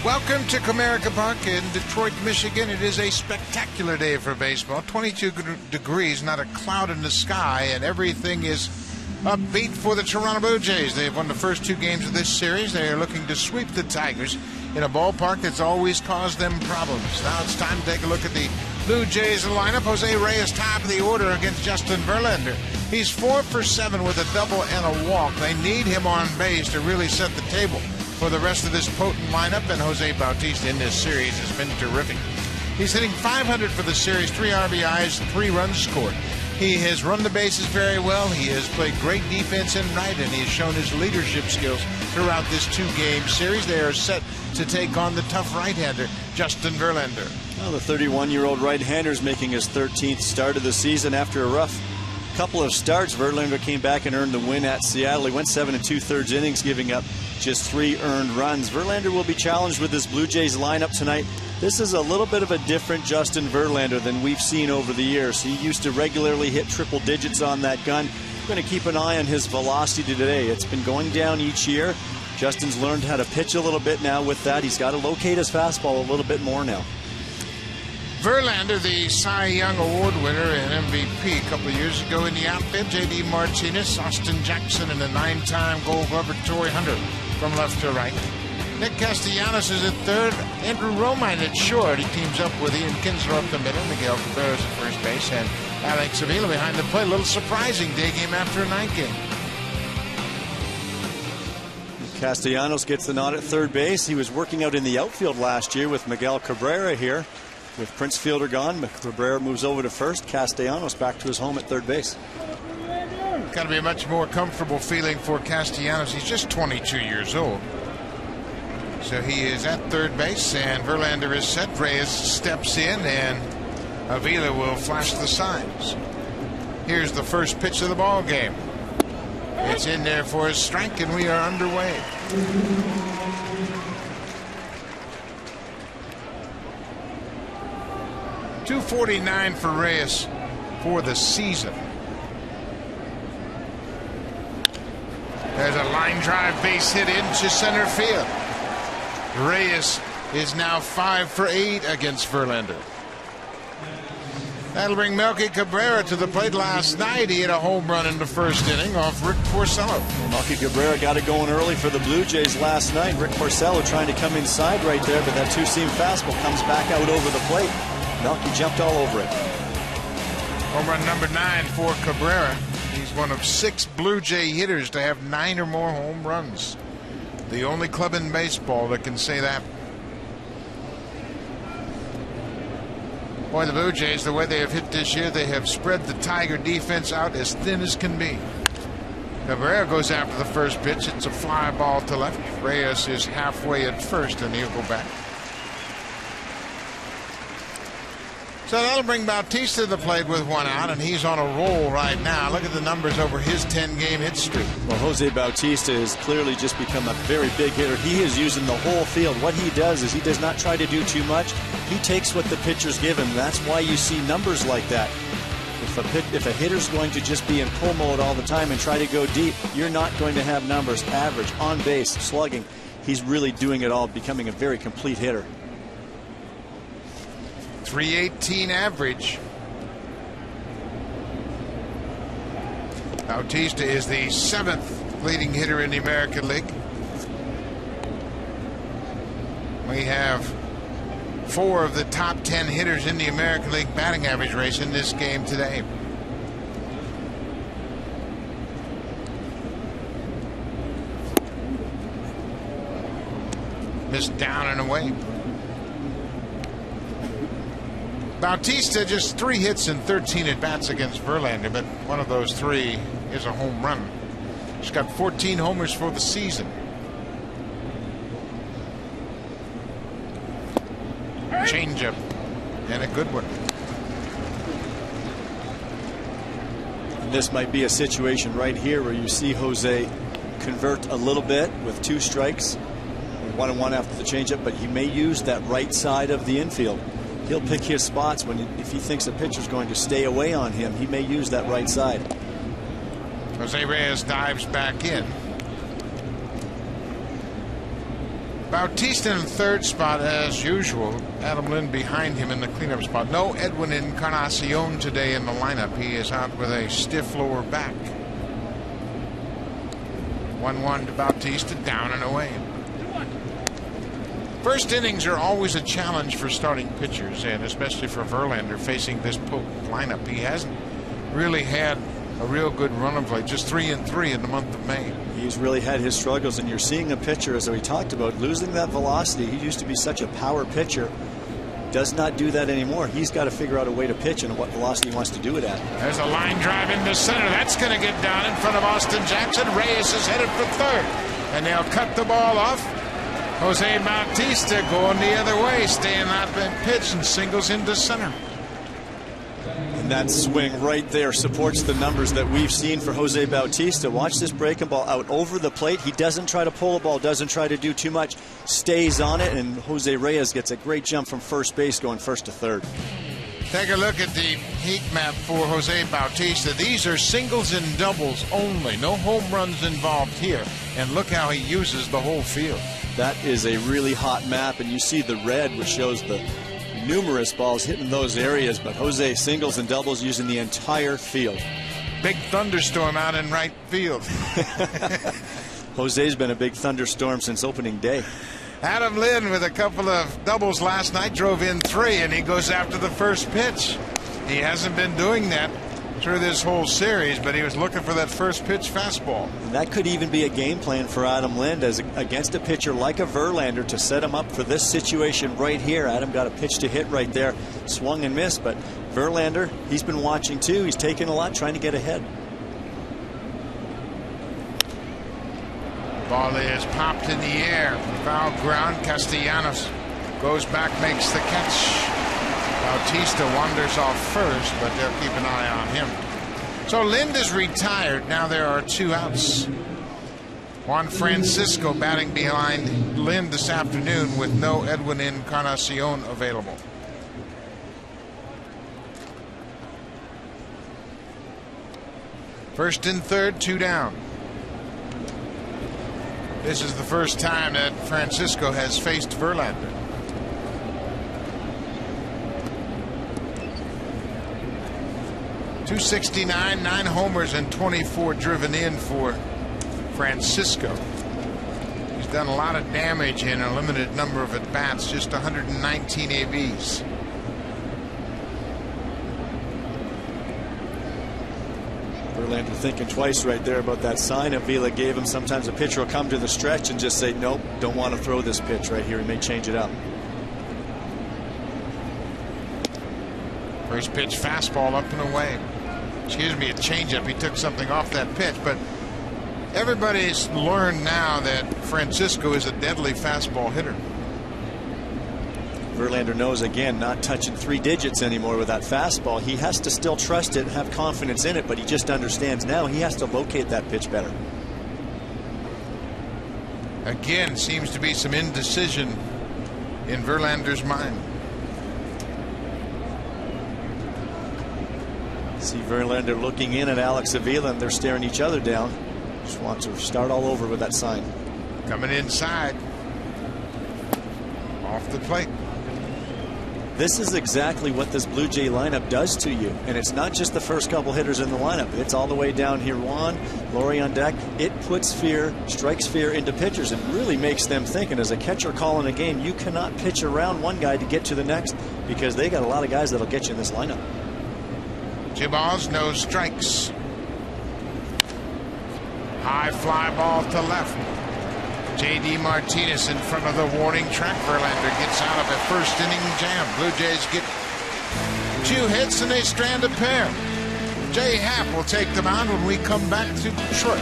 Welcome to Comerica Park in Detroit, Michigan. It is a spectacular day for baseball. 22 degrees, not a cloud in the sky, and everything is upbeat for the Toronto Blue Jays. They've won the first 2 games of this series. They are looking to sweep the Tigers in a ballpark that's always caused them problems. Now it's time to take a look at the Blue Jays lineup. Jose Reyes top of the order against Justin Verlander. He's 4 for 7 with a double and a walk. They need him on base to really set the table for the rest of this potent lineup, and Jose Bautista in this series has been terrific. He's hitting .500 for the series, 3 RBIs, 3 runs scored. He has run the bases very well. He has played great defense in right, and he has shown his leadership skills throughout this 2-game series. They are set to take on the tough right-hander, Justin Verlander. Well, the 31-year-old right-hander is making his 13th start of the season after a rough couple of starts. Verlander came back and earned the win at Seattle. He went 7 2/3 innings, giving up just 3 earned runs. Verlander will be challenged with this Blue Jays lineup tonight. This is a little bit of a different Justin Verlander than we've seen over the years. He used to regularly hit triple digits on that gun. We're going to keep an eye on his velocity today. It's been going down each year. Justin's learned how to pitch a little bit now with that. He's got to locate his fastball a little bit more now. Verlander, the Cy Young Award winner and MVP a couple of years ago in the outfit. J.D. Martinez, Austin Jackson, and a 9-time Gold Glover Torrey Hunter from left to right. Nick Castellanos is at third. Andrew Romine at short. He teams up with Ian Kinsler up the middle. Miguel Cabrera at first base, and Alex Avila behind the plate. A little surprising day game after a night game. Castellanos gets the nod at third base. He was working out in the outfield last year with Miguel Cabrera here. With Prince Fielder gone, Cabrera moves over to first. Castellanos back to his home at third base. Got to be a much more comfortable feeling for Castellanos. He's just 22 years old. So he is at third base, and Verlander is set. Reyes steps in, and Avila will flash the signs. Here's the first pitch of the ball game. It's in there for a strike, and we are underway. .249 for Reyes for the season. There's a line drive base hit into center field. Reyes is now 5 for 8 against Verlander. That'll bring Melky Cabrera to the plate. Last night he hit a home run in the first inning off Rick Porcello. Melky Cabrera got it going early for the Blue Jays last night. Rick Porcello trying to come inside right there, but that 2-seam fastball comes back out over the plate. Melky jumped all over it. Home run number 9 for Cabrera. He's one of 6 Blue Jay hitters to have 9 or more home runs. The only club in baseball that can say that. Boy, the Blue Jays, the way they have hit this year, they have spread the Tiger defense out as thin as can be. Cabrera goes after the first pitch. It's a fly ball to left. Reyes is halfway at first, and he'll go back. So that'll bring Bautista to the plate with 1 out, and he's on a roll right now. Look at the numbers over his 10-game hit streak. Well, Jose Bautista has clearly just become a very big hitter. He is using the whole field. What he does is he does not try to do too much. He takes what the pitchers give him. That's why you see numbers like that. If a hitter's going to just be in pull mode all the time and try to go deep, you're not going to have numbers. Average, on base, slugging. He's really doing it all, becoming a very complete hitter. .318 average. Bautista is the 7th leading hitter in the American League. We have 4 of the top 10 hitters in the American League batting average race in this game today. Missed down and away. Bautista just 3 hits and 13 at-bats against Verlander, but one of those 3 is a home run. He's got 14 homers for the season. Changeup, and a good one. And this might be a situation right here where you see Jose convert a little bit with 2 strikes. 1-1 after the changeup, but he may use that right side of the infield. He'll pick his spots if he thinks a pitcher's going to stay away on him. He may use that right side. Jose Reyes dives back in. Bautista in the third spot as usual. Adam Lind behind him in the cleanup spot. No Edwin Encarnacion today in the lineup. He is out with a stiff lower back. 1-1 to Bautista, down and away. First innings are always a challenge for starting pitchers, and especially for Verlander facing this potent lineup. He hasn't really had a real good run of late, just 3-3 in the month of May. He's really had his struggles, and you're seeing a pitcher, as we talked about, losing that velocity. He used to be such a power pitcher. Does not do that anymore. He's got to figure out a way to pitch and what velocity he wants to do it at. There's a line drive into center. That's going to get down in front of Austin Jackson. Reyes is headed for third, and they'll cut the ball off. Jose Bautista going the other way, staying out that pitch, and singles into center. And that swing right there supports the numbers that we've seen for Jose Bautista. Watch this breaking ball out over the plate. He doesn't try to pull a ball, doesn't try to do too much, stays on it, and Jose Reyes gets a great jump from first base going first to third. Take a look at the heat map for Jose Bautista. These are singles and doubles only. No home runs involved here. And look how he uses the whole field. That is a really hot map, and you see the red, which shows the numerous balls hitting those areas, but Jose singles and doubles using the entire field. Big thunderstorm out in right field. Jose's been a big thunderstorm since opening day. Adam Lind with a couple of doubles last night, drove in 3, and he goes after the first pitch. He hasn't been doing that through this whole series, but he was looking for that first pitch fastball. And that could even be a game plan for Adam Lind as against a pitcher like a Verlander to set him up for this situation right here. Adam got a pitch to hit right there, swung and missed, but Verlander, he's been watching too. He's taking a lot, trying to get ahead. Ball is popped in the air. Foul ground. Castellanos goes back, makes the catch. Bautista wanders off first, but they'll keep an eye on him. So Lind is retired. Now there are 2 outs. Juan Francisco batting behind Lind this afternoon with no Edwin Encarnacion available. First and third, 2 down. This is the first time that Francisco has faced Verlander. .269, 9 homers and 24 driven in for Francisco. He's done a lot of damage in a limited number of at-bats, just 119 ABs. Verlander thinking twice right there about that sign Avila gave him. Sometimes a pitcher will come to the stretch and just say, nope, don't want to throw this pitch right here. He may change it up. First pitch fastball up and away. Excuse me, a changeup. He took something off that pitch, but everybody's learned now that Francisco is a deadly fastball hitter. Verlander knows, again, not touching 3 digits anymore with that fastball. He has to still trust it and have confidence in it, but he just understands now he has to locate that pitch better. Again, seems to be some indecision in Verlander's mind. See Verlander looking in at Alex Avila, and they're staring each other down. Just wants to start all over with that sign. Coming inside. Off the plate. This is exactly what this Blue Jay lineup does to you. And it's not just the first couple hitters in the lineup. It's all the way down here. Juan, Laurie on deck. It puts fear, strikes fear into pitchers, and really makes them think. And as a catcher calling a game, you cannot pitch around one guy to get to the next, because they got a lot of guys that'll get you in this lineup. 2 balls, no strikes. High fly ball to left. J.D. Martinez in front of the warning track. Verlander gets out of a first inning jam. Blue Jays get 2 hits and they strand a pair. Jay Happ will take them out when we come back to Detroit.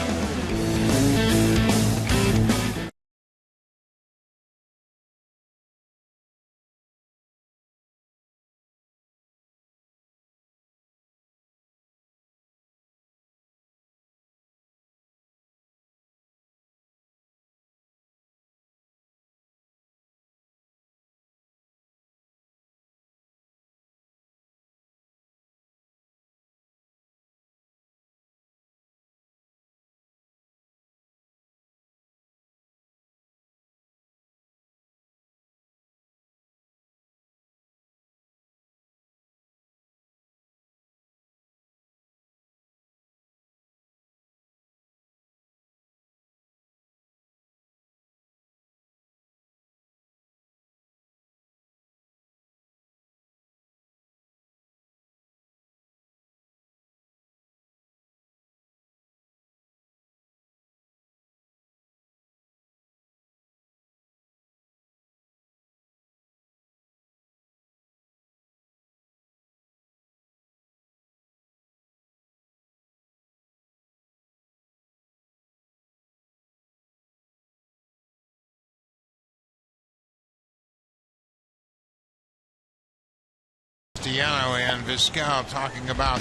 Castellano and Vizquel talking about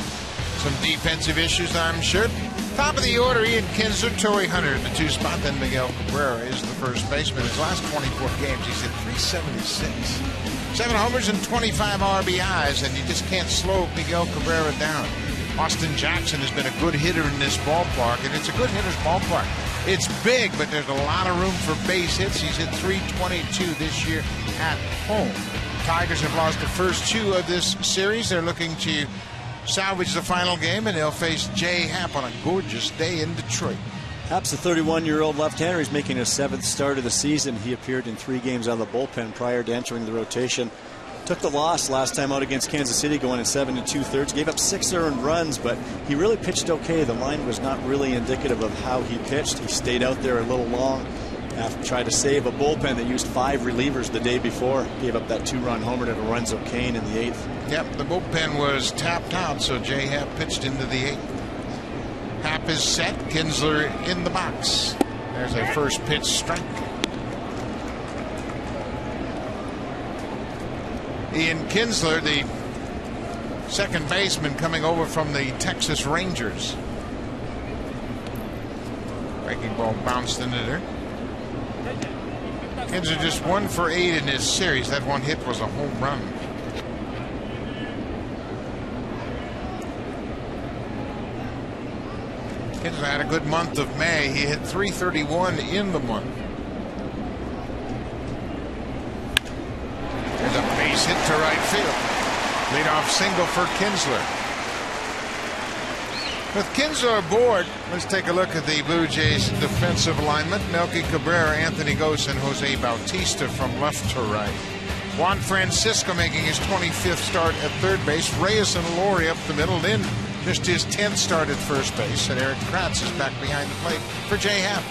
some defensive issues, I'm sure. Top of the order, Ian Kinsler, Torrey Hunter in the 2 spot. Then Miguel Cabrera is the first baseman. His last 24 games, he's hit .376. 7 homers and 25 RBIs, and you just can't slow Miguel Cabrera down. Austin Jackson has been a good hitter in this ballpark, and it's a good hitter's ballpark. It's big, but there's a lot of room for base hits. He's hit .322 this year at home. Tigers have lost the first 2 of this series. They're looking to salvage the final game, and they'll face Jay Happ on a gorgeous day in Detroit. Happ's a 31-year-old left-hander. He's making his 7th start of the season. He appeared in 3 games out of the bullpen prior to entering the rotation. Took the loss last time out against Kansas City, going in 7 2/3. Gave up 6 earned runs, but he really pitched okay. The line was not really indicative of how he pitched. He stayed out there a little long after tried to save a bullpen that used 5 relievers the day before. Gave up that 2-run homer to Lorenzo Cain in the 8th. Yep, the bullpen was tapped out, so Jay Happ pitched into the 8th. Happ is set. Kinsler in the box. There's a first pitch strike. Ian Kinsler, the second baseman coming over from the Texas Rangers. Breaking ball bounced into there. Kinsler just 1 for 8 in this series. That one hit was a home run. Kinsler had a good month of May. He hit .331 in the month. There's a base hit to right field. Leadoff single for Kinsler. With Kinsler aboard, let's take a look at the Blue Jays defensive alignment. Melky Cabrera, Anthony Gose, and Jose Bautista from left to right. Juan Francisco making his 25th start at third base. Reyes and Laurie up the middle. Lynn missed his 10th start at first base. And Eric Kratz is back behind the plate for Jay Happ.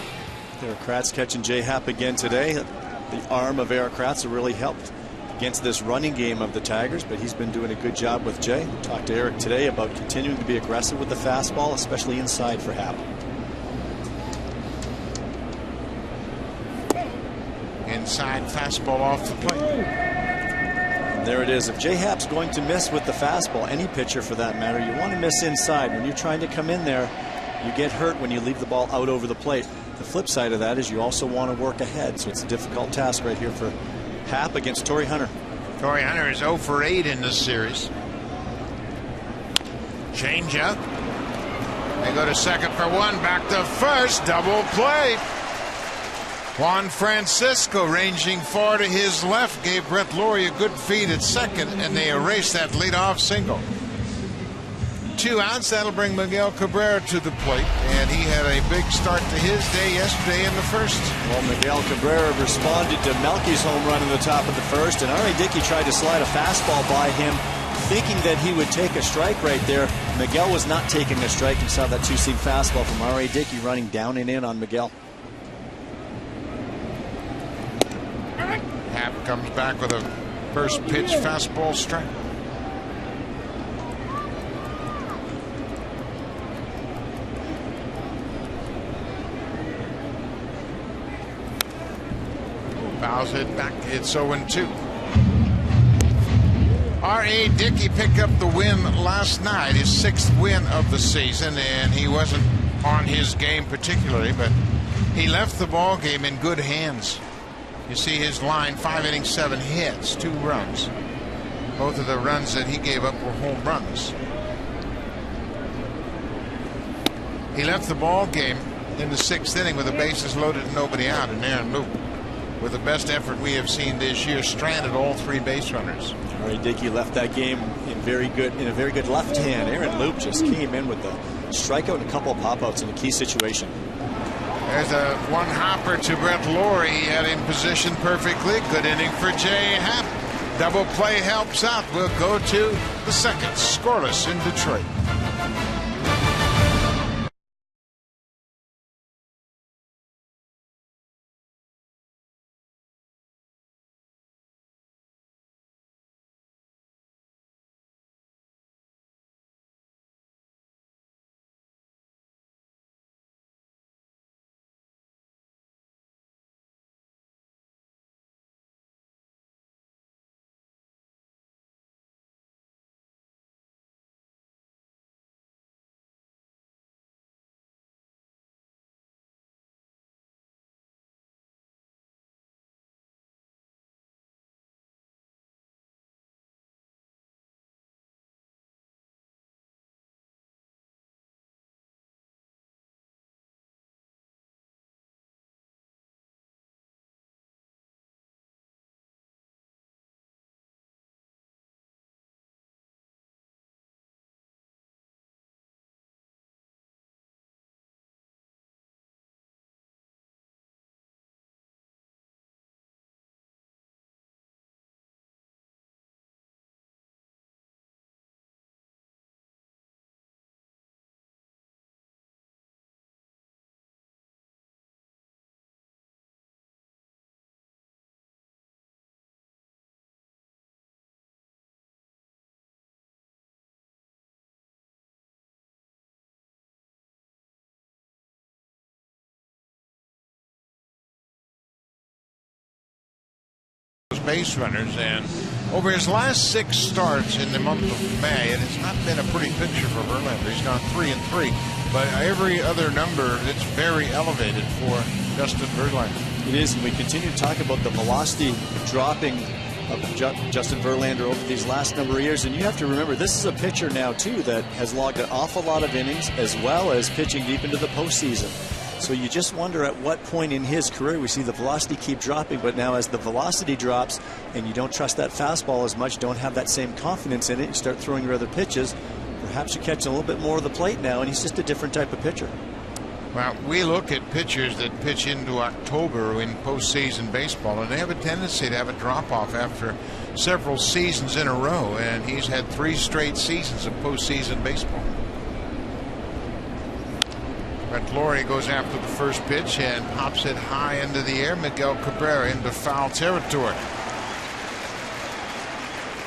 Eric Kratz catching Jay Happ again today. The arm of Eric Kratz really helped against this running game of the Tigers, but he's been doing a good job with Jay. We talked to Eric today about continuing to be aggressive with the fastball, especially inside for Happ. Inside fastball off the plate. And there it is. If Jay Happ's going to miss with the fastball, any pitcher for that matter, you want to miss inside. When you're trying to come in there, you get hurt when you leave the ball out over the plate. The flip side of that is you also want to work ahead, so it's a difficult task right here for Happ against Torrey Hunter. Torrey Hunter is 0 for 8 in this series. Change up. They go to second for 1. Back to first. Double play. Juan Francisco ranging far to his left gave Brett Laurie a good feed at second, and they erased that leadoff single. 2 outs. That'll bring Miguel Cabrera to the plate, and he had a big start to his day yesterday in the first. Well, Miguel Cabrera responded to Melky's home run in the top of the first, and R.A. Dickey tried to slide a fastball by him, thinking that he would take a strike right there. Miguel was not taking a strike. You saw that 2-seam fastball from R.A. Dickey running down and in on Miguel. Happ comes back with a first pitch fastball strike. Fouls it back. It's 0-2. R.A. Dickey picked up the win last night, his 6th win of the season, and he wasn't on his game particularly, but he left the ball game in good hands. You see his line: 5 innings, 7 hits, 2 runs. Both of the runs that he gave up were home runs. He left the ball game in the 6th inning with the bases loaded and nobody out, and Aaron Loop, with the best effort we have seen this year, stranded all 3 base runners. R.A. Dickey left that game in a very good left hand. Aaron Loop just came in with the strikeout and a couple of pop-outs in a key situation. There's a 1 hopper to Brett Laurie. He had him positioned perfectly. Good inning for Jay Happ. Double play helps out. We'll go to the 2nd, scoreless in Detroit. base runners. And over his last 6 starts in the month of May, it has not been a pretty picture for Verlander. He's gone 3-3, but every other number, it's very elevated for Justin Verlander. It is, and we continue to talk about the velocity dropping of Justin Verlander over these last number of years. And you have to remember, this is a pitcher now, too, that has logged an awful lot of innings as well as pitching deep into the postseason. So you just wonder at what point in his career we see the velocity keep dropping. But now as the velocity drops and you don't trust that fastball as much, don't have that same confidence in it, you start throwing your other pitches, perhaps you're catching a little bit more of the plate now, and he's just a different type of pitcher. Well, we look at pitchers that pitch into October in postseason baseball, and they have a tendency to have a drop-off after several seasons in a row, and he's had 3 straight seasons of postseason baseball. Brett Lawrie goes after the first pitch and pops it high into the air. Miguel Cabrera into foul territory.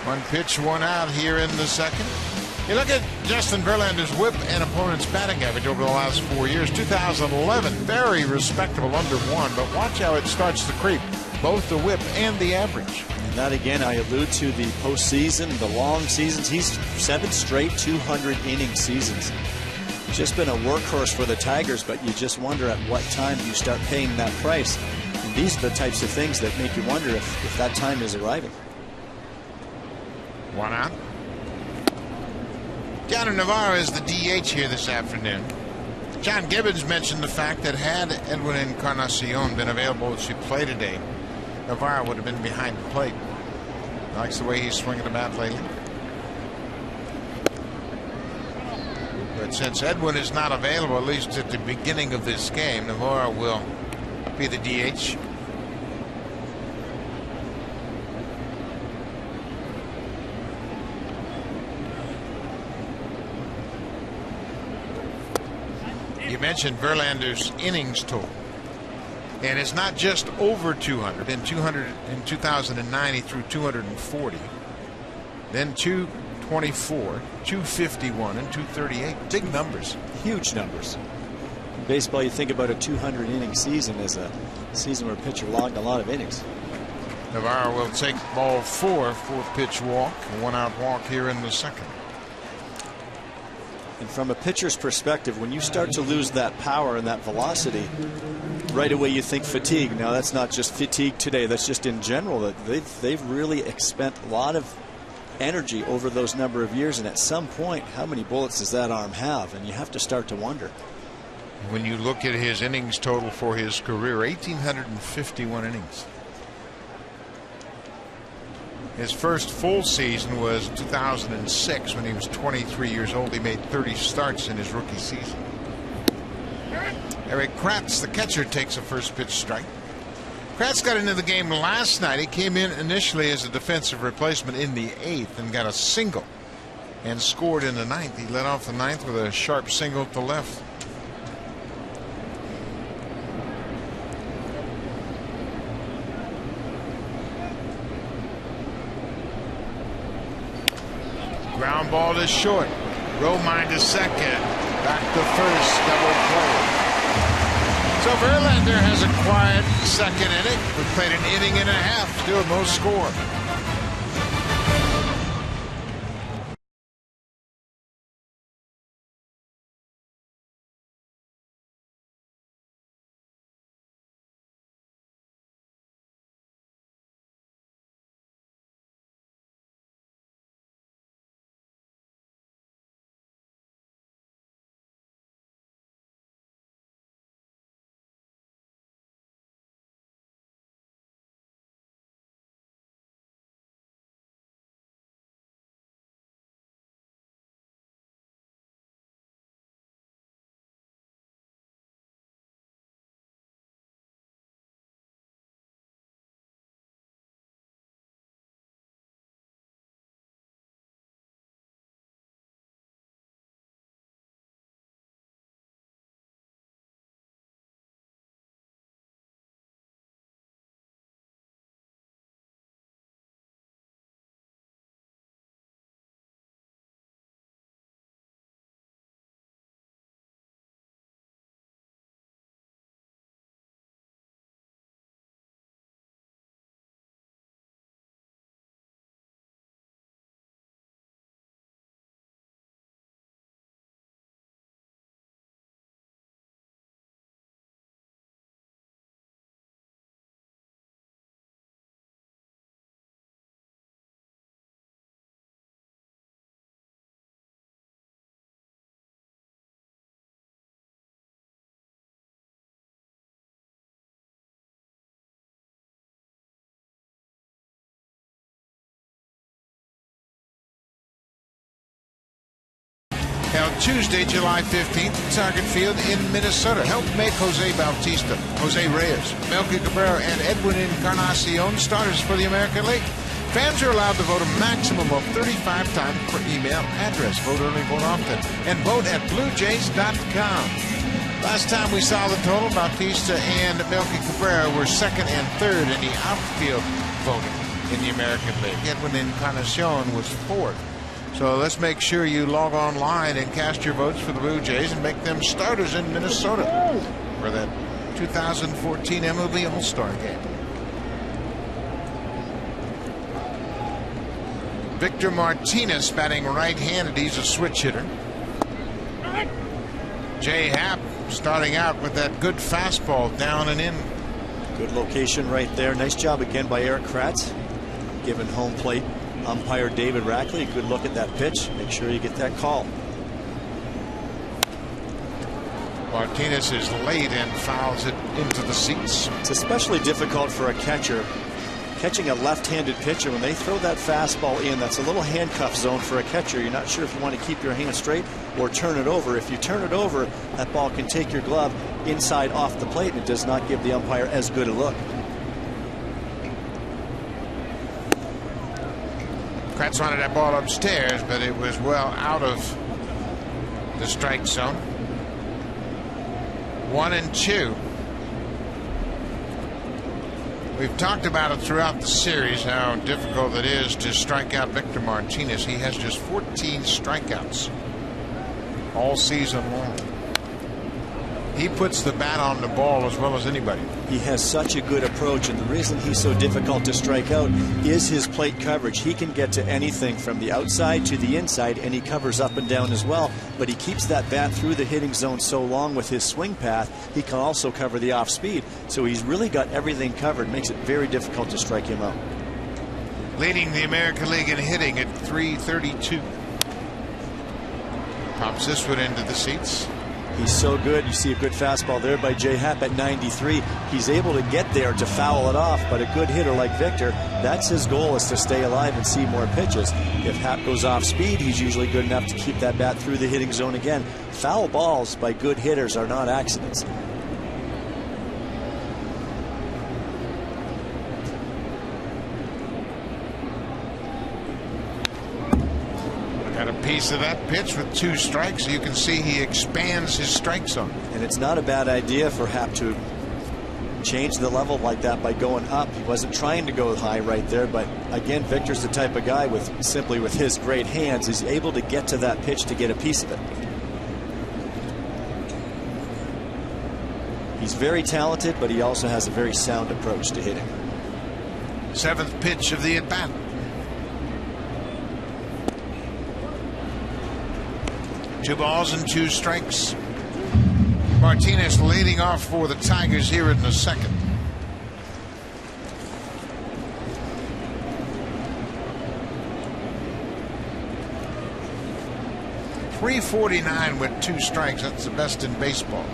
1 pitch, 1 out here in the second. You look at Justin Verlander's whip and opponent's batting average over the last 4 years. 2011, very respectable, under 1, but watch how it starts to creep, both the whip and the average. And that, again, I allude to the postseason, the long seasons. He's 7 straight 200-inning seasons. He's just been a workhorse for the Tigers, but you just wonder at what time you start paying that price. And these are the types of things that make you wonder if that time is arriving. 1 out. Yonder Navarro is the DH here this afternoon. John Gibbons mentioned the fact that had Edwin Encarnacion been available to play today, Navarro would have been behind the plate. Likes the way he's swinging the bat lately. But since Edwin is not available, at least at the beginning of this game, Navarro will be the DH. You mentioned Verlander's innings total, and it's not just over 200. In 2009, he threw 240, then 224, 251, and 238. Big numbers, huge numbers. In baseball, you think about a 200-inning season as a season where a pitcher logged a lot of innings. Navarro will take ball 4, 4-pitch walk, a 1-out walk here in the second. And from a pitcher's perspective, when you start to lose that power and that velocity, right away you think fatigue. Now, that's not just fatigue today. That's just in general that they've really expended a lot of energy over those number of years. And at some point, how many bullets does that arm have? And you have to start to wonder. When you look at his innings total for his career, 1,851 innings. His first full season was 2006 when he was 23 years old. He made 30 starts in his rookie season. Eric Kratz, the catcher, takes a first pitch strike. Kratz got into the game last night. He came in initially as a defensive replacement in the 8th and got a single and scored in the 9th. He led off the 9th with a sharp single to left. Ground ball to short. Romine to second. Back to first. Double play. So Verlander has a quiet second inning. We played an inning and a half. Still no score. on Tuesday, July 15th, at Target Field in Minnesota. Help make Jose Bautista, Jose Reyes, Melky Cabrera, and Edwin Encarnacion starters for the American League. Fans are allowed to vote a maximum of 35 times per email address. Vote early, vote often, and vote at BlueJays.com. Last time we saw the total, Bautista and Melky Cabrera were second and third in the outfield voting in the American League. Edwin Encarnacion was fourth. So let's make sure you log online and cast your votes for the Blue Jays and make them starters in Minnesota for that 2014 MLB All-Star game. Victor Martinez batting right-handed. He's a switch hitter. Jay Happ starting out with that good fastball down and in. Good location right there. Nice job again by Eric Kratz, giving home plate umpire David Rackley a good look at that pitch. Make sure you get that call. Martinez is late and fouls it into the seats. It's especially difficult for a catcher catching a left-handed pitcher. When they throw that fastball in, that's a little handcuff zone for a catcher. You're not sure if you want to keep your hand straight or turn it over. If you turn it over, that ball can take your glove inside off the plate, and it does not give the umpire as good a look. Kratz wanted that ball upstairs, but it was well out of the strike zone. 1-2. We've talked about it throughout the series, how difficult it is to strike out Victor Martinez. He has just 14 strikeouts all season long. He puts the bat on the ball as well as anybody. He has such a good approach, and the reason he's so difficult to strike out is his plate coverage. He can get to anything from the outside to the inside, and he covers up and down as well, but he keeps that bat through the hitting zone so long with his swing path. He can also cover the off speed, so he's really got everything covered. Makes it very difficult to strike him out. Leading the American League in hitting at .332. Pops this one into the seats. He's so good. You see a good fastball there by Jay Happ at 93. He's able to get there to foul it off, but a good hitter like Victor, that's his goal, is to stay alive and see more pitches. If Happ goes off speed, he's usually good enough to keep that bat through the hitting zone again. Foul balls by good hitters are not accidents. Piece of that pitch with 2 strikes. You can see he expands his strike zone. And it's not a bad idea for Happ to change the level like that by going up. He wasn't trying to go high right there, but again, Victor's the type of guy with his great hands, is able to get to that pitch to get a piece of it. He's very talented, but he also has a very sound approach to hitting. 7th pitch of the at-bat. Two balls and 2 strikes. Martinez leading off for the Tigers here in the second. .349 with 2 strikes. That's the best in baseball.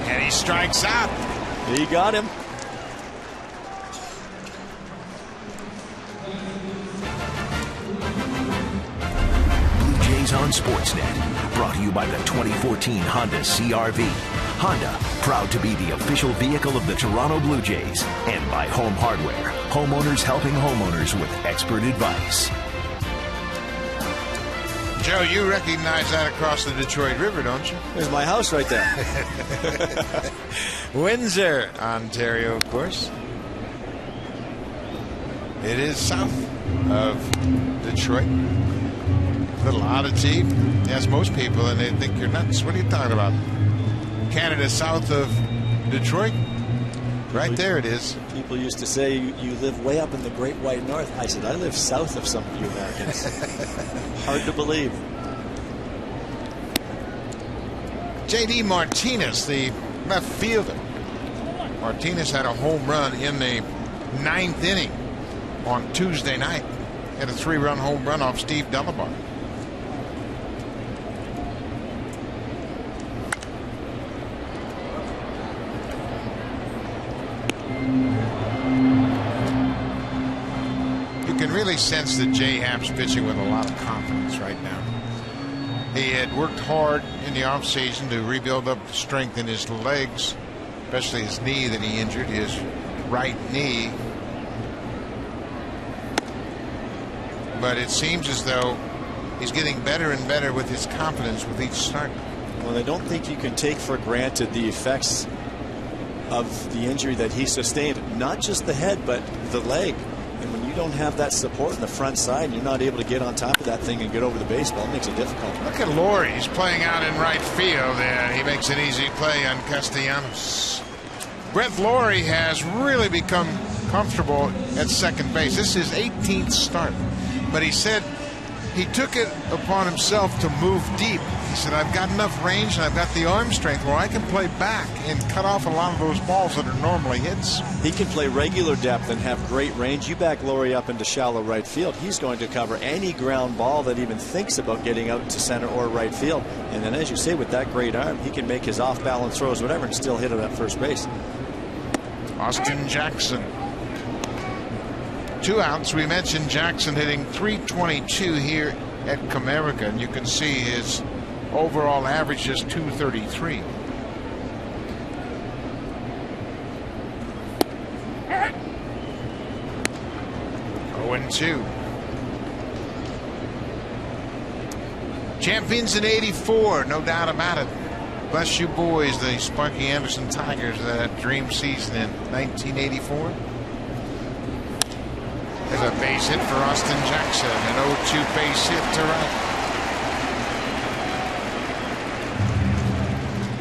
And he strikes out. He got him. On Sportsnet, brought to you by the 2014 Honda CR-V. Honda, proud to be the official vehicle of the Toronto Blue Jays, and by Home Hardware, homeowners helping homeowners with expert advice. Joe, you recognize that across the Detroit River, don't you? There's my house right there. Windsor, Ontario, of course. It is south of Detroit. Little oddity, yes, most people, and they think you're nuts. What are you talking about? Canada south of Detroit? Right there it is. People used to say you live way up in the Great White North. I said I live south of some of you Americans. Hard to believe. J.D. Martinez, the left fielder. Martinez had a home run in the 9th inning on Tuesday night. Had a 3-run home run off Steve Delabar. really sense that J-Happ's pitching with a lot of confidence right now. He had worked hard in the offseason to rebuild up strength in his legs, especially his knee that he injured, his right knee. But it seems as though he's getting better and better with his confidence with each start. Well, I don't think you can take for granted the effects of the injury that he sustained, not just the head, but the leg. And when you don't have that support in the front side, you're not able to get on top of that thing and get over the baseball. It makes it difficult. Look at Laurie. He's playing out in right field, and he makes an easy play on Castellanos. Brett Laurie has really become comfortable at second base. This is his 18th start. But he said he took it upon himself to move deep. He said, I've got enough range and I've got the arm strength where I can play back and cut off a lot of those balls that are normally hits. He can play regular depth and have great range. You back Laurie up into shallow right field, he's going to cover any ground ball that even thinks about getting out to center or right field. And then, as you say, with that great arm, he can make his off-balance throws, whatever, and still hit it at first base. Austin Jackson. 2 outs. We mentioned Jackson hitting .322 here at Comerica, and you can see his overall average is .233. Oh, and 2. Champions in '84, no doubt about it. Bless you boys, the Sparky Anderson Tigers, that dream season in 1984. There's a base hit for Austin Jackson, an 0-2 base hit to right.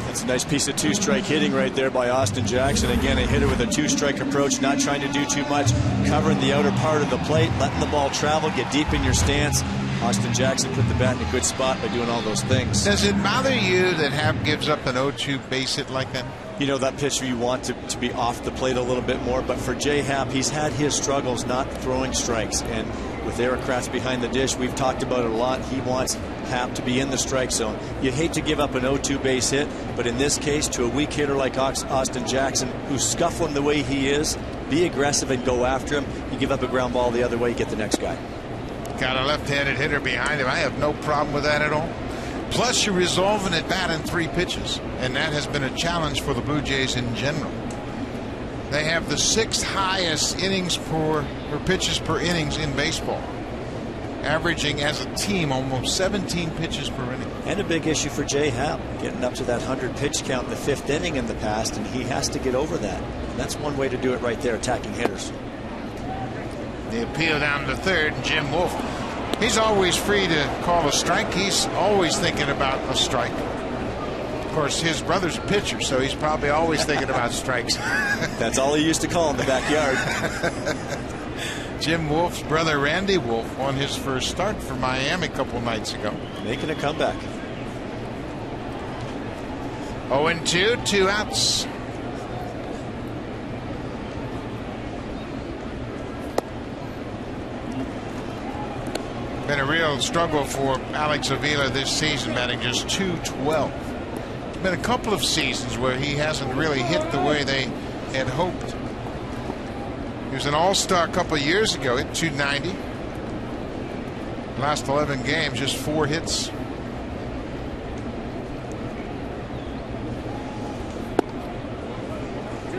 That's a nice piece of two-strike hitting right there by Austin Jackson. Again, a hitter with a two-strike approach, not trying to do too much, covering the outer part of the plate, letting the ball travel, get deep in your stance. Austin Jackson put the bat in a good spot by doing all those things. Does it bother you that Happ gives up an 0-2 base hit like that? You know, that pitcher you want to be off the plate a little bit more, but for Jay Happ, he's had his struggles not throwing strikes, and with Eric Kratz behind the dish, we've talked about it a lot. He wants Happ to be in the strike zone. You'd hate to give up an 0-2 base hit, but in this case, to a weak hitter like Austin Jackson, who's scuffling the way he is, be aggressive and go after him. You give up a ground ball the other way, you get the next guy. Got a left-handed hitter behind him. I have no problem with that at all. Plus, you're resolving at bat in 3 pitches, and that has been a challenge for the Blue Jays in general. They have the 6th highest innings or pitches per innings in baseball, averaging as a team almost 17 pitches per inning. And a big issue for Jay Happ, getting up to that 100 pitch count in the 5th inning in the past, and he has to get over that. And that's one way to do it right there, attacking hitters. The appeal down to third, Jim Wolf. He's always free to call a strike. He's always thinking about a strike. Of course, his brother's a pitcher, so he's probably always thinking about strikes. That's all he used to call in the backyard. Jim Wolf's brother, Randy Wolf, won his first start for Miami a couple nights ago. Making a comeback. 0-2, 2 outs. Been a real struggle for Alex Avila this season, batting just .212. It's been a couple of seasons where he hasn't really hit the way they had hoped. He was an all-star a couple of years ago at .290. Last 11 games, just 4 hits.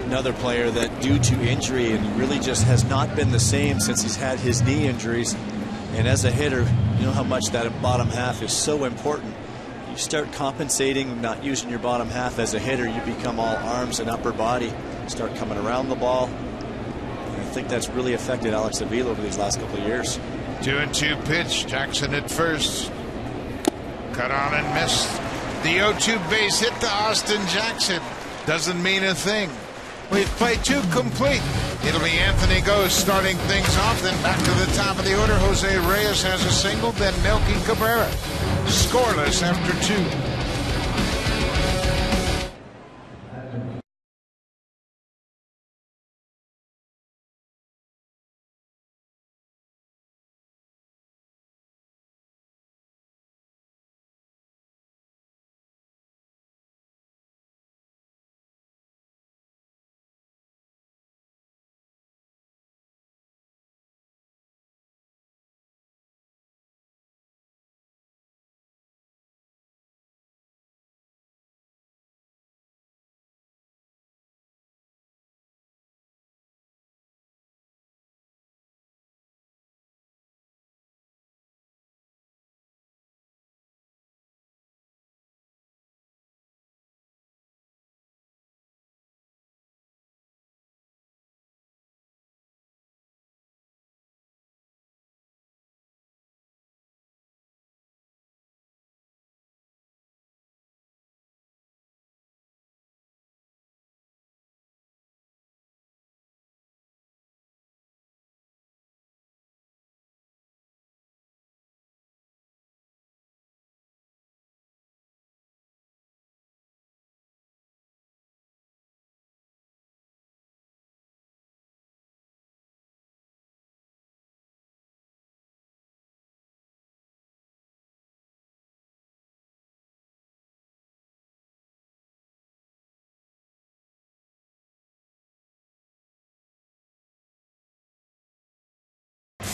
Another player that, due to injury, and really just has not been the same since he's had his knee injuries. And as a hitter, you know how much that bottom half is so important. You start compensating, not using your bottom half as a hitter, you become all arms and upper body. Start coming around the ball. And I think that's really affected Alex Avila over these last couple of years. 2-2 pitch. Jackson at first. Cut on and missed. The 0-2 base hit to Austin Jackson. Doesn't mean a thing. We've played 2 complete. It'll be Anthony Gose starting things off. Then back to the top of the order. Jose Reyes has a single. Then Melky Cabrera. Scoreless after 2.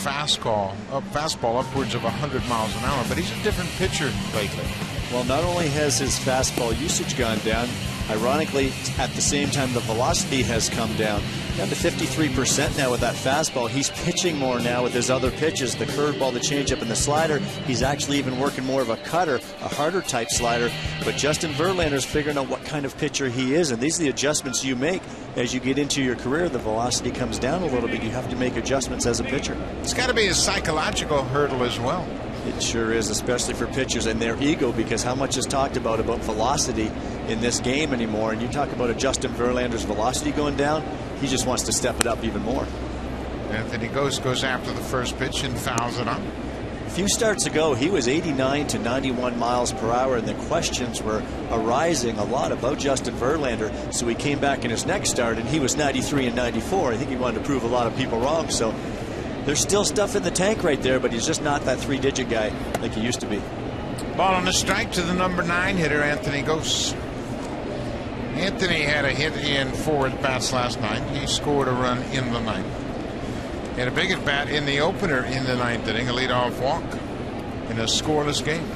fastball upwards of 100 miles an hour, but he's a different pitcher lately. Well, not only has his fastball usage gone down, ironically, at the same time, the velocity has come down to 53% now with that fastball. He's pitching more now with his other pitches, the curveball, the changeup, and the slider. He's actually even working more of a cutter, a harder type slider. But Justin Verlander's figuring out what kind of pitcher he is, and these are the adjustments you make as you get into your career. The velocity comes down a little bit. You have to make adjustments as a pitcher. It's got to be a psychological hurdle as well. It sure is, especially for pitchers and their ego, because how much is talked about velocity in this game anymore. And you talk about a Justin Verlander's velocity going down, he just wants to step it up even more. Anthony goes after the first pitch and fouls it up. A few starts ago, he was 89 to 91 miles per hour, and the questions were arising a lot about Justin Verlander. So he came back in his next start, and he was 93 and 94. I think he wanted to prove a lot of people wrong. So there's still stuff in the tank right there, but he's just not that three-digit guy like he used to be. Ball on the strike to the number 9 hitter, Anthony Gose. Anthony had a hit in 4 at-bats last night. He scored a run in the 9th. He had a big at-bat in the opener in the 9th inning, a leadoff walk in a scoreless game.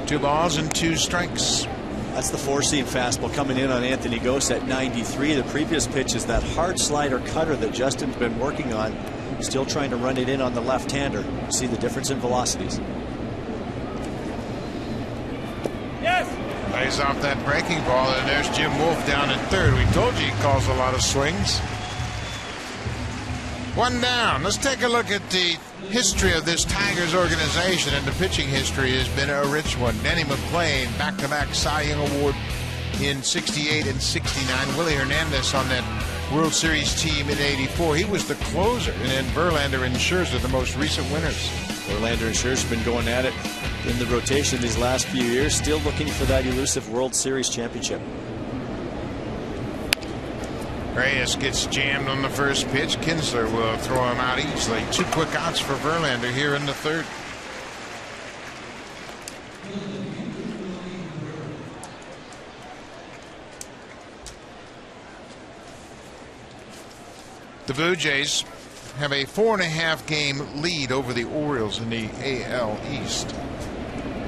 Two balls and 2 strikes. That's the 4-seam fastball coming in on Anthony Gose at 93. The previous pitch is that hard slider cutter that Justin's been working on. Still trying to run it in on the left-hander. See the difference in velocities. Yes. Lays off that breaking ball, and there's Jim Wolf down at third. We told you he calls a lot of swings. 1 down. Let's take a look at the history of this Tigers organization, and the pitching history has been a rich one. Denny McClain, back-to-back Cy Young Award in 68 and 69. Willie Hernandez on that World Series team in 84. He was the closer, and then Verlander and Scherzer the most recent winners. Verlander and Scherzer have been going at it in the rotation these last few years, still looking for that elusive World Series championship. Reyes gets jammed on the first pitch. Kinsler will throw him out easily. 2 quick outs for Verlander here in the 3rd. The Blue Jays have a 4.5 game lead over the Orioles in the AL East.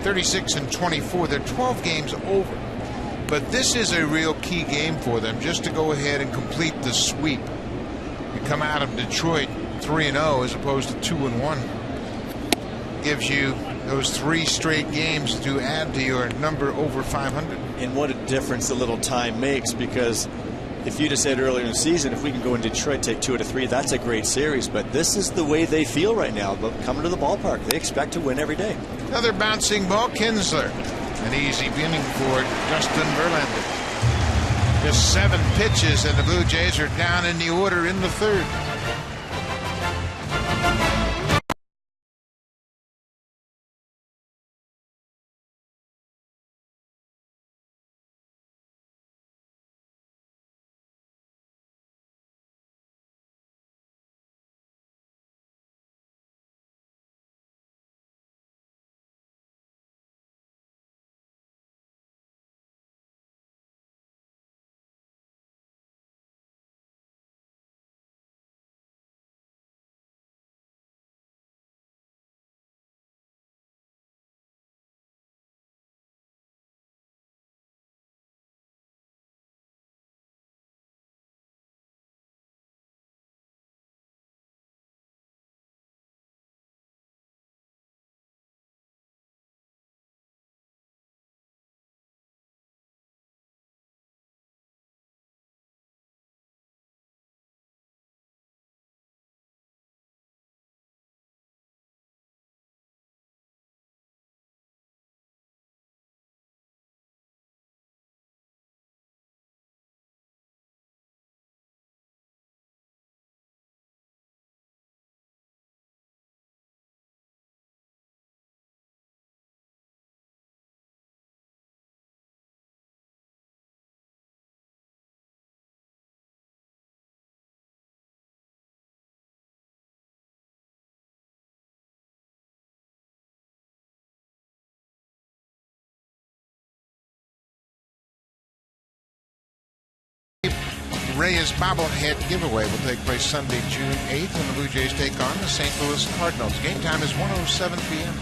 36 and 24. They're 12 games over. But this is a real key game for them, just to go ahead and complete the sweep. You come out of Detroit 3-0 as opposed to 2-1. Gives you those 3 straight games to add to your number over 500. And what a difference a little time makes, because if you just said earlier in the season, if we can go in Detroit, take 2 out of 3, that's a great series. But this is the way they feel right now, but coming to the ballpark. They expect to win every day. Another bouncing ball, Kinsler. An easy inning for Justin Verlander. Just 7 pitches, and the Blue Jays are down in the order in the 3rd. Reyes bobblehead giveaway will take place Sunday, June 8th, when the Blue Jays take on the St. Louis Cardinals. Game time is 1:07 p.m.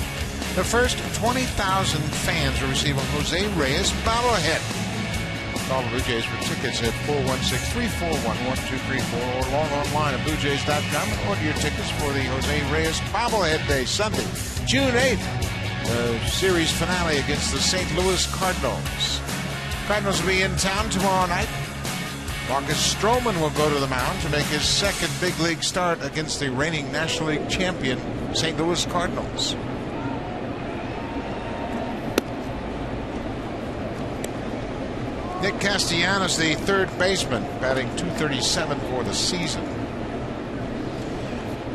The first 20,000 fans will receive a Jose Reyes bobblehead. Call the Blue Jays for tickets at 416-341-1234 or log online at BlueJays.com and order your tickets for the Jose Reyes bobblehead day, Sunday, June 8th. The series finale against the St. Louis Cardinals. Cardinals will be in town tomorrow night. Marcus Stroman will go to the mound to make his second big league start against the reigning National League champion St. Louis Cardinals. Nick Castellanos, the third baseman, batting .237 for the season.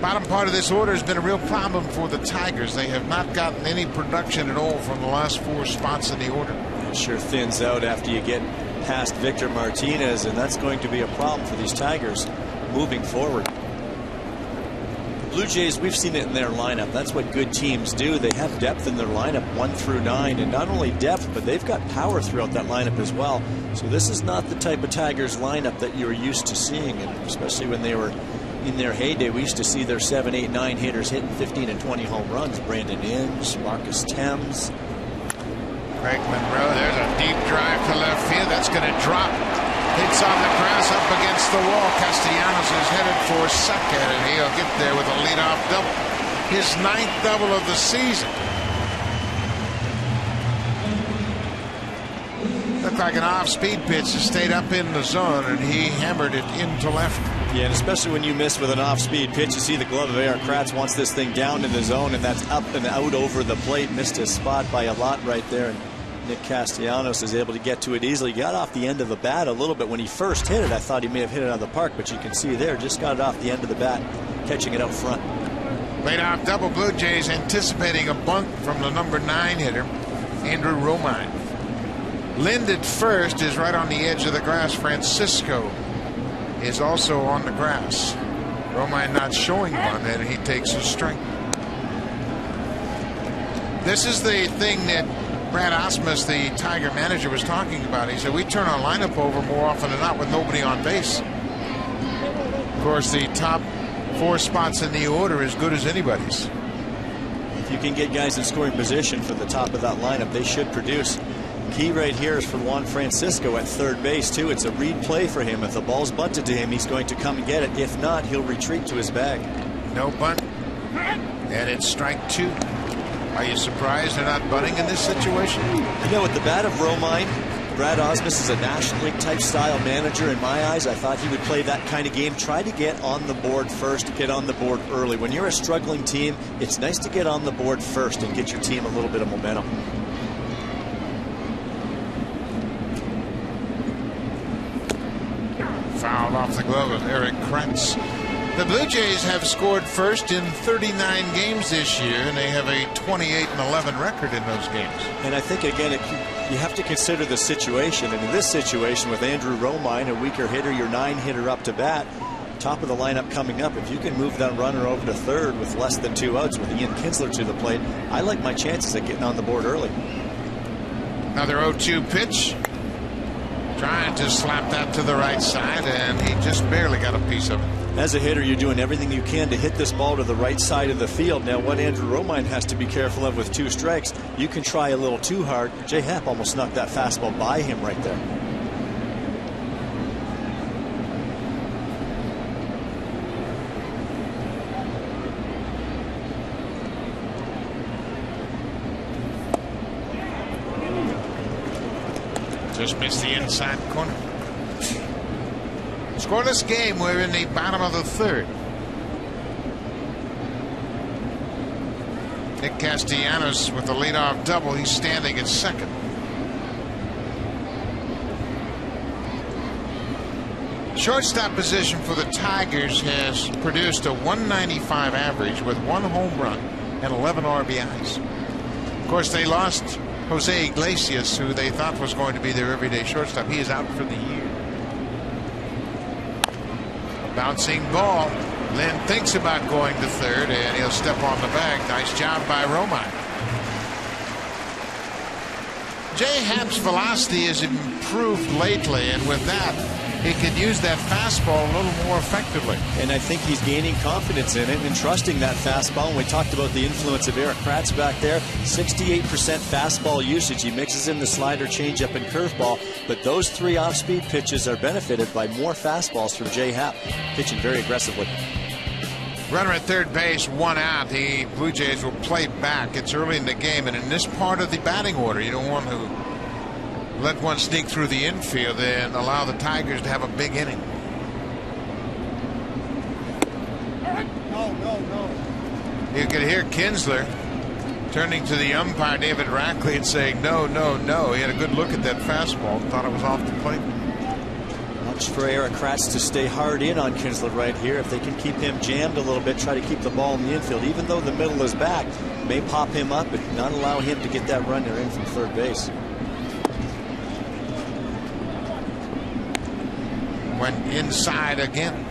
Bottom part of this order has been a real problem for the Tigers. They have not gotten any production at all from the last four spots in the order. It sure thins out after you get past Victor Martinez, and that's going to be a problem for these Tigers moving forward. The Blue Jays, we've seen it in their lineup. That's what good teams do. They have depth in their lineup 1 through 9, and not only depth, but they've got power throughout that lineup as well. So this is not the type of Tigers lineup that you're used to seeing, and especially when they were in their heyday. We used to see their 7, 8, 9 hitters hitting 15 and 20 home runs. Brandon Inge, Marcus Thames. Craig Monroe, there's a deep drive to left field. That's going to drop. Hits on the grass up against the wall. Castellanos is headed for second, and he'll get there with a leadoff double. His 9th double of the season. Looked like an off-speed pitch that stayed up in the zone, and he hammered it into left. Yeah, and especially when you miss with an off-speed pitch, you see the glove of Eric Kratz wants this thing down in the zone, and that's up and out over the plate. Missed his spot by a lot right there, and Nick Castellanos is able to get to it easily. Got off the end of the bat a little bit. When he first hit it, I thought he may have hit it out of the park, but you can see there, just got it off the end of the bat, catching it out front. Leadoff double. Blue Jays anticipating a bunt from the number 9 hitter, Andrew Romine. Lind at first is right on the edge of the grass. Francisco is also on the grass. Romine not showing bunt, and he takes a strike. This is the thing that Brad Osmus, the Tiger manager, was talking about. He said we turn our lineup over more often than not with nobody on base. Of course, the top 4 spots in the order as good as anybody's. If you can get guys in scoring position for the top of that lineup, they should produce. Key right here is for Juan Francisco at third base too. It's a read play for him. If the ball's bunted to him, he's going to come and get it. If not, he'll retreat to his bag. No bunt, and it's strike 2. Are you surprised they're not bunting in this situation? You know, with the bat of Romine, Brad Osmus is a National League type style manager. In my eyes, I thought he would play that kind of game. Try to get on the board first, get on the board early. When you're a struggling team, it's nice to get on the board first and get your team a little bit of momentum. Fouled off the glove of Eric Kratz. The Blue Jays have scored first in 39 games this year, and they have a 28-11 record in those games. And I think, again, you have to consider the situation. And in this situation with Andrew Romine, a weaker hitter, your 9 hitter up to bat, top of the lineup coming up, if you can move that runner over to third with less than 2 outs with Ian Kinsler to the plate, I like my chances at getting on the board early. Another 0-2 pitch. Trying to slap that to the right side, and he just barely got a piece of it. As a hitter, you're doing everything you can to hit this ball to the right side of the field. Now, what Andrew Romine has to be careful of with 2 strikes, you can try a little too hard. Jay Happ almost knocked that fastball by him right there. Just missed the inside corner. Scoreless game. We're in the bottom of the 3rd. Nick Castellanos with the leadoff double. He's standing at second. Shortstop position for the Tigers has produced a 195 average with 1 home run and 11 RBIs. Of course, they lost Jose Iglesias, who they thought was going to be their everyday shortstop. He is out for the year. Bouncing ball. Lynn thinks about going to third, and he'll step on the bag. Nice job by Romine. Jay Happ's velocity has improved lately, and with that, he could use that fastball a little more effectively. And I think he's gaining confidence in it and trusting that fastball. And we talked about the influence of Erik Kratz back there. 68% fastball usage. He mixes in the slider, changeup, and curveball. But those 3 off-speed pitches are benefited by more fastballs from Jay Happ, pitching very aggressively. Runner at third base, 1 out. The Blue Jays will play back. It's early in the game, and in this part of the batting order, you don't want to let one sneak through the infield and allow the Tigers to have a big inning. No. You could hear Kinsler turning to the umpire, David Rackley, and saying, no. He had a good look at that fastball, thought it was off the plate. Much for Erik Kratz to stay hard in on Kinsler right here. If they can keep him jammed a little bit, try to keep the ball in the infield, even though the middle is back, may pop him up and not allow him to get that runner in from third base. Went inside again.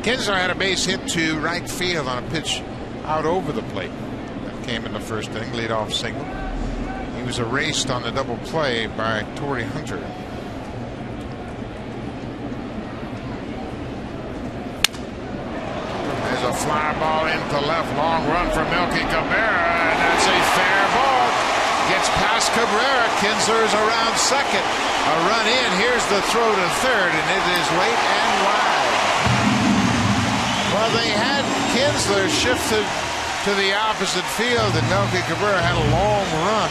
Kinsler had a base hit to right field on a pitch out over the plate. That came in the first inning, leadoff single. He was erased on the double play by Torrey Hunter. There's a fly ball into left, long run for Melky Cabrera, and that's a fair ball. Gets past Cabrera. Kinsler is around second. A run in. Here's the throw to third, and it is late and wide. Well, they had Kinsler shifted to the opposite field, and Melky Cabrera had a long run.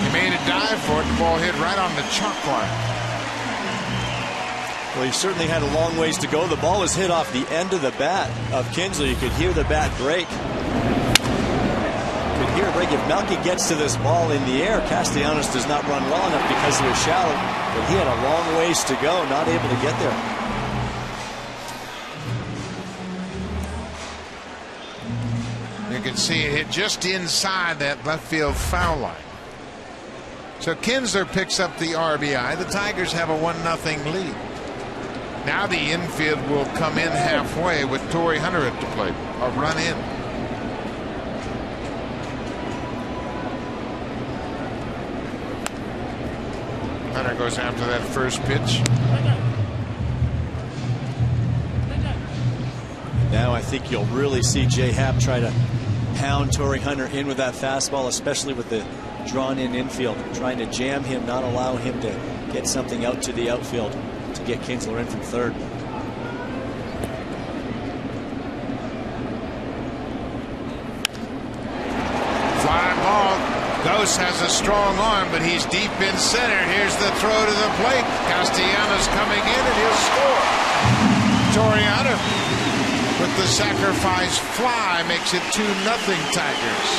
He made a dive for it. The ball hit right on the chalk line. Well, he certainly had a long ways to go. The ball was hit off the end of the bat of Kinsler. You could hear the bat break. Here, Greg, if Melky gets to this ball in the air, Castellanos does not run well enough because it was shallow, but he had a long ways to go, not able to get there. You can see it hit just inside that left field foul line. So Kinsler picks up the RBI. The Tigers have a 1-0 lead. Now the infield will come in halfway with Torrey Hunter at the plate. A run in. Hunter goes after that first pitch. Now I think you'll really see Jay Happ try to pound Torrey Hunter in with that fastball, especially with the drawn-in infield, trying to jam him, not allow him to get something out to the outfield to get Kinsler in from third. Fly ball. Ghost has a strong arm, but he's deep in center. Here's the throw to the plate. Castellanos coming in, and he'll score. Torrey Hunter with the sacrifice fly makes it 2-0 Tigers.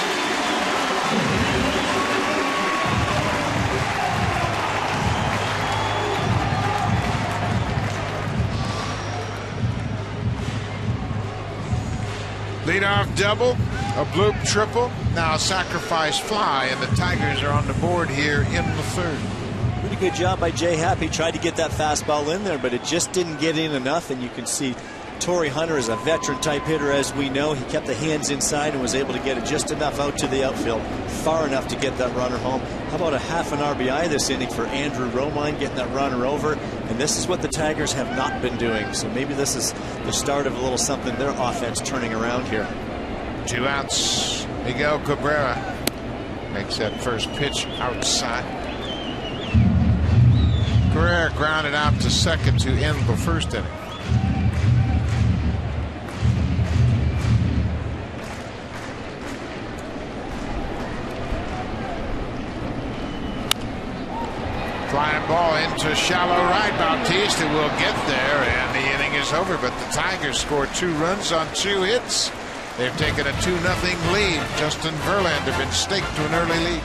Leadoff double, a bloop triple, now a sacrifice fly, and the Tigers are on the board here in the third. Pretty good job by Jay Happ. He tried to get that fastball in there, but it just didn't get in enough, and you can see Torrey Hunter is a veteran type hitter, as we know. He kept the hands inside and was able to get it just enough out to the outfield, far enough to get that runner home. How about a half an RBI this inning for Andrew Romine, getting that runner over? And this is what the Tigers have not been doing. So maybe this is the start of a little something, their offense turning around here. 2 outs. Miguel Cabrera makes that first pitch outside. Cabrera grounded out to second to end the first inning. Flying ball into shallow right. Bautista will get there, and the inning is over. But the Tigers scored 2 runs on 2 hits. They've taken a 2-0 lead. Justin Verlander been staked to an early lead.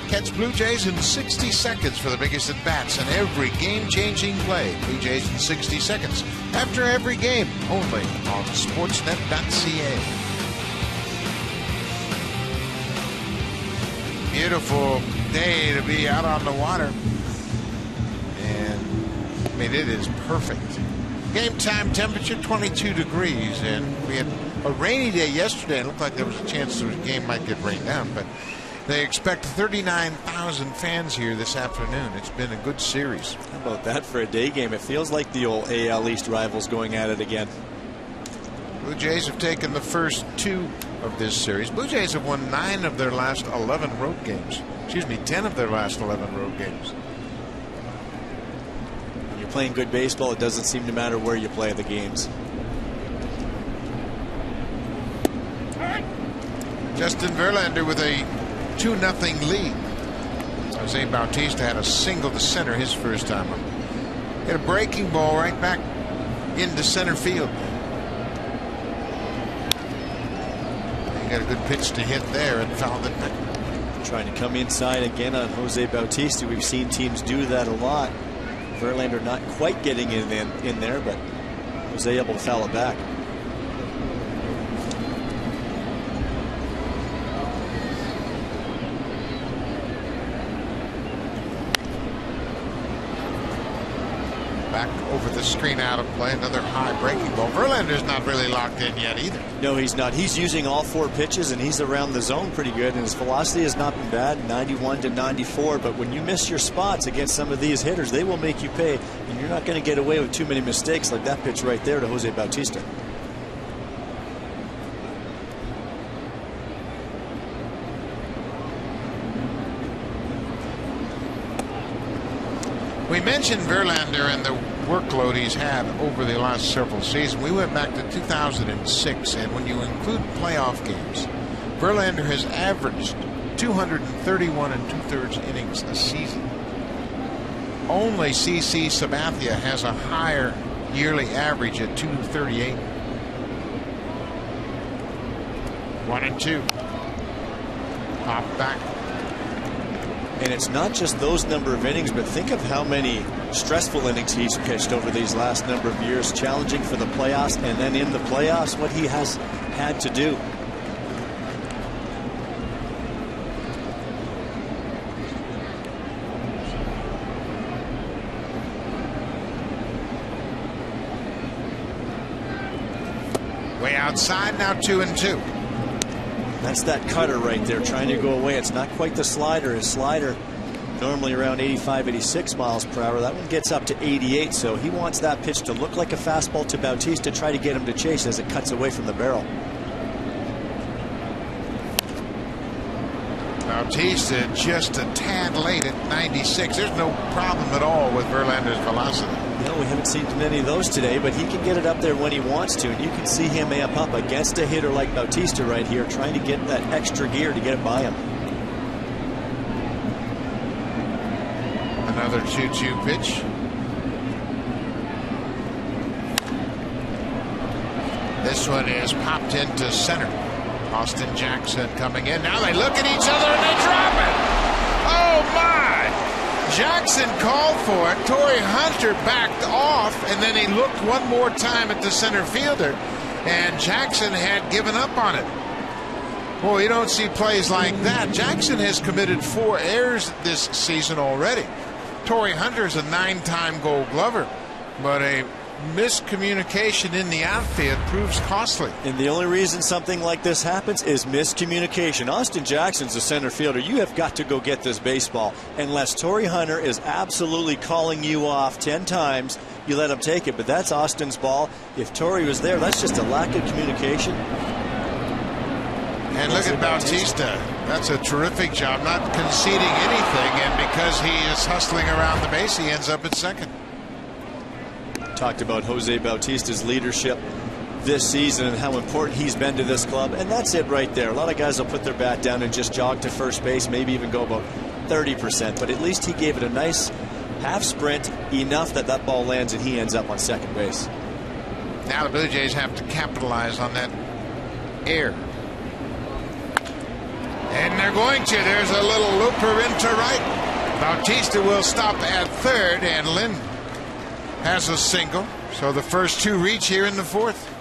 Catch Blue Jays in 60 seconds for the biggest at-bats and every game-changing play. Blue Jays in 60 seconds after every game, only on Sportsnet.ca. Beautiful day to be out on the water. And, I mean, it is perfect. Game time temperature 22 degrees, and we had a rainy day yesterday. It looked like there was a chance the game might get rained down, but they expect 39,000 fans here this afternoon. It's been a good series. How about that for a day game? It feels like the old AL East rivals going at it again. Blue Jays have taken the first 2 of this series. Blue Jays have won 9 of their last 11 road games. Excuse me, 10 of their last 11 road games. When you're playing good baseball, it doesn't seem to matter where you play the games. Justin Verlander with a 2-0 lead. Jose Bautista had a single to center his first time up. Hit a breaking ball right back into center field. He got a good pitch to hit there and fouled it back. Trying to come inside again on Jose Bautista. We've seen teams do that a lot. Verlander not quite getting in there, but Jose able to foul it back. Back over the screen, out of play. Another high breaking ball. Verlander's not really locked in yet either. No, he's not. He's using all 4 pitches, and he's around the zone pretty good, and his velocity has not been bad, 91 to 94. But when you miss your spots against some of these hitters, they will make you pay, and you're not going to get away with too many mistakes like that pitch right there to Jose Bautista. We mentioned Verlander and the workload he's had over the last several seasons. We went back to 2006, and when you include playoff games, Verlander has averaged 231 2/3 innings a season. Only CC Sabathia has a higher yearly average at 238. 1-2. Pop back. And it's not just those number of innings, but think of how many stressful innings he's pitched over these last number of years, challenging for the playoffs, and then in the playoffs, what he has had to do. Way outside, now 2-2. That's that cutter right there trying to go away. It's not quite the slider. His slider normally around 85, 86 miles per hour. That one gets up to 88, so he wants that pitch to look like a fastball to Bautista, try to get him to chase as it cuts away from the barrel. Bautista just a tad late at 96. There's no problem at all with Verlander's velocity. No, we haven't seen many of those today, but he can get it up there when he wants to, and you can see him amp up against a hitter like Bautista right here, trying to get that extra gear to get it by him. Another 2-2 pitch. This one is popped into center. Austin Jackson coming in. Now they look at each other and they drop it. Oh my! Jackson called for it. Torrey Hunter backed off, and then he looked one more time at the center fielder, and Jackson had given up on it. Boy, you don't see plays like that. Jackson has committed 4 errors this season already. Torrey Hunter's a 9-time Gold Glover, but a miscommunication in the outfield proves costly. And the only reason something like this happens is miscommunication. Austin Jackson's a center fielder. You have got to go get this baseball. Unless Torrey Hunter is absolutely calling you off 10 times, you let him take it. But that's Austin's ball. If Torrey was there, that's just a lack of communication. And look at Bautista. That's a terrific job, not conceding anything, and because he is hustling around the base, he ends up at second. Talked about Jose Bautista's leadership this season and how important he's been to this club, and that's it right there. A lot of guys will put their bat down and just jog to first base, maybe even go about 30%, but at least he gave it a nice half sprint, enough that that ball lands and he ends up on second base. Now the Blue Jays have to capitalize on that error. And they're going to. There's a little looper into right. Bautista will stop at third, and Lynn has a single. So the first two reach here in the fourth.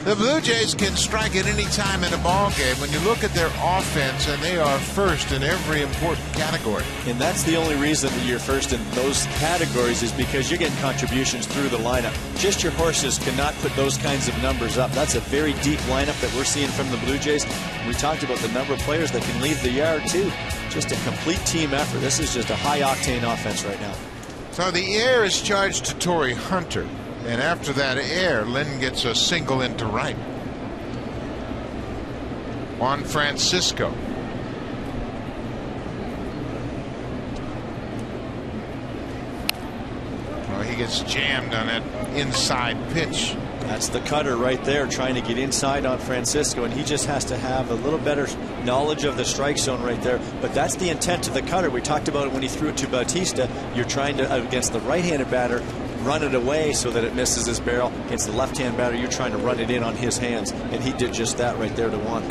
The Blue Jays can strike at any time in a ball game. When you look at their offense, and they are first in every important category. And that's the only reason that you're first in those categories is because you're getting contributions through the lineup. Just your horses cannot put those kinds of numbers up. That's a very deep lineup that we're seeing from the Blue Jays. We talked about the number of players that can leave the yard, too. Just a complete team effort. This is just a high-octane offense right now. So the air is charged to Torrey Hunter. And after that air, Lynn gets a single into right. Juan Francisco. Well, he gets jammed on that inside pitch. That's the cutter right there, trying to get inside on Francisco, and he just has to have a little better knowledge of the strike zone right there. But that's the intent of the cutter. We talked about it when he threw it to Bautista. You're trying to, against the right-handed batter, run it away so that it misses his barrel. Against the left-hand batter, you're trying to run it in on his hands, and he did just that right there to one.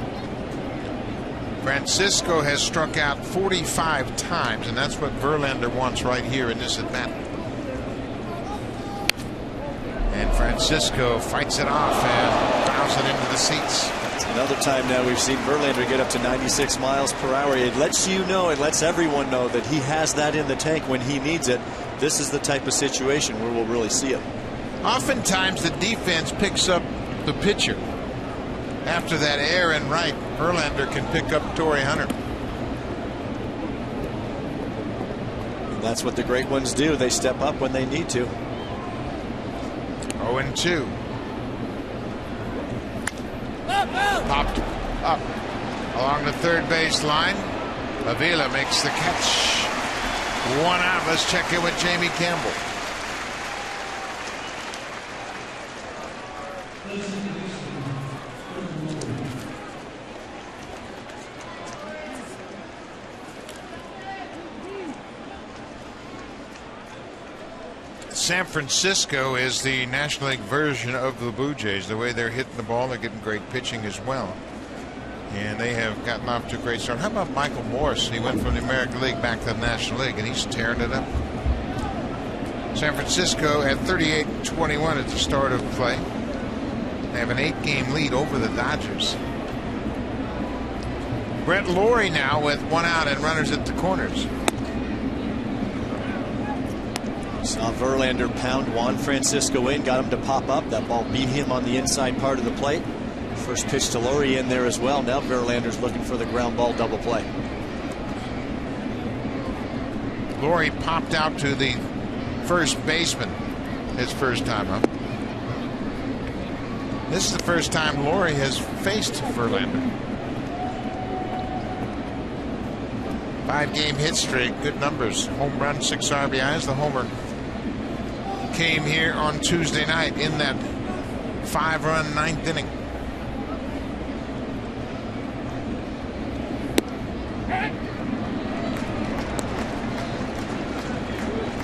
Francisco has struck out 45 times, and that's what Verlander wants right here in this at-bat. And Francisco fights it off and fouls it into the seats. It's another time now we've seen Verlander get up to 96 miles per hour. It lets you know, it lets everyone know that he has that in the tank when he needs it. This is the type of situation where we'll really see it. Oftentimes the defense picks up the pitcher. After that air and right, Verlander can pick up Torrey Hunter. And that's what the great ones do. They step up when they need to. 0-2. Popped up along the third base line. Avila makes the catch. One out. Let's check in with Jamie Campbell. San Francisco is the National League version of the Blue Jays. The way they're hitting the ball, they're getting great pitching as well. And they have gotten off to a great start. How about Michael Morse? He went from the American League back to the National League, and he's tearing it up. San Francisco at 38-21 at the start of play. They have an 8-game lead over the Dodgers. Brett Lawrie now with one out and runners at the corners. Saw Verlander pound Juan Francisco in, got him to pop up. That ball beat him on the inside part of the plate. First pitch to Lawrie in there as well. Now Verlander's looking for the ground ball double play. Lawrie popped out to the first baseman his first time up. This is the first time Lawrie has faced Verlander. 5-game hit streak, good numbers. Home run, 6 RBIs. The homer came here on Tuesday night in that 5-run 9th inning.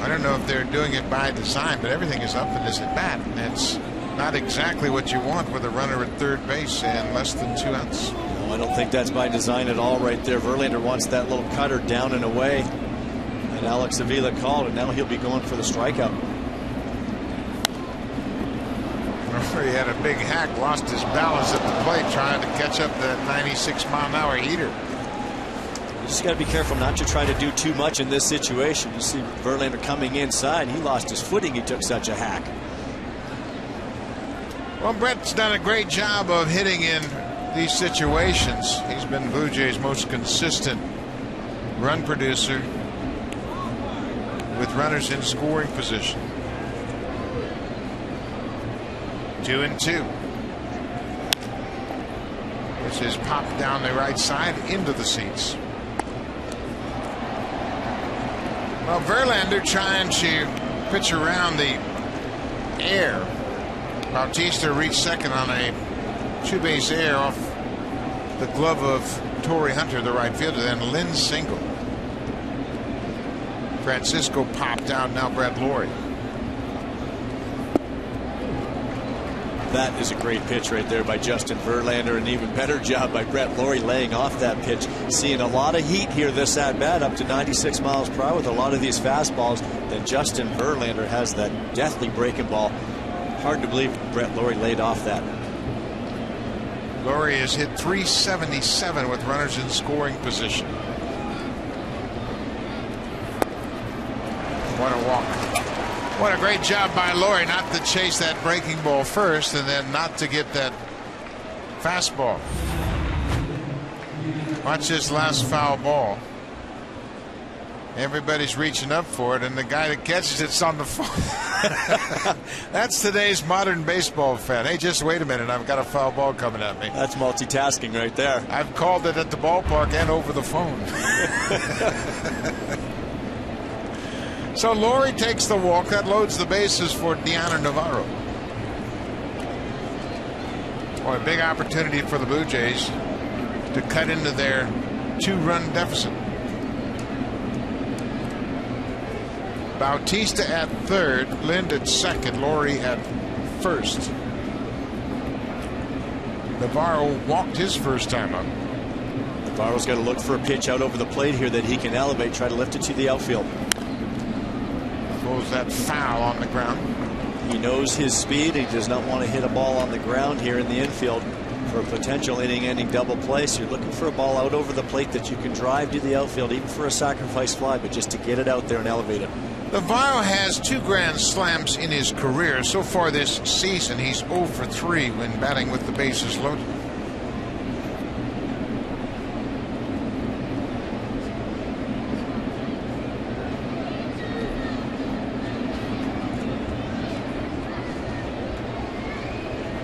I don't know if they're doing it by design, but everything is up in this at bat. And that's not exactly what you want with a runner at third base and less than 2 outs. No, I don't think that's by design at all right there. Verlander wants that little cutter down and away. And Alex Avila called, and now he'll be going for the strikeout. He had a big hack, lost his balance at the plate trying to catch up that 96-mile-an-hour heater. You just got to be careful not to try to do too much in this situation. You see Verlander coming inside. He lost his footing. He took such a hack. Well, Brett's done a great job of hitting in these situations. He's been Blue Jays' most consistent run producer with runners in scoring position. 2-2. This is popped down the right side into the seats. Well, Verlander trying to pitch around the air. Bautista reached second on a 2-base air off the glove of Torrey Hunter, the right fielder. Then Lynn single. Francisco popped out. Now Brett Lawrie. That is a great pitch right there by Justin Verlander. An even better job by Brett Lawrie laying off that pitch. Seeing a lot of heat here this at bat, up to 96 miles per hour with a lot of these fastballs. Then Justin Verlander has that deathly breaking ball. Hard to believe Brett Lawrie laid off that. Lawrie has hit .377 with runners in scoring position. What a walk. What a great job by Lawrie not to chase that breaking ball first and then not to get that fastball. Watch this last foul ball. Everybody's reaching up for it, and the guy that catches it's on the phone. That's today's modern baseball fan. Hey, just wait a minute. I've got a foul ball coming at me. That's multitasking right there. I've called it at the ballpark and over the phone. So Lawrie takes the walk. That loads the bases for Dioner Navarro. Boy, a big opportunity for the Blue Jays to cut into their 2-run deficit. Bautista at third, Lind at second, Lawrie at first. Navarro walked his first time up. Navarro's got to look for a pitch out over the plate here that he can elevate, try to lift it to the outfield. Goes that foul on the ground. He knows his speed. He does not want to hit a ball on the ground here in the infield for a potential inning-ending double play. So you're looking for a ball out over the plate that you can drive to the outfield, even for a sacrifice fly, but just to get it out there and elevate it. Navarro has 2 grand slams in his career. So far this season, he's 0 for 3 when batting with the bases loaded.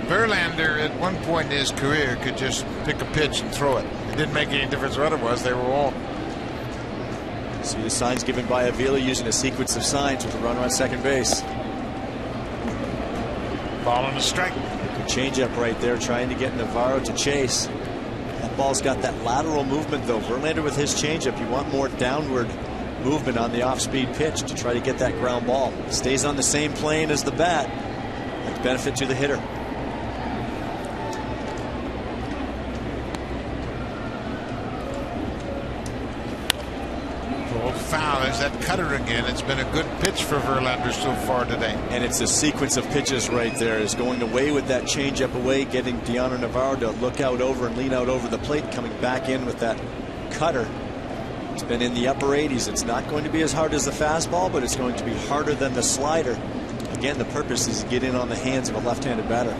Verlander at one point in his career could just pick a pitch and throw it. It didn't make any difference what it was. They were all. See the signs given by Avila using a sequence of signs with a runner on second base. Ball on the strike. Good changeup right there, trying to get Navarro to chase. That ball's got that lateral movement though. Verlander with his changeup, you want more downward movement on the off-speed pitch to try to get that ground ball. Stays on the same plane as the bat. That's benefit to the hitter. Foul. There's that cutter again. It's been a good pitch for Verlander so far today. And it's a sequence of pitches right there. Is going away with that changeup away, getting Dioner Navarro to look out over and lean out over the plate, coming back in with that cutter. It's been in the upper 80s. It's not going to be as hard as the fastball, but it's going to be harder than the slider. Again, the purpose is to get in on the hands of a left-handed batter.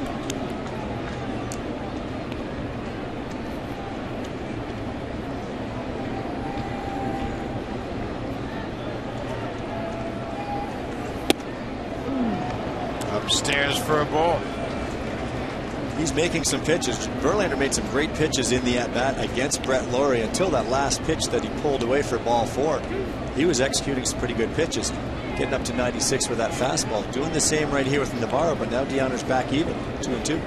Upstairs for a ball. He's making some pitches. Verlander made some great pitches in the at-bat against Brett Lawrie until that last pitch that he pulled away for ball 4. He was executing some pretty good pitches, getting up to 96 with that fastball. Doing the same right here with Navarro, but now Dioner's back even, 2-2.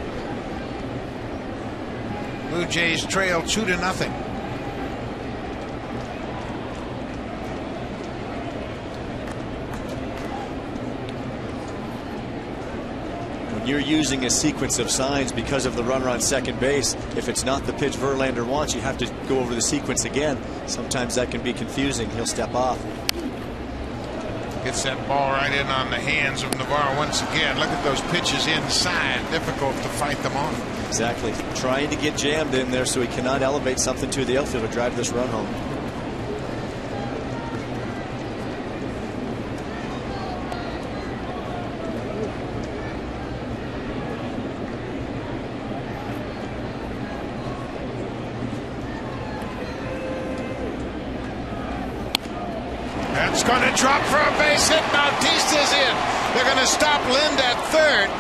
Blue Jays trail 2-0. You're using a sequence of signs because of the runner on second base. If it's not the pitch Verlander wants, you have to go over the sequence again. Sometimes that can be confusing. He'll step off. Gets that ball right in on the hands of Navarro once again. Look at those pitches inside. Difficult to fight them off. Exactly. Trying to get jammed in there so he cannot elevate something to the outfield to drive this run home. That's going to drop for a base hit. Bautista's in. They're going to stop Lind at third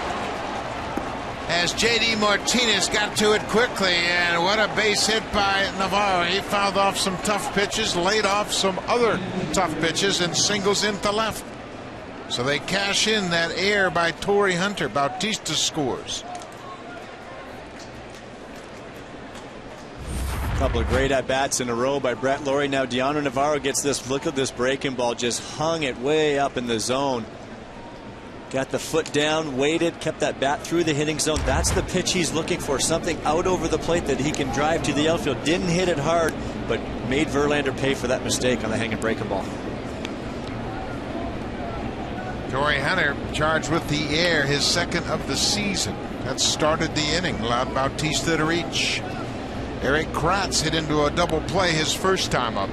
as J.D. Martinez got to it quickly. And what a base hit by Navarro. He fouled off some tough pitches, laid off some other tough pitches, and singles into left. So they cash in that error by Torrey Hunter. Bautista scores. Couple of great at-bats in a row by Brett Lawrie. Now Dioner Navarro gets this. Look at this breaking ball. Just hung it way up in the zone. Got the foot down, waited, kept that bat through the hitting zone. That's the pitch he's looking for, something out over the plate that he can drive to the outfield. Didn't hit it hard, but made Verlander pay for that mistake on the hanging breaking ball. Torii Hunter charged with the air, his second of the season. That started the inning, allowed Bautista to reach. Eric Kratz hit into a double play his first time up.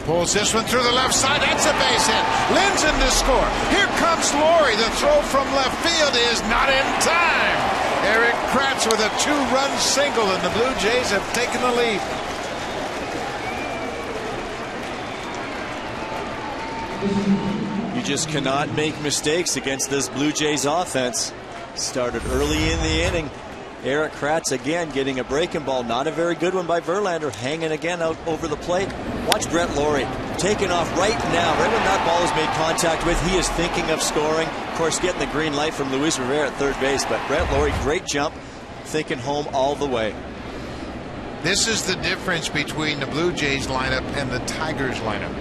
Pulls this one through the left side. That's a base hit. Linson to score. Here comes Laurie. The throw from left field is not in time. Eric Kratz with a two-run single, and the Blue Jays have taken the lead. You just cannot make mistakes against this Blue Jays offense. Started early in the inning. Eric Kratz again getting a breaking ball. Not a very good one by Verlander. Hanging again out over the plate. Watch Brett Laurie taking off right now. Right when that ball is made contact with, he is thinking of scoring. Of course, getting the green light from Luis Rivera at third base. But Brett Laurie, great jump. Thinking home all the way. This is the difference between the Blue Jays lineup and the Tigers lineup.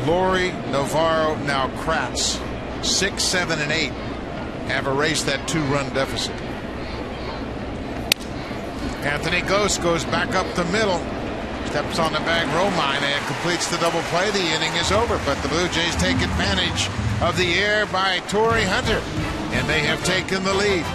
Laurie, Navarro, now Kratz, 6, 7, and 8 have erased that two-run deficit. Anthony Ghost goes back up the middle, steps on the bag, Romine, and completes the double play. The inning is over, but the Blue Jays take advantage of the air by Torii Hunter, and they have taken the lead.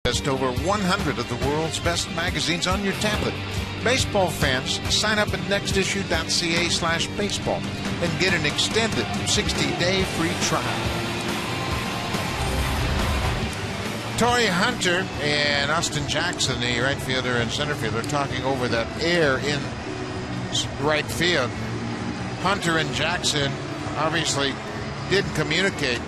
Just over 100 of the world's best magazines on your tablet. Baseball fans, sign up at nextissue.ca/baseball and get an extended 60-day free trial. Torii Hunter and Austin Jackson, the right fielder and center fielder, talking over that air in right field. Hunter and Jackson obviously didn't communicate.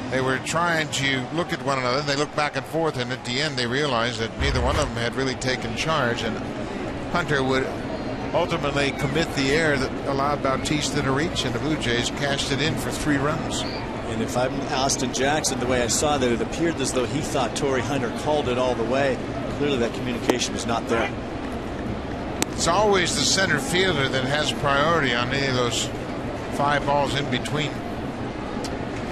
They were trying to look at one another. They looked back and forth, and at the end they realized that neither one of them had really taken charge, and Hunter would ultimately commit the error that allowed Bautista to reach, and the Blue Jays cashed it in for 3 runs. And if I'm Austin Jackson, the way I saw that, it appeared as though he thought Torii Hunter called it all the way. Clearly that communication was not there. It's always the center fielder that has priority on any of those 5 balls in between.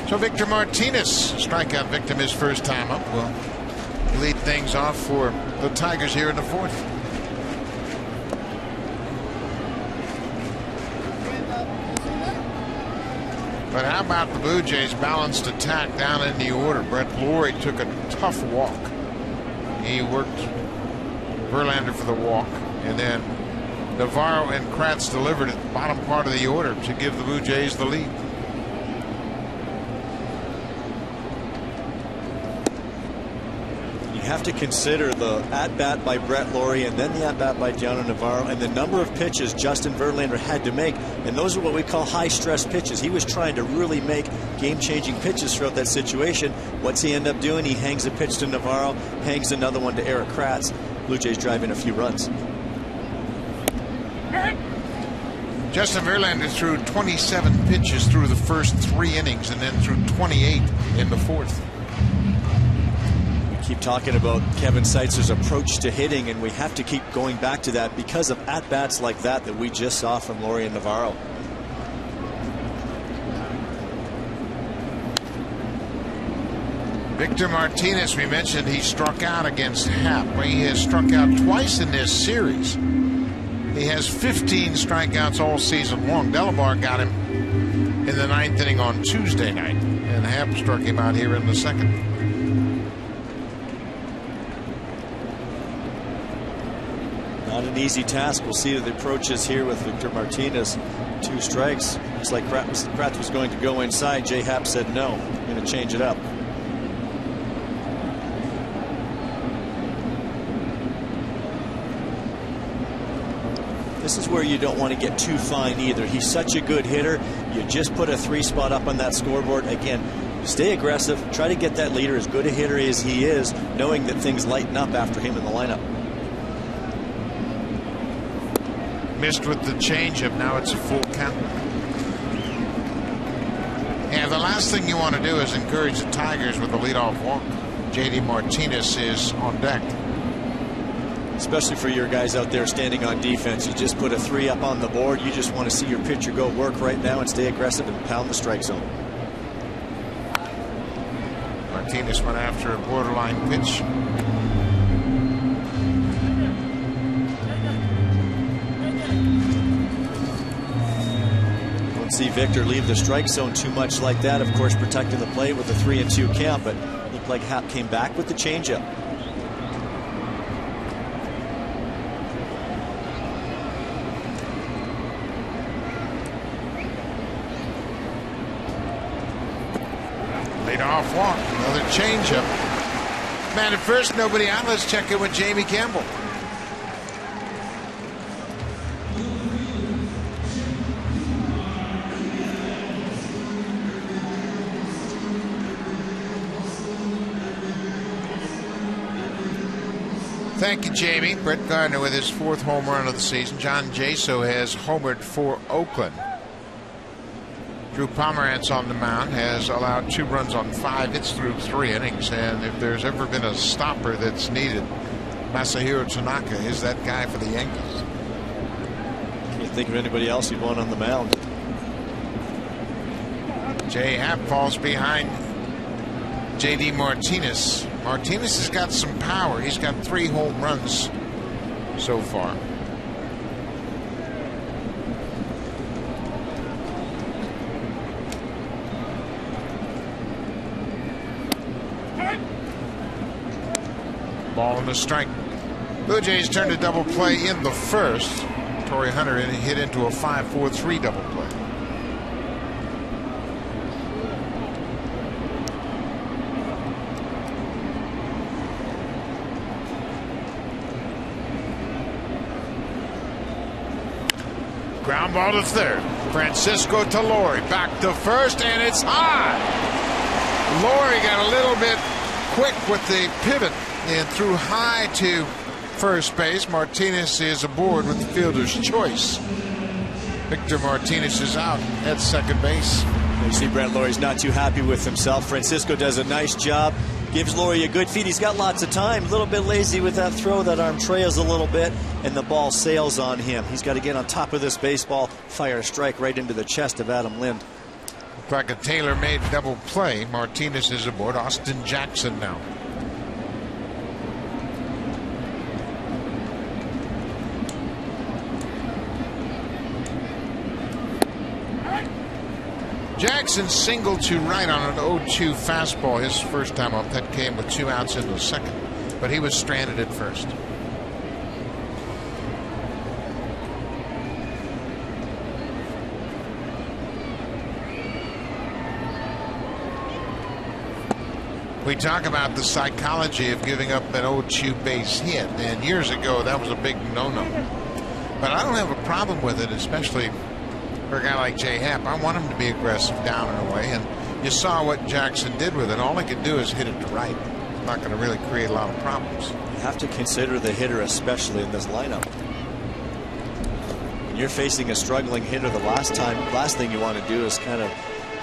So Victor Martinez, strikeout victim his first time up, will lead things off for the Tigers here in the 4th. But how about the Blue Jays' balanced attack down in the order? Brett Laurie took a tough walk. He worked Verlander for the walk, and then Navarro and Kratz delivered at the bottom part of the order to give the Blue Jays the lead. You have to consider the at-bat by Brett Laurie and then the at-bat by Gianni Navarro and the number of pitches Justin Verlander had to make, and those are what we call high-stress pitches. He was trying to really make game-changing pitches throughout that situation. What's he end up doing? He hangs a pitch to Navarro, hangs another one to Eric Kratz. Blue Jays drive in a few runs. Justin Verlander threw 27 pitches through the first 3 innings and then threw 28 in the 4th. We keep talking about Kevin Seitzer's approach to hitting, and we have to keep going back to that because of at-bats like that we just saw from Lorian Navarro. Victor Martinez, we mentioned he struck out against Happ. He has struck out twice in this series. He has 15 strikeouts all season long. Delabar got him in the 9th inning on Tuesday night, and Happ struck him out here in the 2nd. Not an easy task. We'll see the approaches here with Victor Martinez. 2 strikes. Looks like Kratz was going to go inside. Jay Happ said no. Going to change it up. This is where you don't want to get too fine either. He's such a good hitter. You just put a 3 spot up on that scoreboard. Again, stay aggressive. Try to get that leader, as good a hitter as he is, knowing that things lighten up after him in the lineup. Missed with the changeup. Now it's a full count. And the last thing you want to do is encourage the Tigers with a leadoff walk. JD Martinez is on deck. Especially for your guys out there standing on defense. You just put a 3 up on the board. You just want to see your pitcher go work right now and stay aggressive and pound the strike zone. Martinez went after a borderline pitch. Don't see Victor leave the strike zone too much like that. Of course, protecting the plate with a 3-2 count, but looked like Happ came back with the changeup. Off walk, another changeup. Man at first, nobody out. Let's check in with Jamie Campbell. Thank you, Jamie. Brett Gardner with his 4th home run of the season. John Jaso has homered for Oakland. Drew Pomerantz on the mound has allowed 2 runs on 5 hits through 3 innings, and if there's ever been a stopper that's needed, Masahiro Tanaka is that guy for the Yankees. Can't think of anybody else you'd want on the mound. Jay Happ falls behind JD Martinez. Martinez has got some power. He's got 3 home runs so far. Ball and a strike. Blue Jays turned a double play in the 1st. Torrey Hunter hit into a 5-4-3 double play. Ground ball to 3rd. Francisco to Laurie. Back to 1st, and it's high. Laurie got a little bit quick with the pivot and threw high to first base. Martinez is aboard with the fielder's choice. Victor Martinez is out at 2nd base. You see Brent Laurie's not too happy with himself. Francisco does a nice job. Gives Laurie a good feed. He's got lots of time. A little bit lazy with that throw. That arm trails a little bit, and the ball sails on him. He's got to get on top of this baseball, fire a strike right into the chest of Adam Lind. Looked like a tailor-made double play. Martinez is aboard. Austin Jackson now. Jackson singled to right on an 0-2 fastball his first time up. That came with 2 outs in the 2nd, but he was stranded at 1st. We talk about the psychology of giving up an 0-2 base hit, and years ago that was a big no-no. But I don't have a problem with it, especially for a guy like Jay Happ. I want him to be aggressive down and away, and you saw what Jackson did with it. All he could do is hit it to right. It's not going to really create a lot of problems. You have to consider the hitter, especially in this lineup. When you're facing a struggling hitter, the last thing you want to do is kind of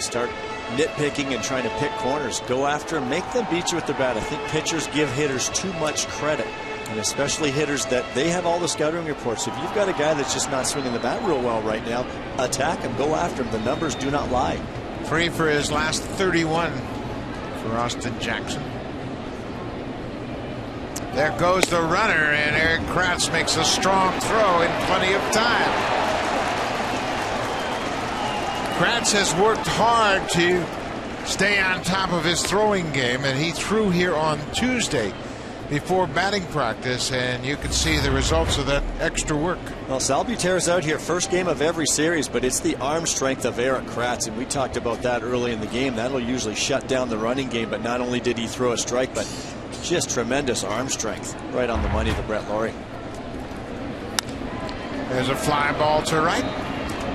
start nitpicking and trying to pick corners. Go after them, make them beat you with the bat. I think pitchers give hitters too much credit, and especially hitters that they have all the scouting reports. If you've got a guy that's just not swinging the bat real well right now, attack him, go after him. The numbers do not lie. 3 for his last 31 for Austin Jackson. There goes the runner, and Eric Kratz makes a strong throw in plenty of time. Kratz has worked hard to stay on top of his throwing game, and he threw here on Tuesday before batting practice, and you can see the results of that extra work. Well, Salbuter's out here first game of every series, but it's the arm strength of Eric Kratz, and we talked about that early in the game. That'll usually shut down the running game, but not only did he throw a strike, but just tremendous arm strength. Right on the money to Brett Laurie. There's a fly ball to right.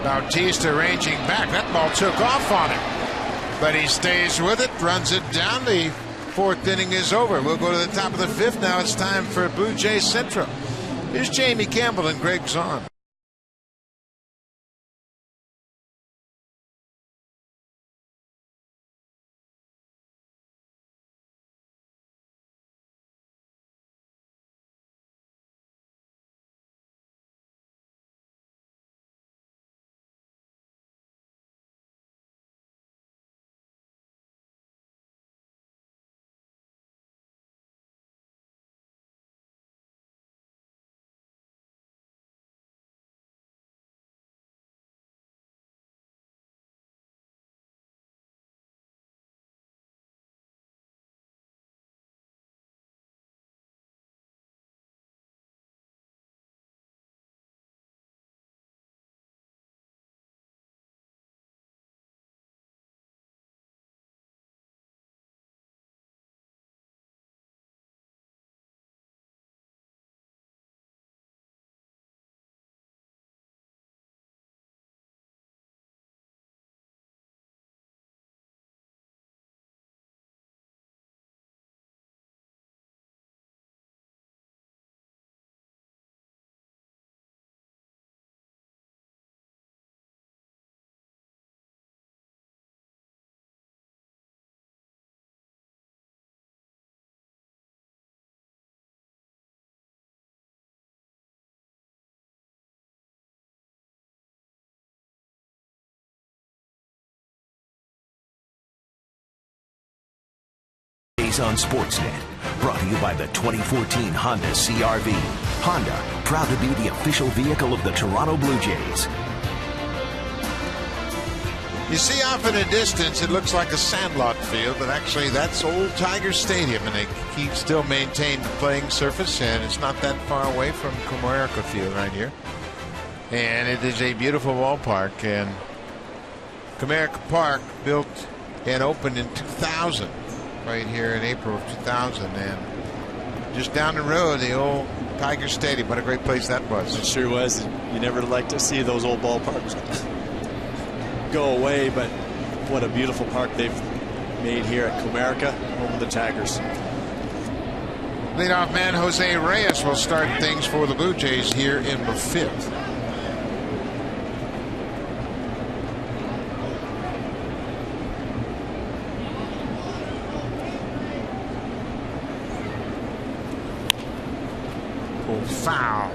Bautista ranging back. That ball took off on him, but he stays with it, runs it down. The 4th inning is over. We'll go to the top of the 5th now. It's time for Blue Jays Central. Here's Jamie Campbell and Greg Zahn. On Sportsnet, brought to you by the 2014 Honda CR-V. Honda, proud to be the official vehicle of the Toronto Blue Jays. You see off in the distance, it looks like a sandlot field, but actually that's old Tiger Stadium, and they still maintain the playing surface, and it's not that far away from Comerica Field right here. And it is a beautiful ballpark, and Comerica Park built and opened in 2000. Right here in April of 2000, and just down the road, the old Tiger Stadium. What a great place that was. It sure was. You never like to see those old ballparks go away, but what a beautiful park they've made here at Comerica, home of the Tigers. Leadoff man Jose Reyes will start things for the Blue Jays here in the 5th. Foul.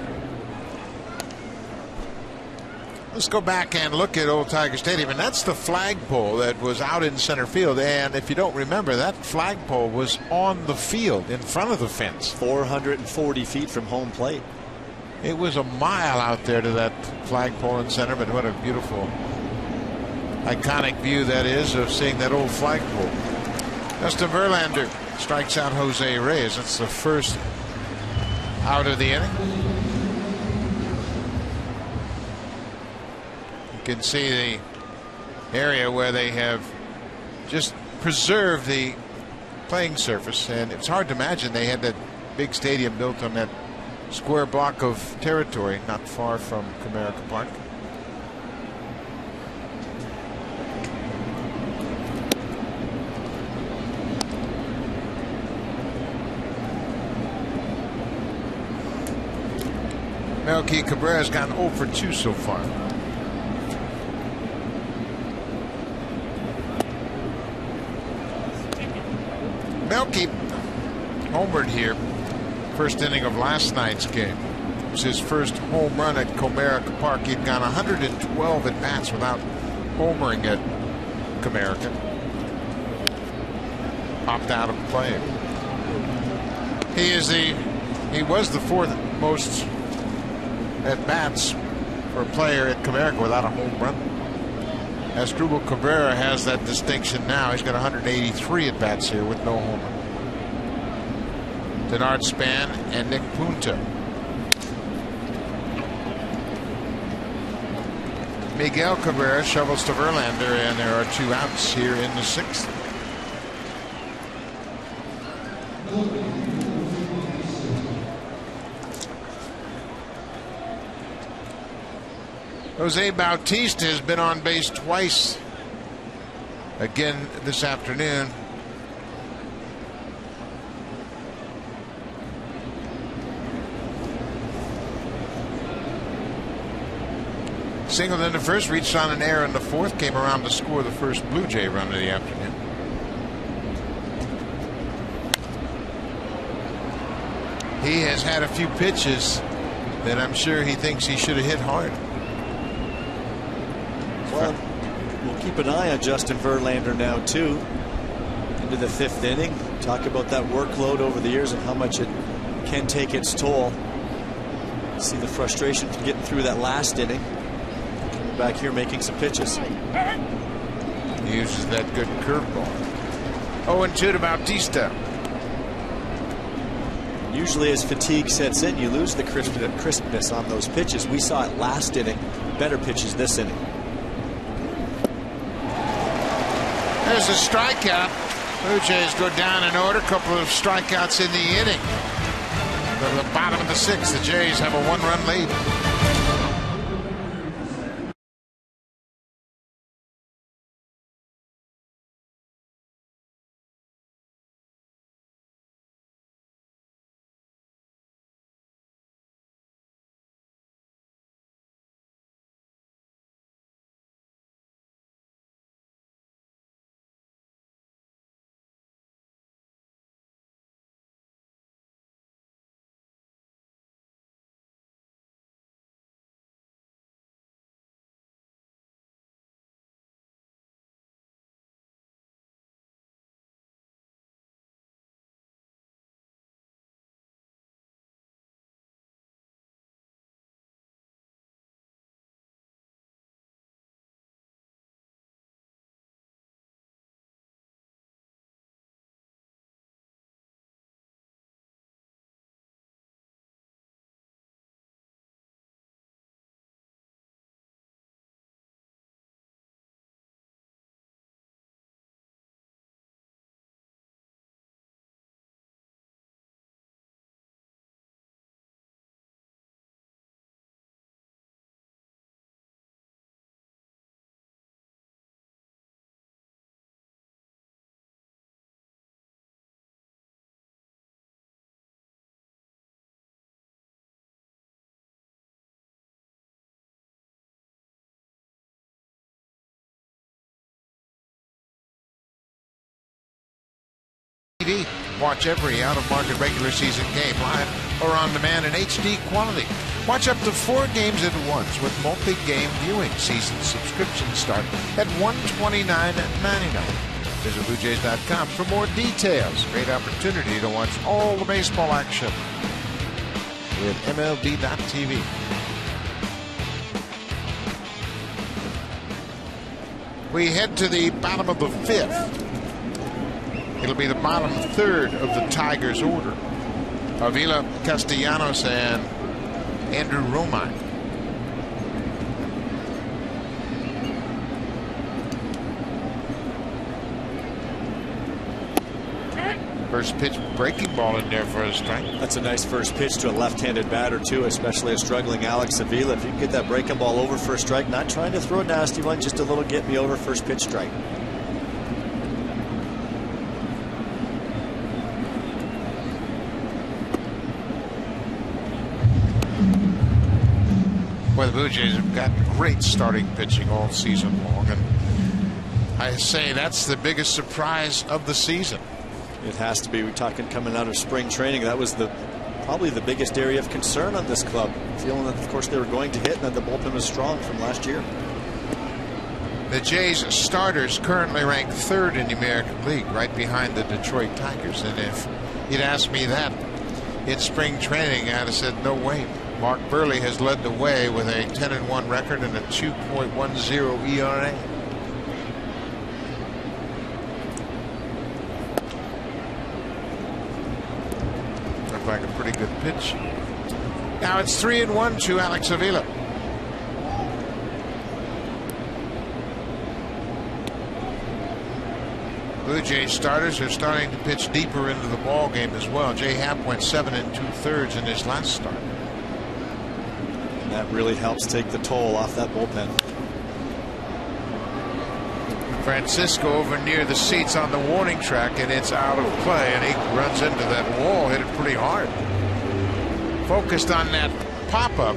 Let's go back and look at old Tiger Stadium, and that's the flagpole that was out in center field. And if you don't remember, that flagpole was on the field in front of the fence. 440 feet from home plate. It was a mile out there to that flagpole in center, but what a beautiful, iconic view that is of seeing that old flagpole. Justin Verlander strikes out Jose Reyes. That's the first out of the inning. You can see the area where they have just preserved the playing surface, and it's hard to imagine they had that big stadium built on that square block of territory not far from Comerica Park. Melky Cabrera's gone 0 for 2 so far. Melky homered here, first inning of last night's game. It was his first home run at Comerica Park. He'd gone 112 at bats without homering at Comerica. Popped out of play. He was the 4th most at bats for a player at Comerica without a home run. Asdrubal Cabrera has that distinction now. He's got 183 at bats here with no homer. Denard Span and Nick Punta. Miguel Cabrera shovels to Verlander, and there are 2 outs here in the 6th. Jose Bautista has been on base twice again this afternoon. Singled in the first, reached on an error in the 4th, came around to score the first Blue Jay run of the afternoon. He has had a few pitches that I'm sure he thinks he should have hit hard. Well, we'll keep an eye on Justin Verlander now too. Into the 5th inning. Talk about that workload over the years and how much it can take its toll. See the frustration from getting through that last inning. Coming back here making some pitches. He uses that good curveball. 0-2 to Bautista. Usually as fatigue sets in, you lose the crispness on those pitches. We saw it last inning. Better pitches this inning. There's a strikeout. Blue Jays go down in order. A couple of strikeouts in the inning. To the bottom of the 6th, the Jays have a 1-run lead. Watch every out-of-market regular season game live or on demand in HD quality. Watch up to 4 games at once with multi-game viewing. Season subscriptions start at $129.99. Visit BlueJays.com for more details. Great opportunity to watch all the baseball action with MLB.tv. We head to the bottom of the 5th. It'll be the bottom 3rd of the Tigers' order. Avila Castellanos and Andrew Romine. First pitch breaking ball in there for a strike. That's a nice first pitch to a left-handed batter too, especially a struggling Alex Avila. If you can get that breaking ball over for a strike, not trying to throw a nasty one, just a little get me over first pitch strike. Well, the Blue Jays have got great starting pitching all season long, and I say that's the biggest surprise of the season. It has to be. We're talking coming out of spring training. That was probably the biggest area of concern on this club. Feeling that, of course, they were going to hit and that the bullpen was strong from last year. The Jays starters currently ranked 3rd in the American League, right behind the Detroit Tigers. And if you'd asked me that in spring training, I'd have said no way. Mark Burley has led the way with a 10-1 record and a 2.10 ERA. Looked like a pretty good pitch. Now it's 3-1 to Alex Avila. Blue Jays starters are starting to pitch deeper into the ball game as well. Jay Happ went 7 2/3 in his last start. And that really helps take the toll off that bullpen. Francisco over near the seats on the warning track, and it's out of play, and he runs into that wall, hit it pretty hard. Focused on that pop-up.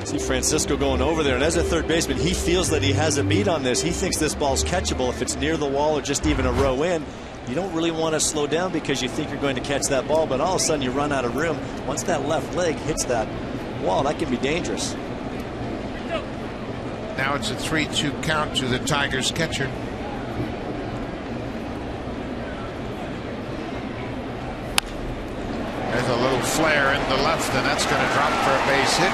See Francisco going over there, and as a third baseman, he feels that he has a beat on this. He thinks this ball's catchable. If it's near the wall or just even a row in, you don't really want to slow down because you think you're going to catch that ball, but all of a sudden you run out of room. Once that left leg hits that wall, that can be dangerous. Now it's a 3-2 count to the Tigers catcher. There's a little flare in the left, and that's going to drop for a base hit.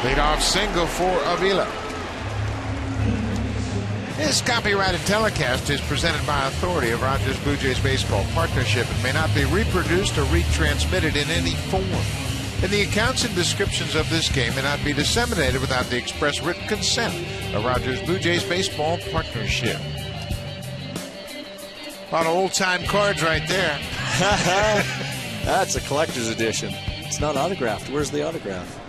Leadoff single for Avila. This copyrighted telecast is presented by authority of Rogers Blue Jays Baseball Partnership. It may not be reproduced or retransmitted in any form. And the accounts and descriptions of this game may not be disseminated without the express written consent of Rogers Blue Jays Baseball Partnership. A lot of old-time cards right there. That's a collector's edition. It's not autographed. Where's the autograph?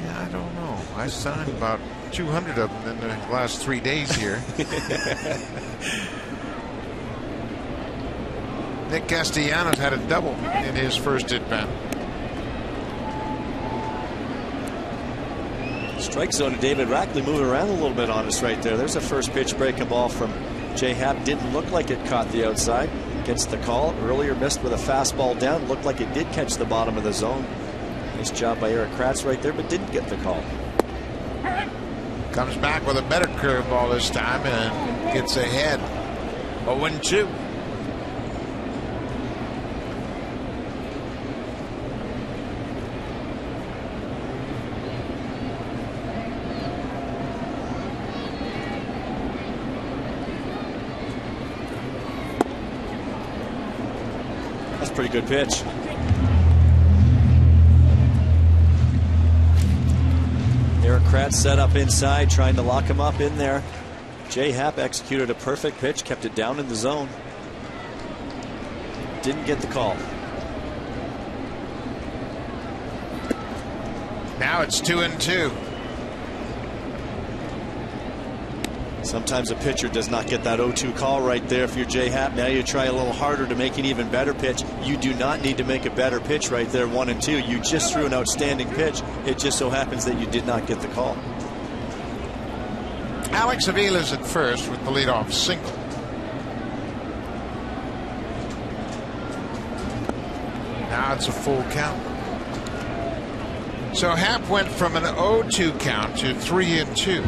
Yeah, I don't know. I signed about 200 of them in the last 3 days here. Nick Castellanos had a double in his first at-bat. Strike zone to David Rackley moving around a little bit on us right there. There's a first pitch breaking ball from Jay Happ. Didn't look like it caught the outside. Gets the call. Earlier missed with a fastball down. Looked like it did catch the bottom of the zone. Nice job by Eric Kratz right there, but didn't get the call. Comes back with a better curveball this time and gets ahead. 0-2. That's a pretty good pitch. Eric Kratz set up inside, trying to lock him up in there. Jay Happ executed a perfect pitch, kept it down in the zone. Didn't get the call. Now it's 2-2. Sometimes a pitcher does not get that 0-2 call right there. If you're Jay Happ, now you try a little harder to make an even better pitch. You do not need to make a better pitch right there, 1-2. You just threw an outstanding pitch. It just so happens that you did not get the call. Alex Avila's at first with the leadoff single. Now it's a full count. So Happ went from an 0-2 count to 3-2.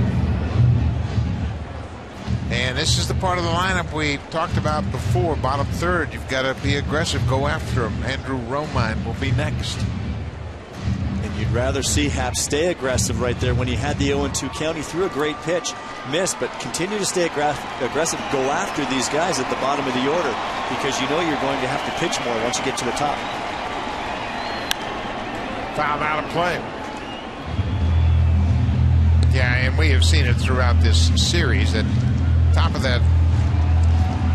And this is the part of the lineup we talked about before. Bottom third, you've got to be aggressive, go after him. Andrew Romine will be next. And you'd rather see Happ stay aggressive right there when he had the 0-2 count. He threw a great pitch, missed, but continue to stay aggressive. Go after these guys at the bottom of the order because you know you're going to have to pitch more once you get to the top. Fouled out of play. Yeah, and we have seen it throughout this series that top of that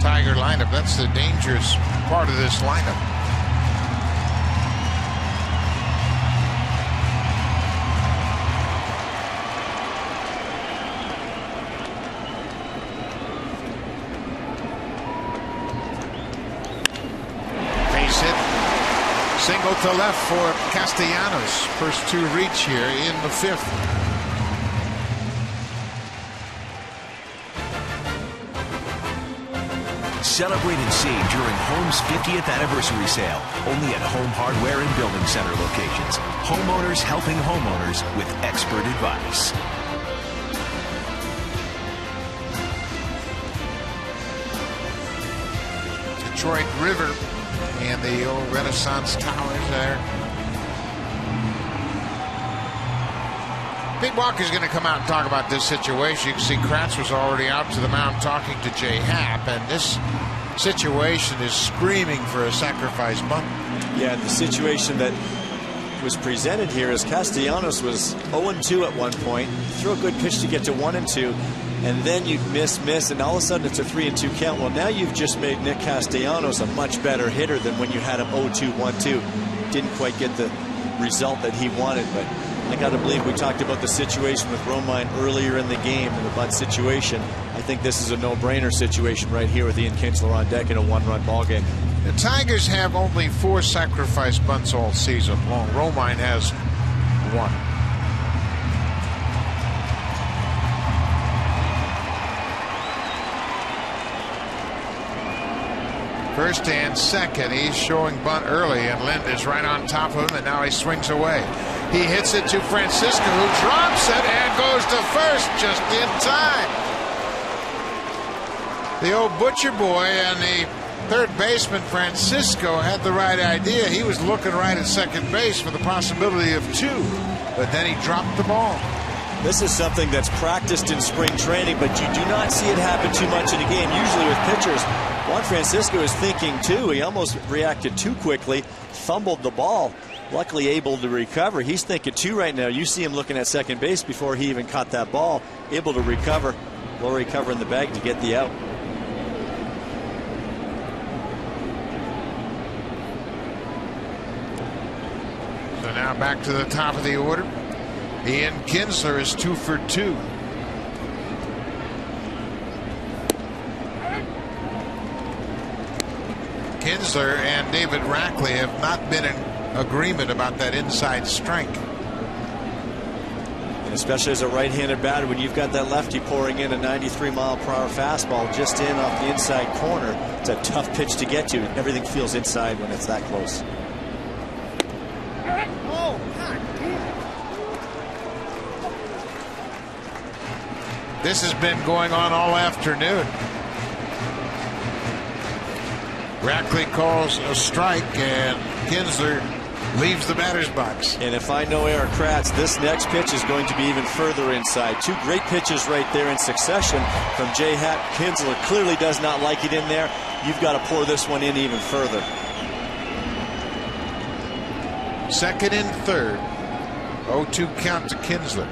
Tiger lineup, that's the dangerous part of this lineup. Single to left for Castellanos. First two reach here in the fifth. Celebrate and save during Home's 50th anniversary sale. Only at Home Hardware and Building Center locations. Homeowners helping homeowners with expert advice. Detroit River and the old Renaissance Towers there. Pete Walker's going to come out and talk about this situation. You can see Kratz was already out to the mound talking to Jay Happ, and this situation is screaming for a sacrifice bunt. Yeah, the situation that was presented here is Castellanos was 0-2 at one point. Throw a good pitch to get to 1-2, and then you miss, and all of a sudden it's a 3-2 count. Well, now you've just made Nick Castellanos a much better hitter than when you had him 0-2, 1-2. Didn't quite get the result that he wanted, but I got to believe we talked about the situation with Romine earlier in the game, in the bunt situation. I think this is a no-brainer situation right here with Ian Kinsler on deck in a one-run ball game. The Tigers have only 4 sacrifice bunts all season long. Romine has 1. First and second, he's showing bunt early, and Lind is right on top of him, and now he swings away. He hits it to Francisco, who drops it and goes to first just in time. The old butcher boy and the third baseman Francisco had the right idea. He was looking right at second base for the possibility of 2, but then he dropped the ball. This is something that's practiced in spring training, but you do not see it happen too much in a game. Usually with pitchers, Juan Francisco is thinking too. He almost reacted too quickly, fumbled the ball, luckily able to recover. He's thinking too right now. You see him looking at second base before he even caught that ball, able to recover, will recover in the bag to get the out. So now back to the top of the order. Ian Kinsler is 2 for 2. Kinsler and David Rackley have not been in agreement about that inside strike. And especially as a right-handed batter, when you've got that lefty pouring in a 93-mile-per-hour fastball just in off the inside corner, it's a tough pitch to get to. Everything feels inside when it's that close. This has been going on all afternoon. Rackley calls a strike, and Kinsler leaves the batter's box. And if I know Eric Kratz, this next pitch is going to be even further inside. 2 great pitches right there in succession from Jay Happ. Kinsler clearly does not like it in there. You've got to pour this one in even further. Second and third. 0-2 count to Kinsler.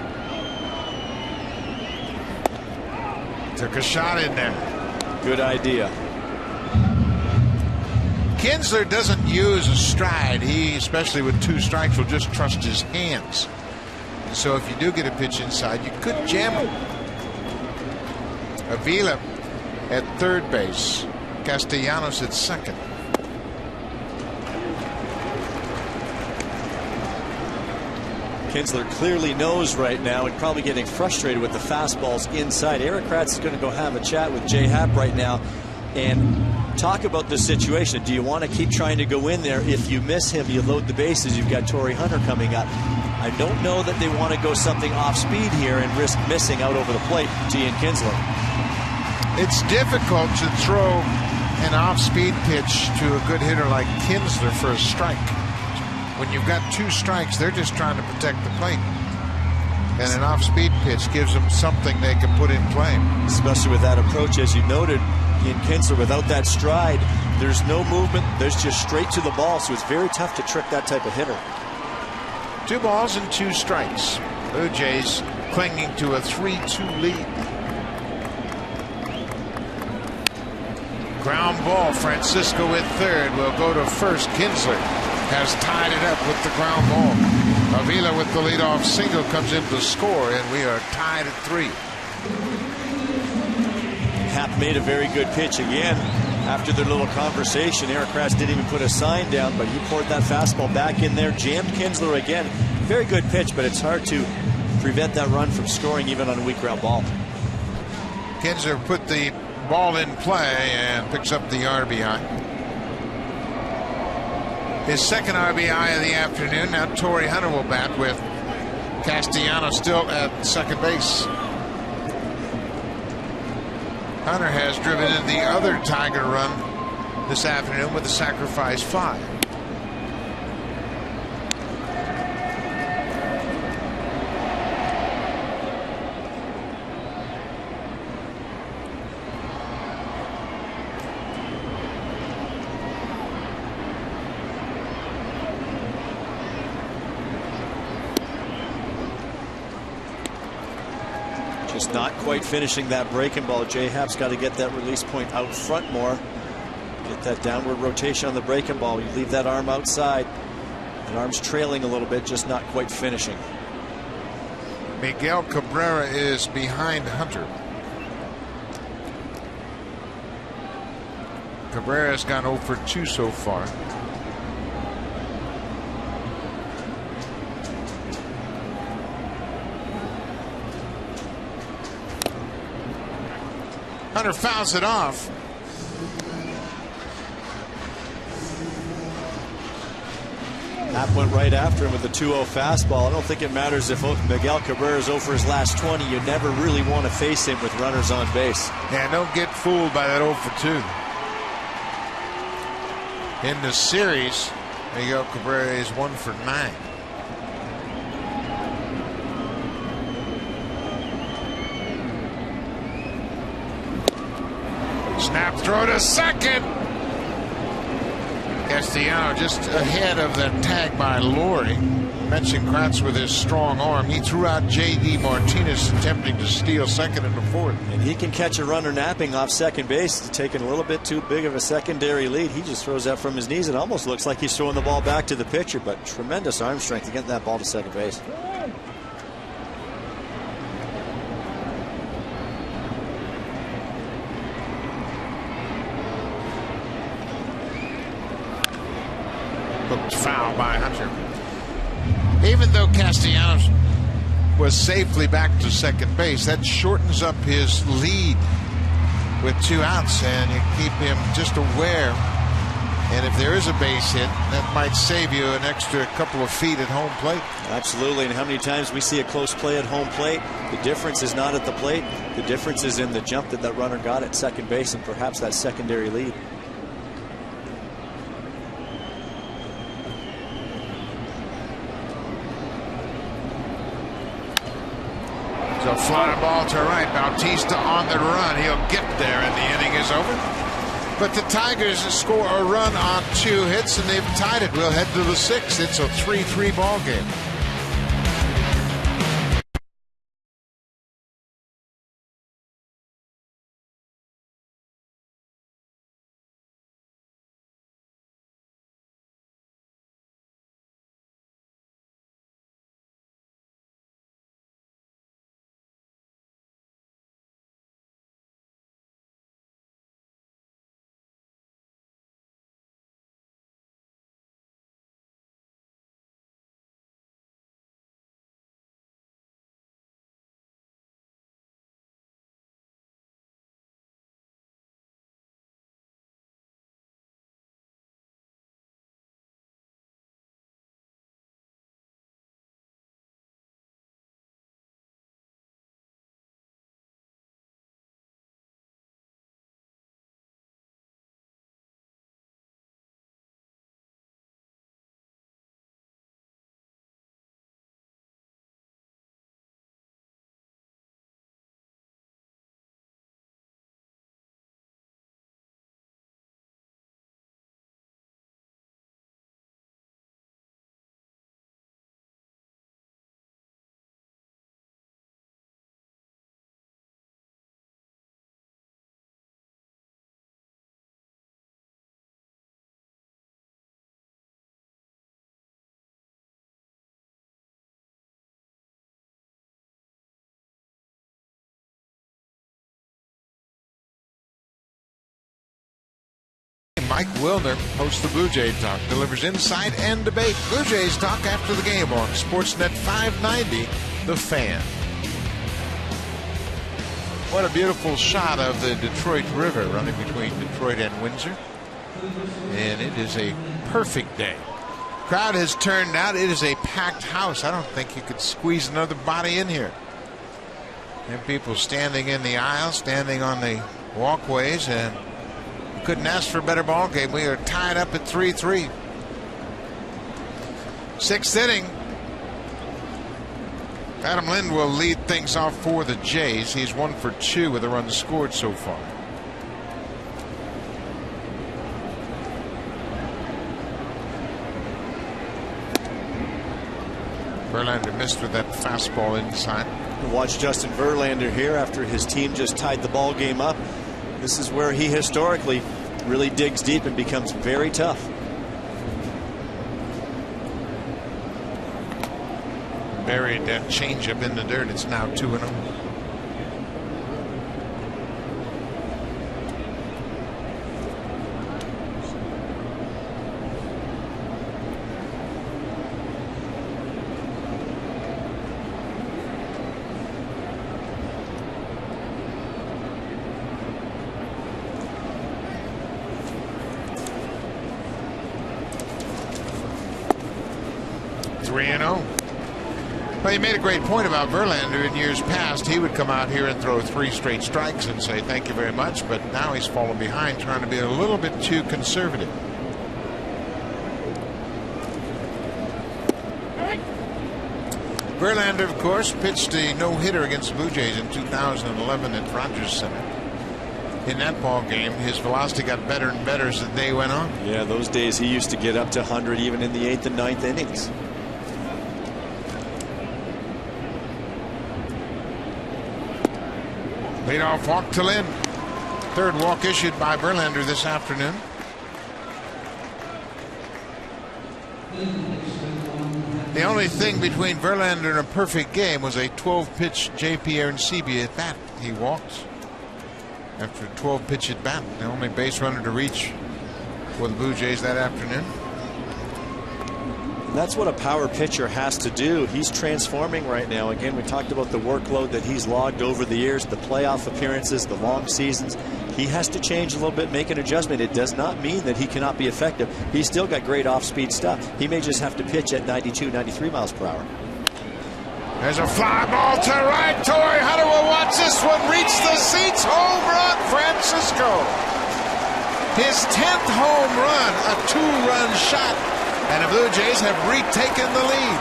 Took a shot in there. Good idea. Kinsler doesn't use a stride. He, especially with 2 strikes, will just trust his hands. So if you do get a pitch inside, you could jam him. Avila at third base. Castellanos at second. Kinsler clearly knows right now and probably getting frustrated with the fastballs inside. Eric Kratz is going to go have a chat with Jay Happ right now and talk about the situation. Do you want to keep trying to go in there? If you miss him, you load the bases. You've got Torrey Hunter coming up. I don't know that they want to go something off speed here and risk missing out over the plate to Ian Kinsler. It's difficult to throw an off-speed pitch to a good hitter like Kinsler for a strike. When you've got 2 strikes, they're just trying to protect the plate. And an off-speed pitch gives them something they can put in play. Especially with that approach, as you noted, Ian Kinsler, without that stride, there's no movement. There's just straight to the ball, so it's very tough to trick that type of hitter. 2 balls and 2 strikes. Blue Jays clinging to a 3-2 lead. Ground ball. Francisco at third. Will go to first. Kinsler has tied it up with the ground ball. Avila with the leadoff single comes in to score, and we are tied at 3. Happ made a very good pitch again. After their little conversation, Eric Kratz didn't even put a sign down, but he poured that fastball back in there, jammed Kinsler again. Very good pitch, but it's hard to prevent that run from scoring even on a weak ground ball. Kinsler put the ball in play and picks up the RBI. His second RBI of the afternoon. Now Torrey Hunter will bat with Castellanos still at second base. Hunter has driven in the other Tiger run this afternoon with a sacrifice fly. Just not quite finishing that breaking ball. J-Hap's got to get that release point out front more. Get that downward rotation on the breaking ball. You leave that arm outside. That arm's trailing a little bit, just not quite finishing. Miguel Cabrera is behind Hunter. Cabrera's gone 0 for 2 so far. Hunter fouls it off. Happ went right after him with the 2-0 fastball. I don't think it matters if Miguel Cabrera is 0 for his last 20. You never really want to face him with runners on base. Yeah, don't get fooled by that 0 for 2. In the series, Miguel Cabrera is 1 for 9. Snap throw to second. Castellano just ahead of the tag by Laurie. Mentioned Kratz with his strong arm. He threw out J.D. Martinez attempting to steal second in the fourth. And he can catch a runner napping off second base, taking a little bit too big of a secondary lead. He just throws that from his knees. It almost looks like he's throwing the ball back to the pitcher, but tremendous arm strength to get that ball to second base. Foul by Hunter. Even though Castellanos was safely back to second base, that shortens up his lead with 2 outs, and you keep him just aware. And if there is a base hit, that might save you an extra couple of feet at home plate. Absolutely. And how many times we see a close play at home plate? The difference is not at the plate. The difference is in the jump that that runner got at second base and perhaps that secondary lead. So fly ball to right. Bautista on the run. He'll get there, and the inning is over. But the Tigers score a run on 2 hits, and they've tied it. We'll head to the 6th. It's a 3-3 ball game. Mike Wilner hosts the Blue Jay Talk, delivers insight and debate. Blue Jays Talk after the game on Sportsnet 590, The Fan. What a beautiful shot of the Detroit River running between Detroit and Windsor. And it is a perfect day. Crowd has turned out. It is a packed house. I don't think you could squeeze another body in here. And people standing in the aisles, standing on the walkways, and you couldn't ask for a better ball game. We are tied up at 3-3. Sixth inning. Adam Lind will lead things off for the Jays. He's 1 for 2 with a run scored so far. Verlander missed with that fastball inside. Watch Justin Verlander here after his team just tied the ball game up. This is where he historically really digs deep and becomes very tough. Buried that changeup in the dirt. It's now 2-0. Well, you made a great point about Verlander. In years past, he would come out here and throw 3 straight strikes and say thank you very much, but now he's fallen behind, trying to be a little bit too conservative. Verlander, of course, pitched a no-hitter against the Blue Jays in 2011 at Rogers Center. In that ball game, his velocity got better and better as the day went on. Yeah, those days he used to get up to 100 even in the 8th and 9th innings. Leadoff walk to Lind. Third walk issued by Verlander this afternoon. The only thing between Verlander and a perfect game was a 12-pitch J.P. Arancibia at bat. He walked after a 12-pitch at bat. The only base runner to reach for the Blue Jays that afternoon. That's what a power pitcher has to do. He's transforming right now. Again, we talked about the workload that he's logged over the years, the playoff appearances, the long seasons. He has to change a little bit, make an adjustment. It does not mean that he cannot be effective. He's still got great off-speed stuff. He may just have to pitch at 92, 93 miles per hour. There's a fly ball to right. Torrey Hunter will watch this one reach the seats. Home run, Francisco. His 10th home run, a 2-run shot. And the Blue Jays have retaken the lead.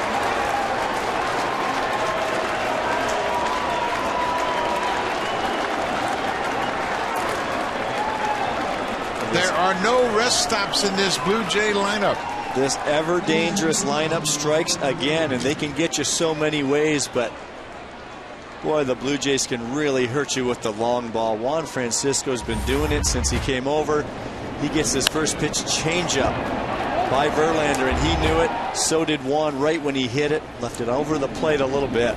There are no rest stops in this Blue Jay lineup. This ever dangerous lineup strikes again, and they can get you so many ways, but boy, the Blue Jays can really hurt you with the long ball. Juan Francisco's been doing it since he came over. He gets his first pitch changeup by Verlander, and he knew it. So did Juan right when he hit it. Left it over the plate a little bit.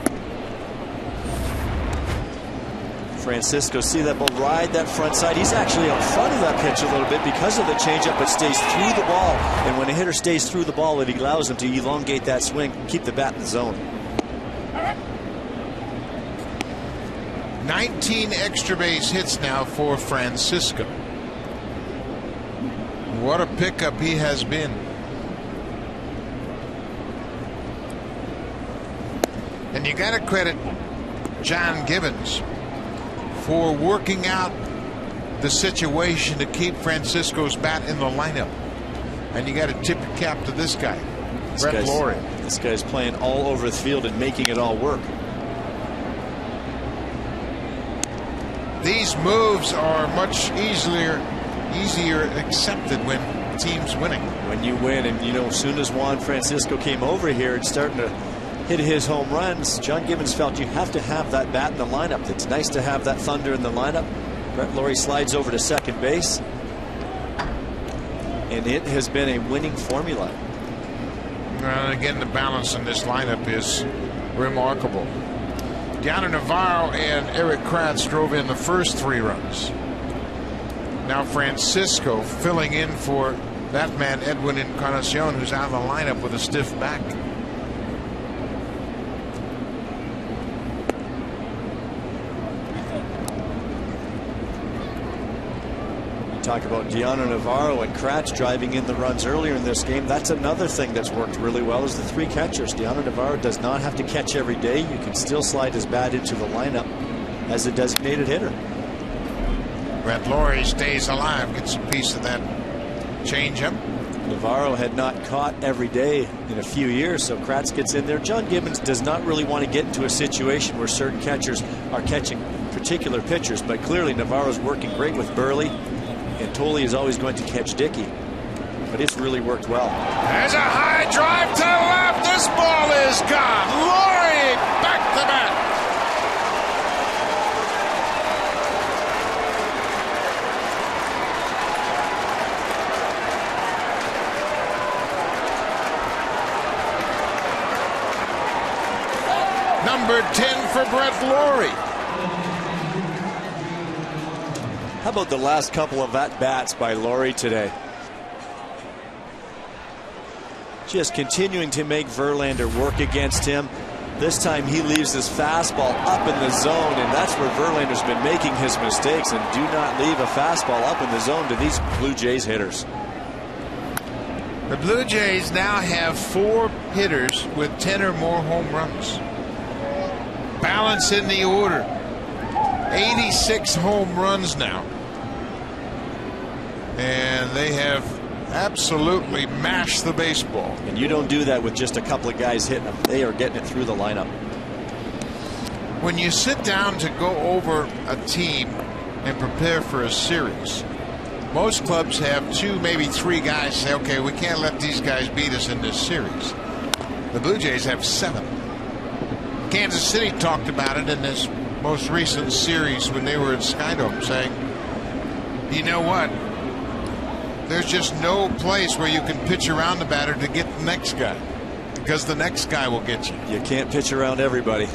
Francisco, see that ball ride that front side. He's actually out front of that pitch a little bit because of the changeup, but stays through the ball. And when a hitter stays through the ball, it allows him to elongate that swing, keep the bat in the zone. 19 extra base hits now for Francisco. What a pickup he has been. And you got to credit John Gibbons for working out the situation to keep Francisco's bat in the lineup. And you got to tip your cap to this guy, Brett Lawrie. This guy's playing all over the field and making it all work. These moves are much easier accepted when the team's winning. When you win, and you know, as soon as Juan Francisco came over here and starting to hit his home runs, John Gibbons felt you have to have that bat in the lineup. It's nice to have that thunder in the lineup. Brett Lawrie slides over to second base, and it has been a winning formula. And again, the balance in this lineup is remarkable. Yonder Navarro and Eric Kratz drove in the first 3 runs. Now Francisco filling in for that man, Edwin Encarnacion, who's out of the lineup with a stiff back. Talk about Deano Navarro and Kratz driving in the runs earlier in this game. That's another thing that's worked really well is the three catchers. Deano Navarro does not have to catch every day. You can still slide his bat into the lineup as a designated hitter. Brett Lawrie stays alive, gets a piece of that changeup. Navarro had not caught every day in a few years, so Kratz gets in there. John Gibbons does not really want to get into a situation where certain catchers are catching particular pitchers, but clearly Navarro's working great with Burley. And Tolley is always going to catch Dickey, but it's really worked well. There's a high drive to left. This ball is gone. Lawrie back to back. Number 10 for Brett Lawrie. How about the last couple of at-bats by Lawrie today? Just continuing to make Verlander work against him. This time he leaves his fastball up in the zone, and that's where Verlander's been making his mistakes. And do not leave a fastball up in the zone to these Blue Jays hitters. The Blue Jays now have 4 hitters with 10 or more home runs. Balance in the order. 86 home runs now. And they have absolutely mashed the baseball. And you don't do that with just a couple of guys hitting them. They are getting it through the lineup. When you sit down to go over a team and prepare for a series, most clubs have 2, maybe 3 guys say, okay, we can't let these guys beat us in this series. The Blue Jays have 7. Kansas City talked about it in this most recent series when they were at Skydome, saying, you know what? There's just no place where you can pitch around the batter to get the next guy, because the next guy will get you. You can't pitch around everybody.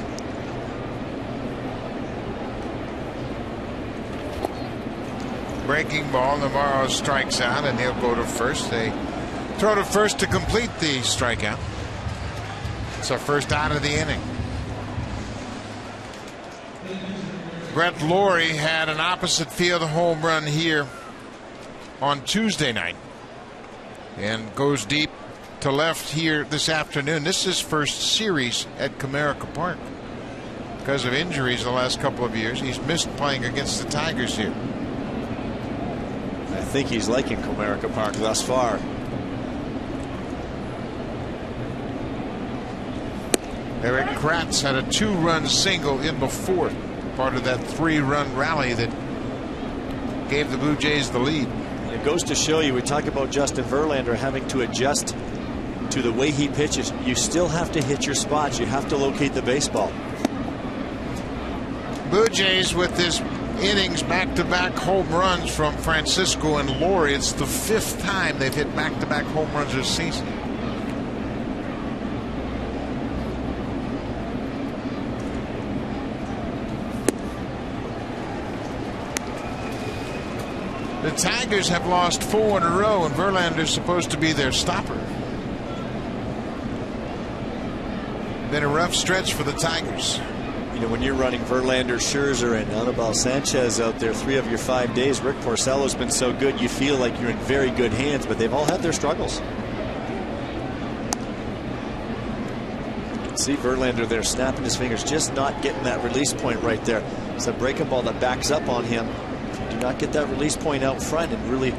Breaking ball. Navarro strikes out, and he'll go to first. They throw to first to complete the strikeout. It's our first out of the inning. Brett Lawrie had an opposite field home run here on Tuesday night and goes deep to left here this afternoon. This is his first series at Comerica Park because of injuries the last couple of years. He's missed playing against the Tigers here. I think he's liking Comerica Park thus far. Eric Kratz had a 2-run single in the 4th, part of that 3-run rally that gave the Blue Jays the lead. It goes to show you, we talk about Justin Verlander having to adjust to the way he pitches. You still have to hit your spots. You have to locate the baseball. Blue Jays with this innings back-to-back home runs from Francisco and Lawrie. It's the 5th time they've hit back-to-back home runs this season. The Tigers have lost 4 in a row, and Verlander's supposed to be their stopper. Been a rough stretch for the Tigers. You know, when you're running Verlander, Scherzer, and Anibal Sanchez out there 3 of your 5 days, Rick Porcello's been so good, you feel like you're in very good hands, but they've all had their struggles. You can see Verlander there snapping his fingers, just not getting that release point right there. It's a breaking ball that backs up on him. Do not get that release point out front and really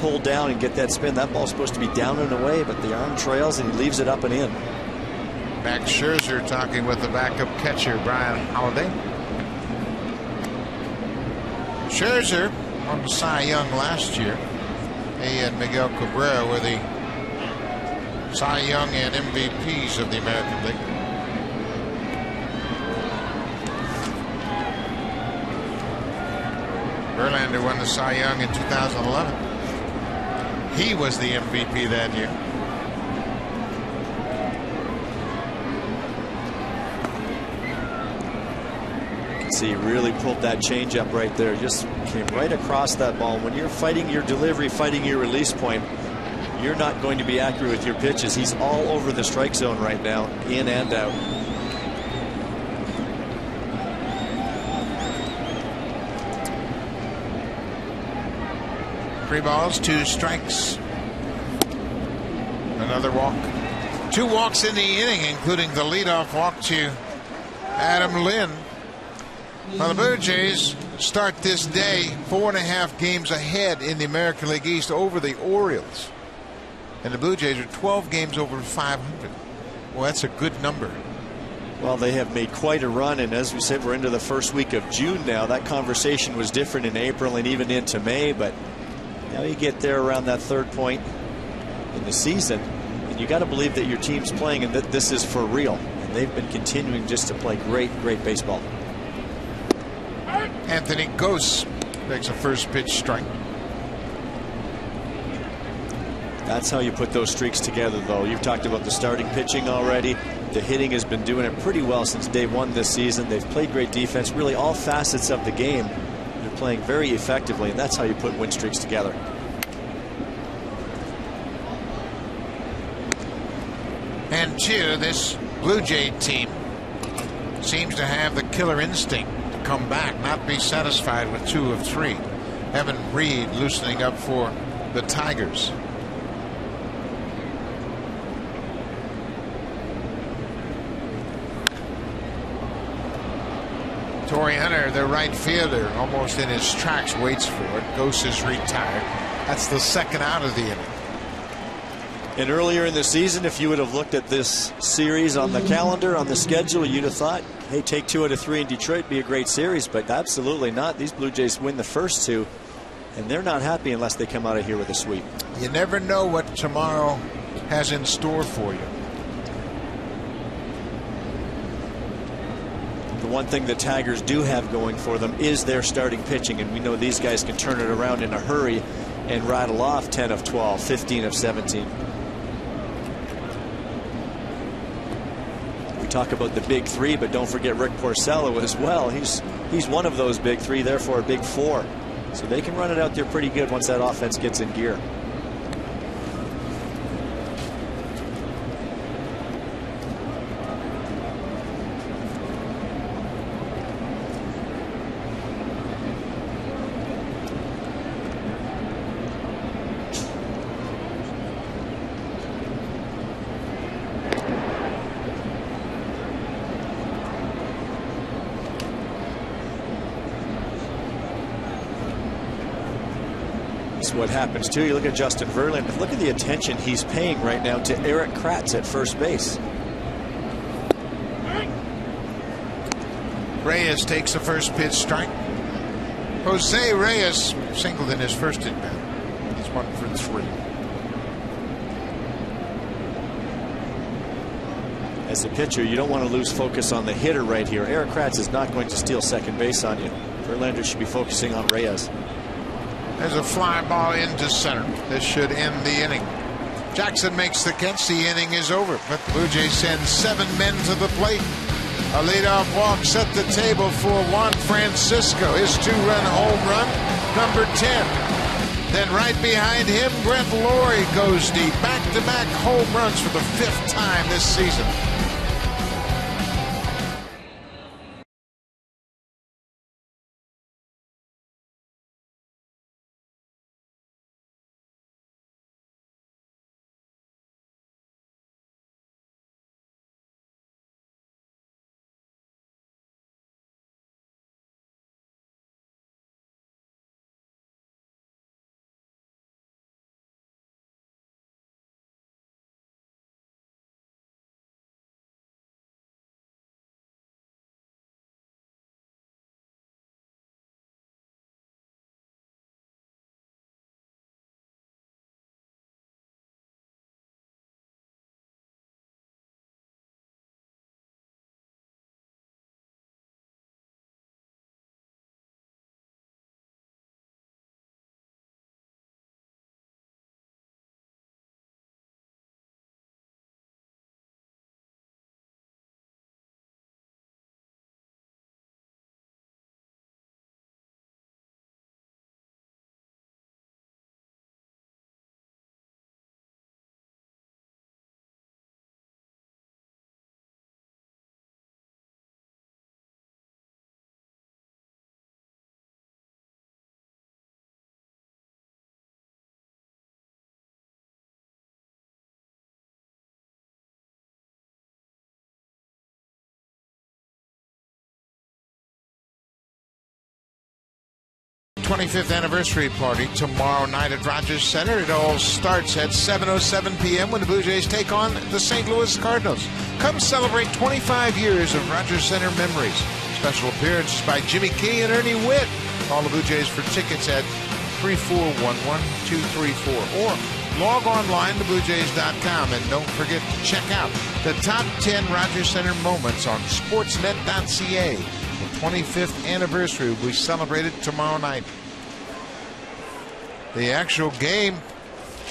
pull down and get that spin. That ball's supposed to be down and away, but the arm trails and he leaves it up and in. Max Scherzer talking with the backup catcher, Brian Holiday. Scherzer won the Cy Young last year. He and Miguel Cabrera were the Cy Young and MVPs of the American League. Verlander won the Cy Young in 2011. He was the MVP that year. see. Really pulled that changeup right there. Just came right across that ball. When you're fighting your delivery, fighting your release point, you're not going to be accurate with your pitches. He's all over the strike zone right now, in and out. 3 balls, 2 strikes. Another walk. 2 walks in the inning, including the leadoff walk to Adam Lynn. Well, the Blue Jays start this day 4.5 games ahead in the American League East over the Orioles. And the Blue Jays are 12 games over 500. Well, that's a good number. Well, they have made quite a run, and as we said, we're into the first week of June now. That conversation was different in April and even into May, but now you get there around that 3rd point in the season, and you got to believe that your team's playing and that this is for real. And they've been continuing just to play great baseball. Anthony Gose takes a first pitch strike. That's how you put those streaks together, though. You've talked about the starting pitching already. The hitting has been doing it pretty well since day 1 this season. They've played great defense. Really, all facets of the game, they're playing very effectively, and that's how you put win streaks together. And 2, this Blue Jay team seems to have the killer instinct to come back, not be satisfied with 2 of 3. Evan Reed loosening up for the Tigers. Torrey Hunter, the right fielder, almost in his tracks, waits for it. Gose is retired. That's the 2nd out of the inning. And earlier in the season, if you would have looked at this series on the calendar, on the schedule, you'd have thought, hey, take 2 out of 3 in Detroit, be a great series, but absolutely not. These Blue Jays win the first 2, and they're not happy unless they come out of here with a sweep. You never know what tomorrow has in store for you. The one thing the Tigers do have going for them is their starting pitching, and we know these guys can turn it around in a hurry and rattle off 10 of 12, 15 of 17. We talk about the big 3, but don't forget Rick Porcello as well. He's one of those big 3, therefore a big 4. So they can run it out there pretty good once that offense gets in gear. What happens too. You look at Justin Verlander. Look at the attention he's paying right now to Eric Kratz at first base. Reyes takes the first pitch strike. Jose Reyes singled in his first at bat. He's 1 for 3. As a pitcher, you don't want to lose focus on the hitter right here. Eric Kratz is not going to steal second base on you. Verlander should be focusing on Reyes. There's a fly ball into center. This should end the inning. Jackson makes the catch. The inning is over. But the Blue Jays send 7 men to the plate. A leadoff walk set the table for Juan Francisco. His 2-run home run, number 10. Then right behind him, Brent Laurie goes deep. Back-to-back home runs for the 5th time this season. 25th anniversary party tomorrow night at Rogers Center. It all starts at 7:07 p.m. when the Blue Jays take on the St. Louis Cardinals. Come celebrate 25 years of Rogers Center memories. Special appearances by Jimmy Key and Ernie Witt. Call the Blue Jays for tickets at 341-1234 or log online to BlueJays.com. And don't forget to check out the top 10 Rogers Center moments on Sportsnet.ca. The 25th anniversary will be celebrated tomorrow night. The actual game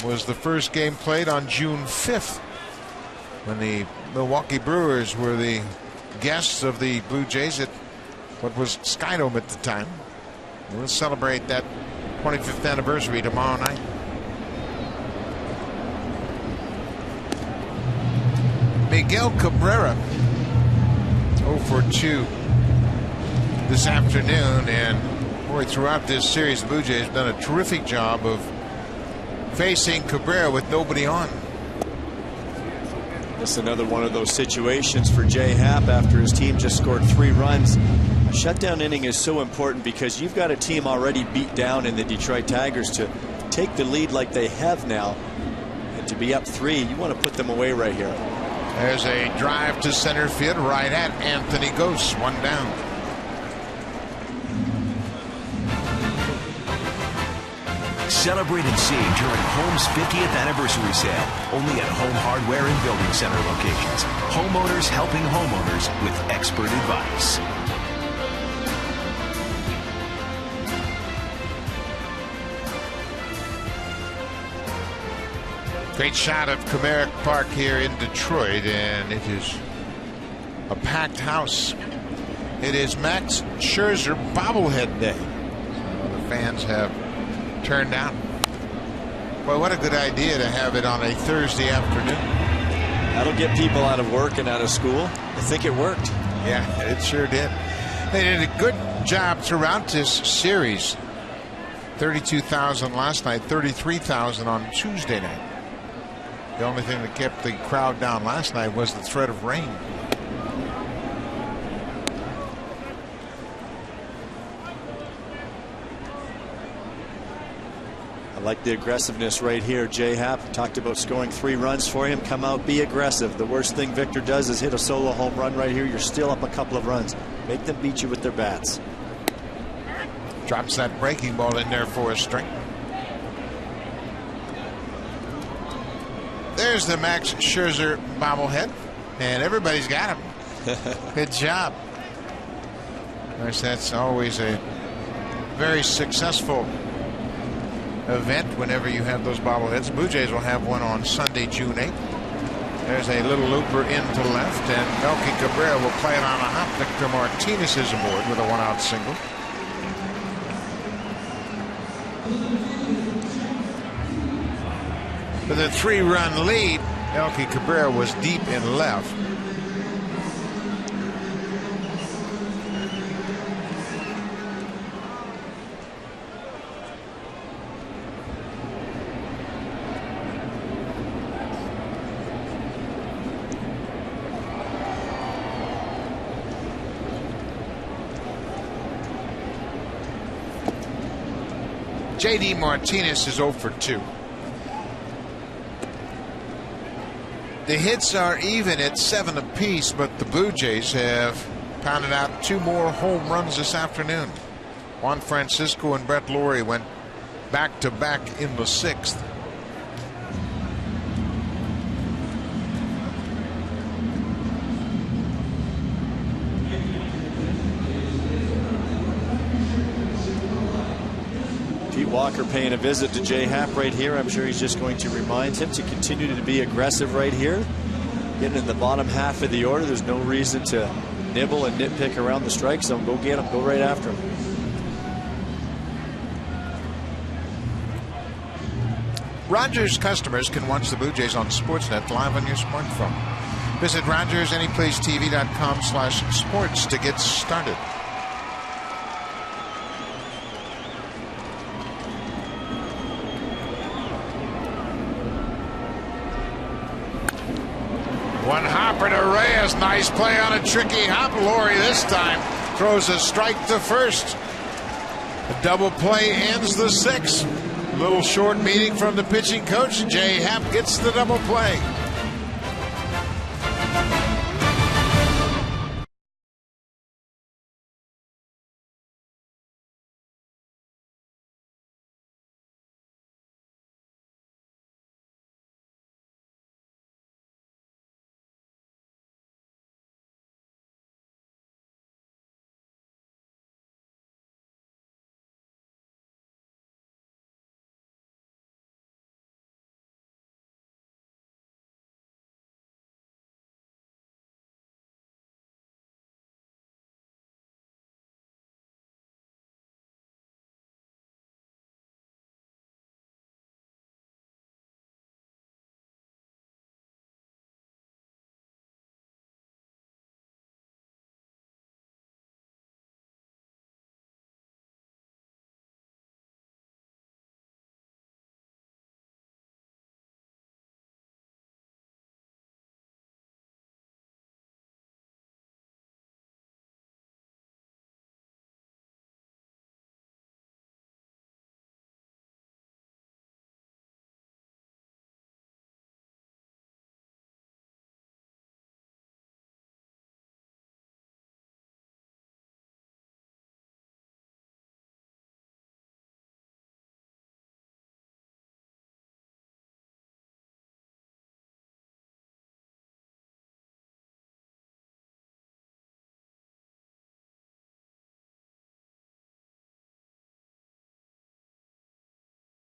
was the first game played on June 5th when the Milwaukee Brewers were the guests of the Blue Jays at what was Skydome at the time. We'll celebrate that 25th anniversary tomorrow night. Miguel Cabrera 0 for 2 this afternoon, and boy, throughout this series the Blue Jays have done a terrific job of facing Cabrera with nobody on. This is another one of those situations for Jay Happ after his team just scored 3 runs. A shutdown inning is so important because you've got a team already beat down in the Detroit Tigers. To take the lead like they have now and to be up 3, you want to put them away right here. There's a drive to center field right at Anthony Gose. 1 down. Celebrate and save during Home's 50th anniversary sale. Only at Home Hardware and Building Center locations. Homeowners helping homeowners with expert advice. Great shot of Comerica Park here in Detroit, and it is a packed house. It is Max Scherzer bobblehead day. The fans have turned out. Boy, what a good idea to have it on a Thursday afternoon. That'll get people out of work and out of school. I think it worked. Yeah, it sure did. They did a good job throughout this series. 32,000 last night, 33,000 on Tuesday night. The only thing that kept the crowd down last night was the threat of rain. I like the aggressiveness right here. Jay Happ talked about scoring 3 runs for him. Come out, be aggressive. The worst thing Victor does is hit a solo home run right here. You're still up a couple of runs. Make them beat you with their bats. Drops that breaking ball in there for a strike. There's the Max Scherzer bobblehead, and everybody's got him. Good job. Of course, that's always a very successful event whenever you have those bobbleheads. Blue Jays will have one on Sunday, June 8th. There's a little looper into left, and Melky Cabrera will play it on a hop. Victor Martinez is aboard with a 1-out single. With a 3-run lead, Melky Cabrera was deep in left. J.D. Martinez is 0 for 2. The hits are even at 7 apiece, but the Blue Jays have pounded out 2 more home runs this afternoon. Juan Francisco and Brett Lawrie went back-to-back in the 6th. Walker paying a visit to Jay Happ right here. I'm sure he's just going to remind him to continue to be aggressive right here. Getting in the bottom half of the order. There's no reason to nibble and nitpick around the strike zone. Go get him. Go right after him. Rogers customers can watch the Blue Jays on Sportsnet live on your smartphone. Visit RogersAnyplaceTV.com/sports to get started. One hopper to Reyes. Nice play on a tricky hop. Lawrie this time throws a strike to first. A double play ends the sixth. Little short meeting from the pitching coach. Jay Happ gets the double play.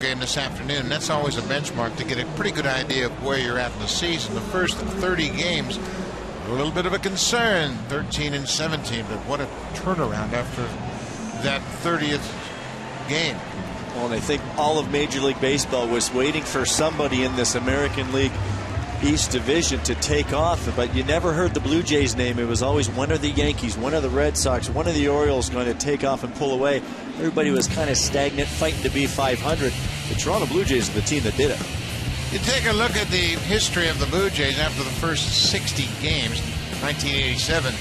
Game this afternoon. That's always a benchmark to get a pretty good idea of where you're at in the season. The first 30 games, a little bit of a concern, 13 and 17, but what a turnaround after that 30th game. Well, and I think all of Major League Baseball was waiting for somebody in this American League East Division to take off, but you never heard the Blue Jays name. It was always one of the Yankees, one of the Red Sox, one of the Orioles going to take off and pull away. Everybody was kind of stagnant, fighting to be 500. The Toronto Blue Jays are the team that did it. You take a look at the history of the Blue Jays after the first 60 games. 1987,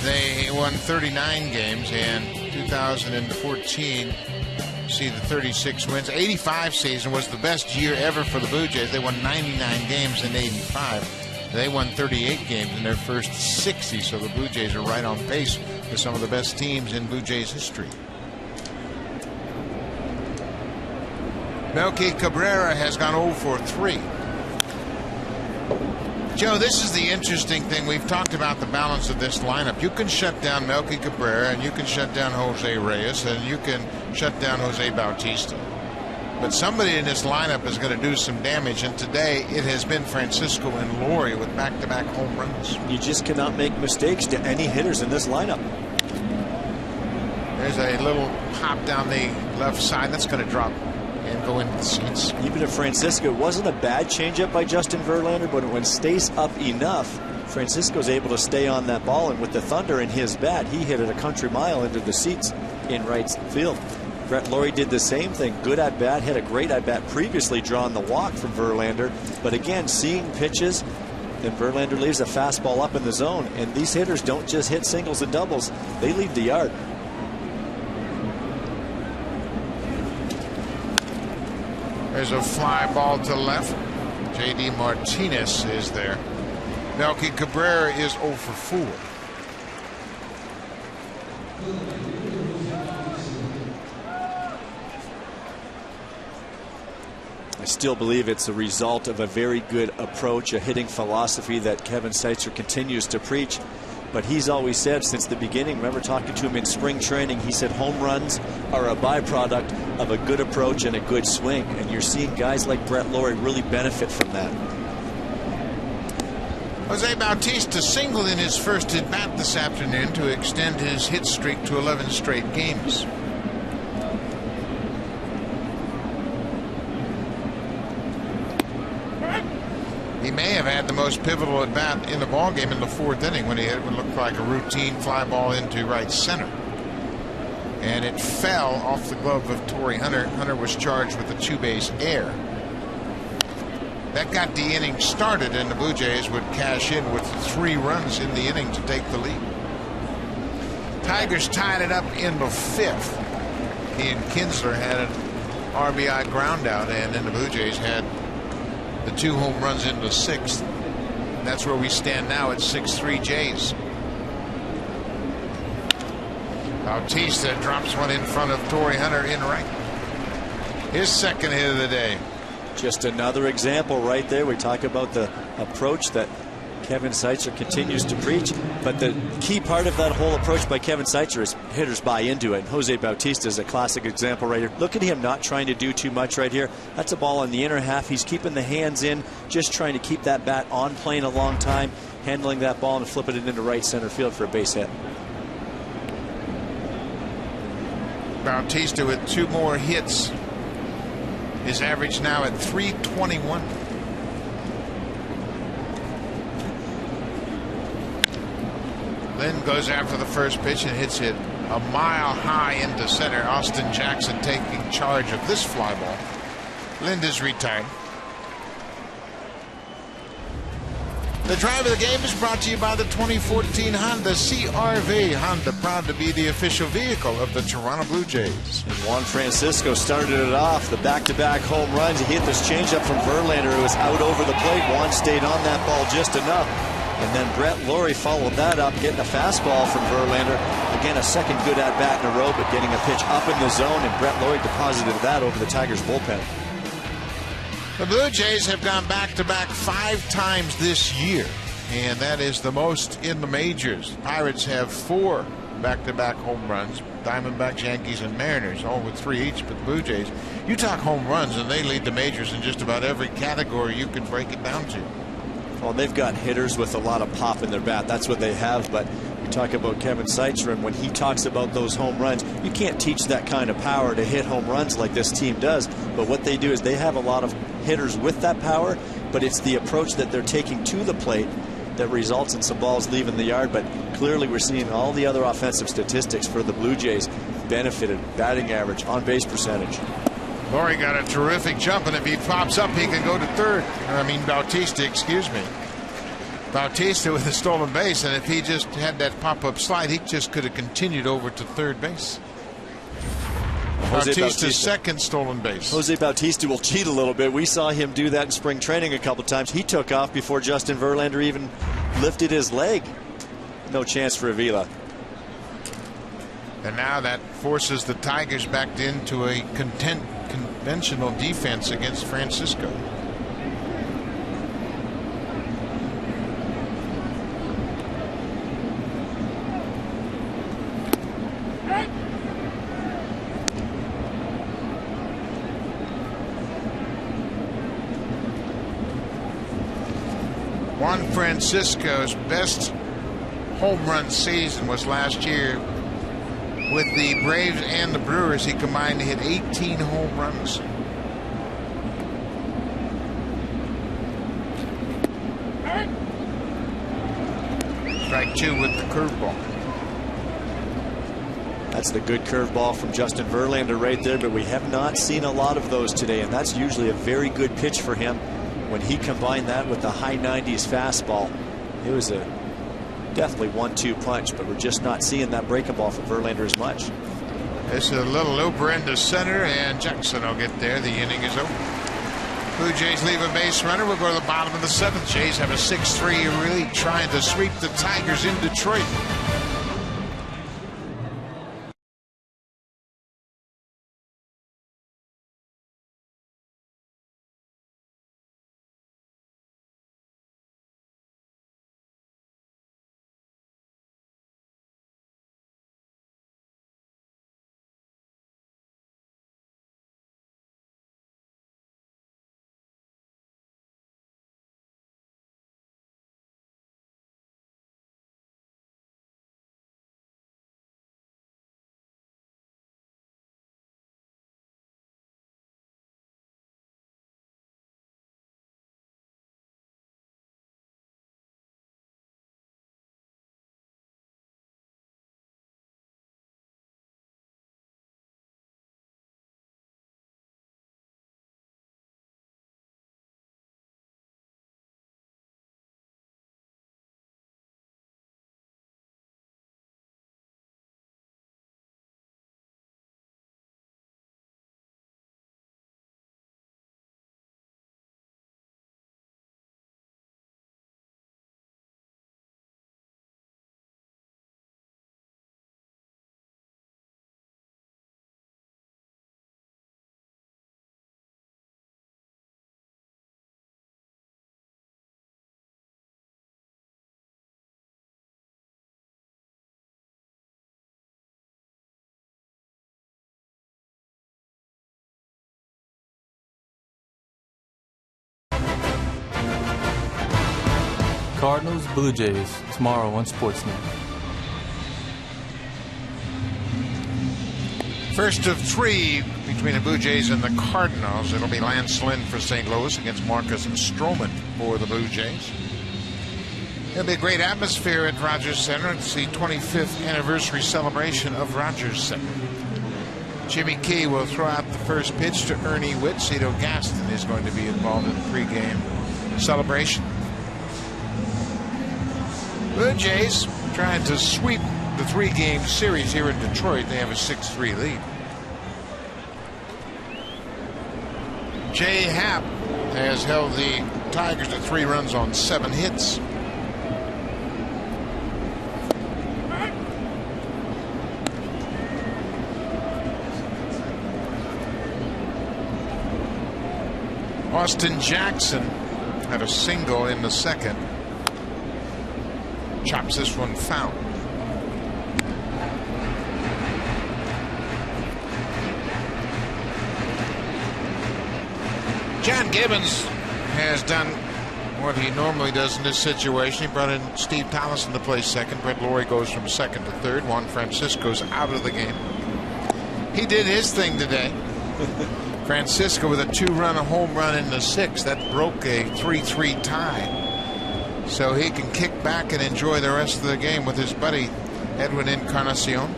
they won 39 games, and 2014, see the 36 wins. 85 season was the best year ever for the Blue Jays. They won 99 games in 85. They won 38 games in their first 60, so the Blue Jays are right on pace with some of the best teams in Blue Jays history. Melky Cabrera has gone 0 for 3. Joe, this is the interesting thing. We've talked about the balance of this lineup. You can shut down Melky Cabrera, and you can shut down Jose Reyes, and you can shut down Jose Bautista. But somebody in this lineup is going to do some damage, and today it has been Francisco and Laurie with back-to-back home runs. You just cannot make mistakes to any hitters in this lineup. There's a little pop down the left side. That's going to drop and go into the seats. Even if Francisco, it wasn't a bad changeup by Justin Verlander, but when it stays up enough, Francisco's able to stay on that ball, and with the thunder in his bat, he hit it a country mile into the seats in right field. Brett Laurie did the same thing. Good at bat, had a great at bat previously, drawing the walk from Verlander, but again, seeing pitches, and Verlander leaves a fastball up in the zone, and these hitters don't just hit singles and doubles, they leave the yard. There's a fly ball to left. J.D. Martinez is there. Melky Cabrera is 0 for 4. I still believe it's a result of a very good approach, a hitting philosophy that Kevin Seitzer continues to preach. But he's always said since the beginning, remember talking to him in spring training, he said home runs are a byproduct of a good approach and a good swing. And you're seeing guys like Brett Laurie really benefit from that. Jose Bautista singled in his first at bat this afternoon to extend his hit streak to 11 straight games. He may have had the most pivotal at bat in the ballgame in the 4th inning when he hit what looked like a routine fly ball into right center. And it fell off the glove of Torrey Hunter. Hunter was charged with a 2-base error. That got the inning started, and the Blue Jays would cash in with 3 runs in the inning to take the lead. Tigers tied it up in the 5th. He and Kinsler had an RBI ground out, and then the Blue Jays had the 2 home runs in the 6th. And that's where we stand now at 6-3 Jays. Bautista drops one in front of Torrey Hunter in right. His second hit of the day. Just another example right there. We talk about the approach that Kevin Seitzer continues to preach, but the key part of that whole approach by Kevin Seitzer is hitters buy into it. And Jose Bautista is a classic example right here. Look at him not trying to do too much right here. That's a ball in the inner half. He's keeping the hands in, just trying to keep that bat on plane a long time, handling that ball and flipping it into right center field for a base hit. Bautista with 2 more hits. His average now at .321. Lynn goes after the first pitch and hits it a mile high into center. Austin Jackson taking charge of this fly ball. Lind is retired. The drive of the game is brought to you by the 2014 Honda CR-V. Honda, proud to be the official vehicle of the Toronto Blue Jays. And Juan Francisco started it off. The back-to-back home runs. He hit this changeup from Verlander, who was out over the plate. Juan stayed on that ball just enough. And then Brett Lawrie followed that up, getting a fastball from Verlander. Again, a second good at-bat in a row, but getting a pitch up in the zone, and Brett Lawrie deposited that over the Tigers' bullpen. The Blue Jays have gone back-to-back 5 times this year, and that is the most in the majors. Pirates have 4 back-to-back home runs. Diamondbacks, Yankees, and Mariners, all with 3 each, but the Blue Jays, you talk home runs, and they lead the majors in just about every category you can break it down to. Well, they've got hitters with a lot of pop in their bat. That's what they have, but we talk about Kevin Seitzer, and when he talks about those home runs, you can't teach that kind of power to hit home runs like this team does. But what they do is they have a lot of hitters with that power, but it's the approach that they're taking to the plate that results in some balls leaving the yard. But clearly we're seeing all the other offensive statistics for the Blue Jays benefited. Batting average, on base percentage. Lawrie got a terrific jump, and if he pops up, he can go to third. Bautista, excuse me. Bautista with a stolen base, and if he just had that pop-up slide, he just could have continued over to third base. Bautista's second stolen base. Jose Bautista will cheat a little bit. We saw him do that in spring training a couple times. He took off before Justin Verlander even lifted his leg. No chance for Avila. And now that forces the Tigers back into a conventional defense against Francisco. Juan Francisco's best home run season was last year with the Braves and the Brewers. He combined to hit 18 home runs. Strike 2 with the curveball. That's the good curveball from Justin Verlander right there, but we have not seen a lot of those today, and that's usually a very good pitch for him. When he combined that with the high 90s fastball, it was a definitely 1-2 punch, but we're just not seeing that breaking ball from Verlander as much. This is a little looper into center, and Jackson will get there. The inning is over. Blue Jays leave a base runner. We'll go to the bottom of the 7th. Jays have a 6-3 lead, trying to sweep the Tigers in Detroit. Cardinals, Blue Jays, tomorrow on Sportsnet. First of 3 between the Blue Jays and the Cardinals. It'll be Lance Lynn for St. Louis against Marcus Stroman for the Blue Jays. It'll be a great atmosphere at Rogers Center. It's the 25th anniversary celebration of Rogers Center. Jimmy Key will throw out the first pitch to Ernie Witt. Cito Gaston is going to be involved in the pregame celebration. Blue Jays trying to sweep the 3-game series here in Detroit. They have a 6-3 lead. Jay Happ has held the Tigers to 3 runs on 7 hits. Austin Jackson had a single in the second. Chops this one foul. John Gibbons has done what he normally does in this situation. He brought in Steve Tallison to play second. Brett Lawrie goes from second to third. Juan Francisco's out of the game. He did his thing today. Francisco with a 2-run home run in the 6th. That broke a 3-3 tie. So he can kick back and enjoy the rest of the game with his buddy Edwin Encarnacion.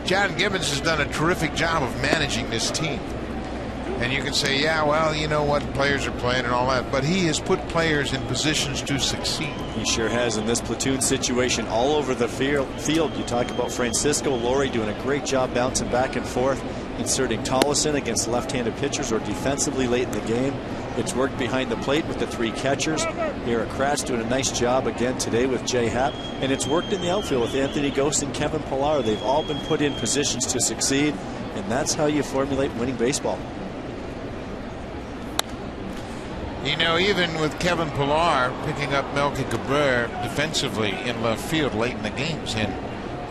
John Gibbons has done a terrific job of managing this team. And you can say, yeah, well, you know what, players are playing and all that. But he has put players in positions to succeed. He sure has in this platoon situation all over the field. You talk about Francisco, Lawrie doing a great job bouncing back and forth, inserting Tolleson against left-handed pitchers or defensively late in the game. It's worked behind the plate with the 3 catchers. Eric Kratz doing a nice job again today with Jay Happ. And it's worked in the outfield with Anthony Ghost and Kevin Pillar. They've all been put in positions to succeed. And that's how you formulate winning baseball. You know, even with Kevin Pillar picking up Melky Cabrera defensively in left field late in the games. And,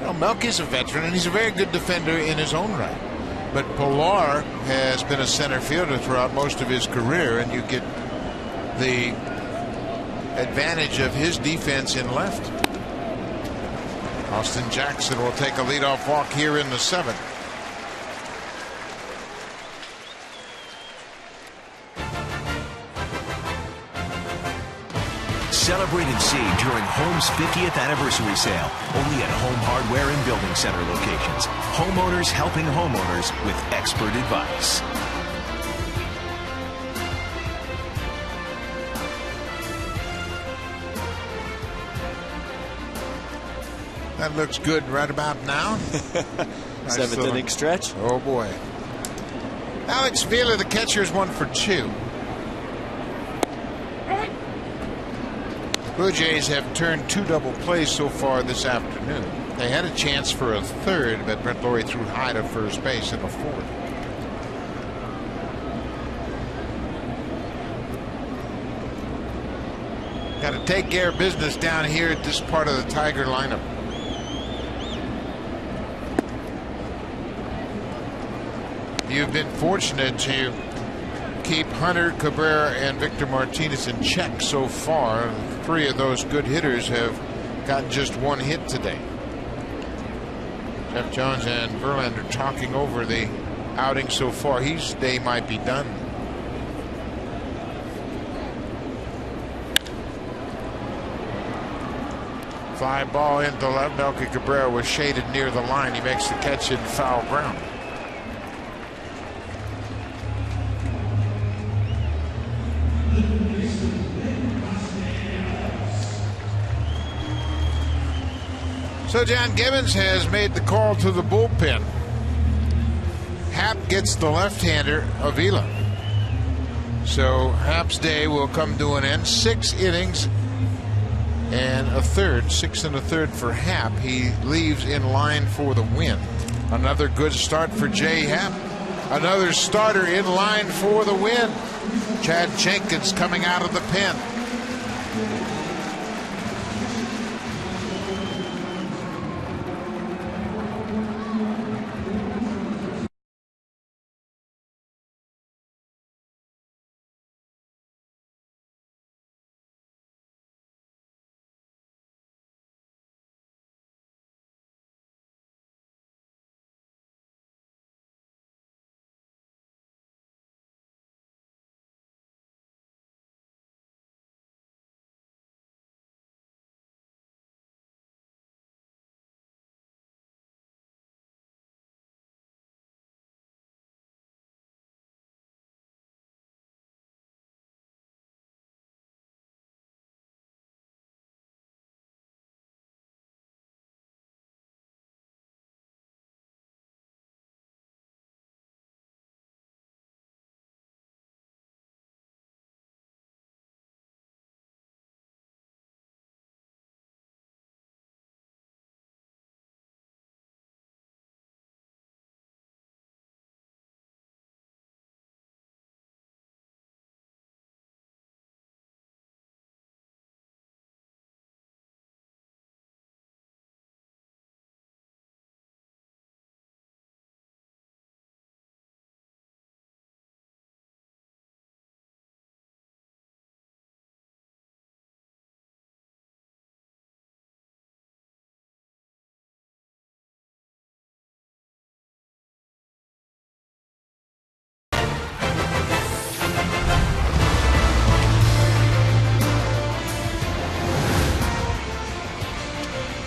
you know, Melky's a veteran and he's a very good defender in his own right. But Pillar has been a center fielder throughout most of his career, and you get the advantage of his defense in left. Austin Jackson will take a leadoff walk here in the 7th. Celebrate and save during Home's 50th anniversary sale. Only at Home Hardware and Building Center locations. Homeowners helping homeowners with expert advice. That looks good right about now. Nice 7th inning stretch. Oh boy. Alex Vila, the catcher, is 1 for 2. Blue Jays have turned 2 double plays so far this afternoon. They had a chance for a 3rd, but Brett Lawrie threw high to first base in the 4th. Got to take care of business down here at this part of the Tiger lineup. You've been fortunate to keep Hunter, Cabrera, and Victor Martinez in check so far. 3 of those good hitters have gotten just 1 hit today. Jeff Jones and Verlander talking over the outing so far. His day might be done. Fly ball into left. Melky Cabrera was shaded near the line. He makes the catch in foul ground. So John Gibbons has made the call to the bullpen. Happ gets the left-hander, Avila. So Happ's day will come to an end. 6 innings and a 3rd. 6 and a 3rd for Happ. He leaves in line for the win. Another good start for Jay Happ. Another starter in line for the win. Chad Jenkins coming out of the pen.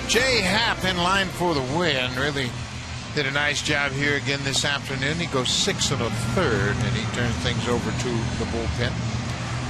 Jay Happ in line for the win. Really did a nice job here again this afternoon. He goes 6 1/3, and he turns things over to the bullpen.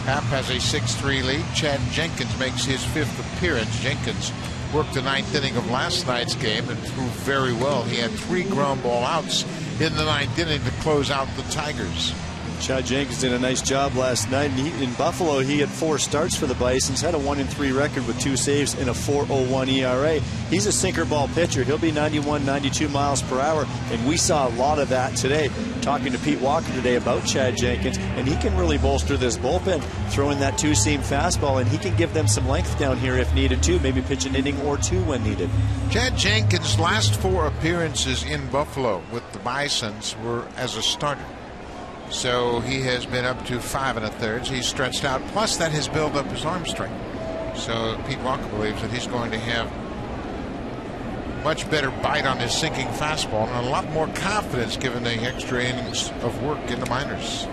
Happ has a 6-3 lead. Chad Jenkins makes his 5th appearance. Jenkins worked the 9th inning of last night's game and threw very well. He had 3 ground ball outs in the 9th inning to close out the Tigers. Chad Jenkins did a nice job last night. And in Buffalo, he had 4 starts for the Bisons, had a 1-3 record with 2 saves and a 4.01 ERA. He's a sinker ball pitcher. He'll be 91, 92 miles per hour, and we saw a lot of that today. Talking to Pete Walker today about Chad Jenkins, and he can really bolster this bullpen, throwing that 2-seam fastball, and he can give them some length down here if needed too, maybe pitch an inning or 2 when needed. Chad Jenkins' last 4 appearances in Buffalo with the Bisons were as a starter. So he has been up to 5 1/3. He's stretched out. Plus, that has built up his arm strength. So Pete Walker believes that he's going to have much better bite on his sinking fastball and a lot more confidence given the extra innings of work in the minors.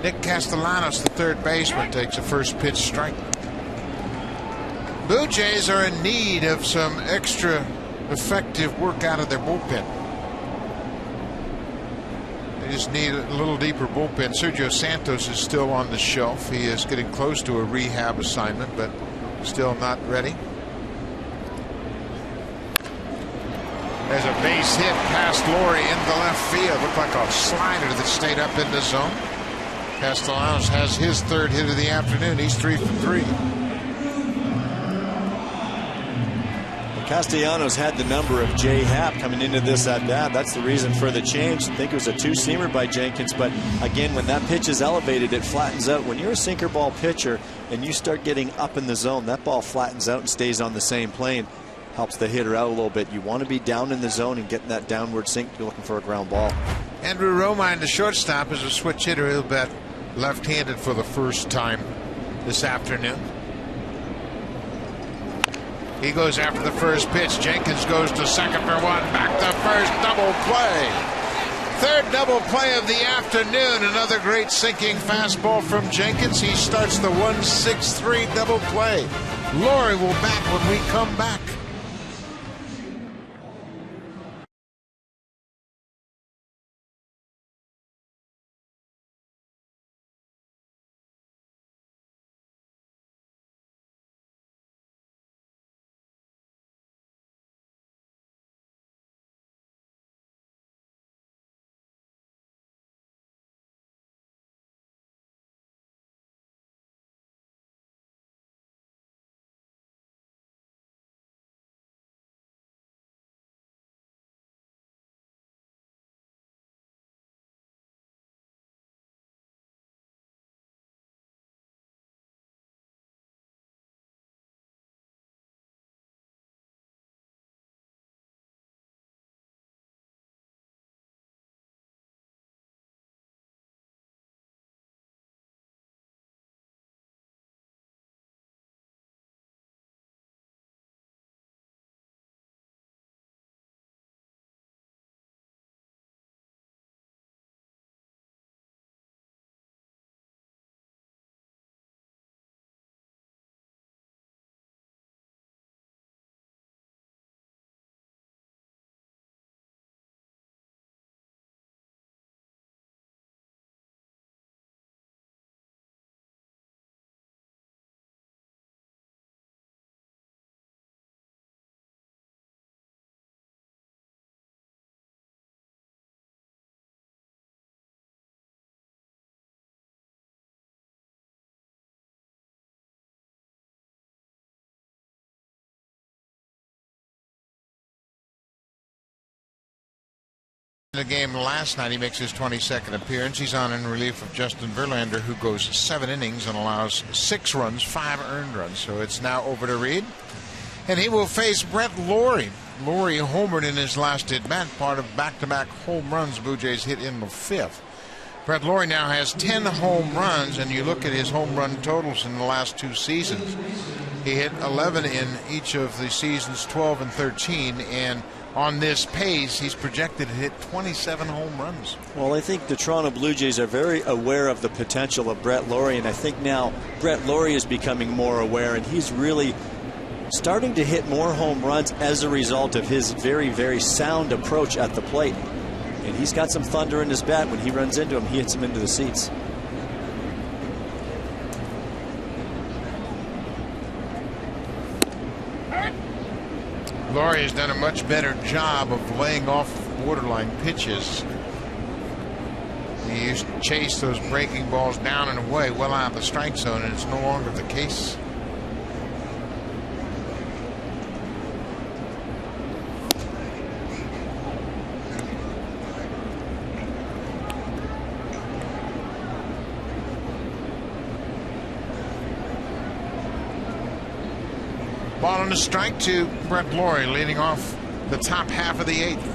Nick Castellanos, the third baseman, takes a first pitch strike. Blue Jays are in need of some extra effective work out of their bullpen. They just need a little deeper bullpen. Sergio Santos is still on the shelf. He is getting close to a rehab assignment, but still not ready. There's a base hit past Laurie into left field. Looked like a slider that stayed up in the zone. Castellanos has his 3rd hit of the afternoon. He's 3 for 3. Castellanos had the number of Jay Happ coming into this at bat. That's the reason for the change. I think it was a 2-seamer by Jenkins, but again, when that pitch is elevated, it flattens out. When you're a sinker ball pitcher and you start getting up in the zone, that ball flattens out and stays on the same plane. Helps the hitter out a little bit. You want to be down in the zone and getting that downward sink. You're looking for a ground ball. Andrew Romine, the shortstop, is a switch hitter. He'll bat left-handed for the first time this afternoon. He goes after the first pitch. Jenkins goes to second for 1. Back to first. Double play. 3rd double play of the afternoon. Another great sinking fastball from Jenkins. He starts the 1-6-3 double play. Laurie will bat when we come back. In the game last night, he makes his 22nd appearance. He's on in relief of Justin Verlander, who goes 7 innings and allows 6 runs, 5 earned runs. So it's now over to Reed, and he will face Brett Laurie. Laurie homered in his last at-bat, part of back-to-back home runs Blue Jays hit in the 5th. Brett Laurie now has 10 home runs, and you look at his home run totals in the last 2 seasons. He hit 11 in each of the seasons 12 and 13, and on this pace, he's projected to hit 27 home runs. Well, I think the Toronto Blue Jays are very aware of the potential of Brett Laurie, and I think now Brett Laurie is becoming more aware, and he's really starting to hit more home runs as a result of his very, very sound approach at the plate. And he's got some thunder in his bat. When he runs into him, he hits him into the seats. Laurie has done a much better job of laying off borderline pitches. He used to chase those breaking balls down and away well out of the strike zone, and it's no longer the case. Ball on the strike to Brett Laurie, leading off the top half of the 8th.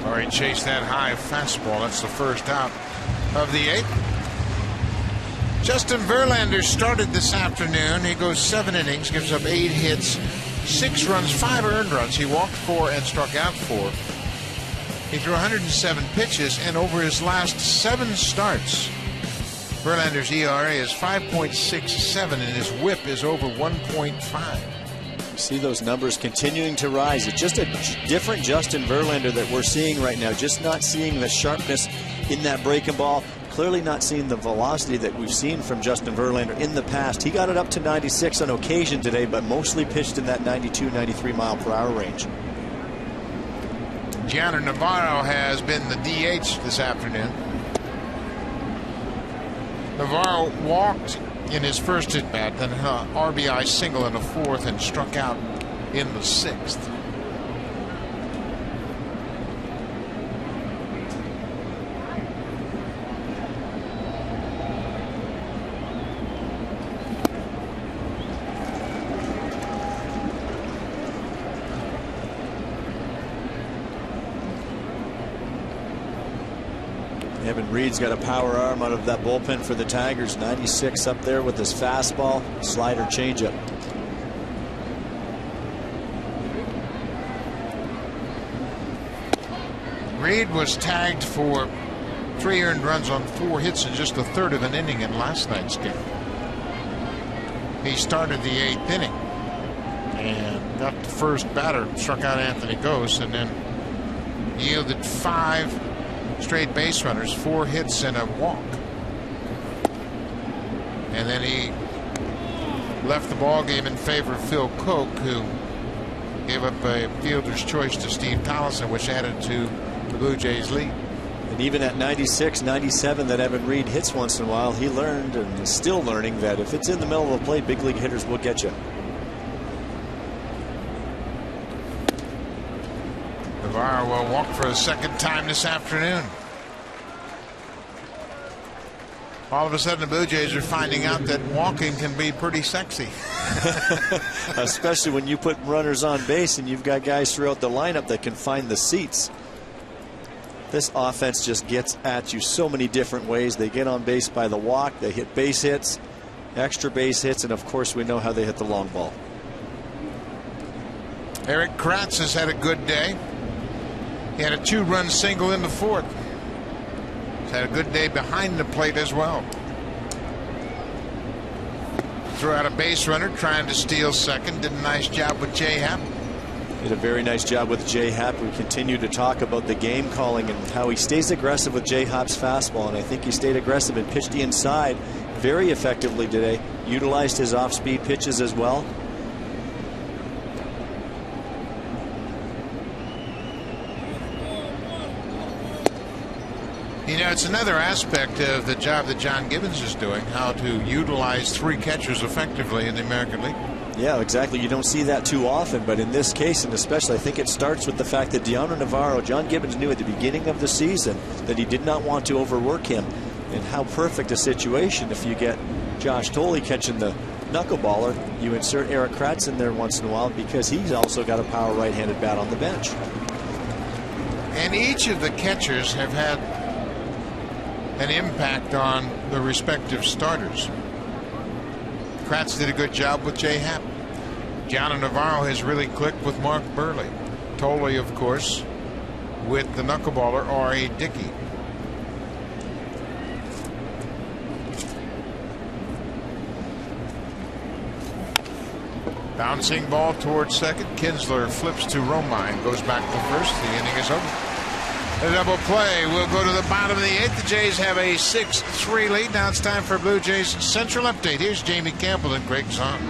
Laurie chased that high fastball. That's the first out of the 8th. Justin Verlander started this afternoon. He goes 7 innings, gives up 8 hits, 6 runs, 5 earned runs. He walked 4 and struck out 4. He threw 107 pitches, and over his last 7 starts, Verlander's ERA is 5.67, and his WHIP is over 1.5. See those numbers continuing to rise. It's just a different Justin Verlander that we're seeing right now. Just not seeing the sharpness in that breaking ball. Clearly not seeing the velocity that we've seen from Justin Verlander in the past. He got it up to 96 on occasion today, but mostly pitched in that 92, 93 mile per hour range. Gianna Navarro has been the DH this afternoon. Navarro walked in his first at bat, then RBI single in the 4th, and struck out in the 6th. Evan Reed's got a power arm out of that bullpen for the Tigers. 96 up there with his fastball, slider, changeup. Reed was tagged for 3 earned runs on 4 hits in just a third of an inning in last night's game. He started the 8th inning and got the first batter, struck out Anthony Gose, and then yielded 5 straight base runners, 4 hits and a walk. And then he left the ball game in favor of Phil Koch, who gave up a fielder's choice to Steve Collison, which added to the Blue Jays lead. And even at 96, 97 that Evan Reed hits once in a while, he learned and is still learning that if it's in the middle of the plate, big league hitters will get you. Navarro will walk for a second time this afternoon. All of a sudden, the Blue Jays are finding out that walking can be pretty sexy. Especially when you put runners on base and you've got guys throughout the lineup that can find the seats. This offense just gets at you so many different ways. They get on base by the walk, they hit base hits, extra base hits, and of course we know how they hit the long ball. Eric Kratz has had a good day. He had a 2-run single in the 4th. He's had a good day behind the plate as well. Threw out a base runner trying to steal second. Did a nice job with Jay Happ. Did a very nice job with Jay Happ. We continue to talk about the game calling and how he stays aggressive with Jay Happ's fastball, and I think he stayed aggressive and pitched inside very effectively today. Utilized his off-speed pitches as well. You know, it's another aspect of the job that John Gibbons is doing, how to utilize 3 catchers effectively in the American League. Yeah, exactly. You don't see that too often, but in this case, and especially, I think it starts with the fact that Diana Navarro, John Gibbons knew at the beginning of the season that he did not want to overwork him. And how perfect a situation if you get Josh Tolley catching the knuckleballer, you insert Eric Kratz in there once in a while because he's also got a power right-handed bat on the bench. And each of the catchers have had an impact on the respective starters. Kratz did a good job with Jay Happ. Gianna Navarro has really clicked with Mark Burley. Tolley, of course, with the knuckleballer R.A. Dickey. Bouncing ball towards second. Kinsler flips to Romine. Goes back to first. The inning is over. A double play will go to the bottom of the eighth. The Jays have a 6-3 lead. Now it's time for Blue Jays Central Update. Here's Jamie Campbell and Greg Zahn.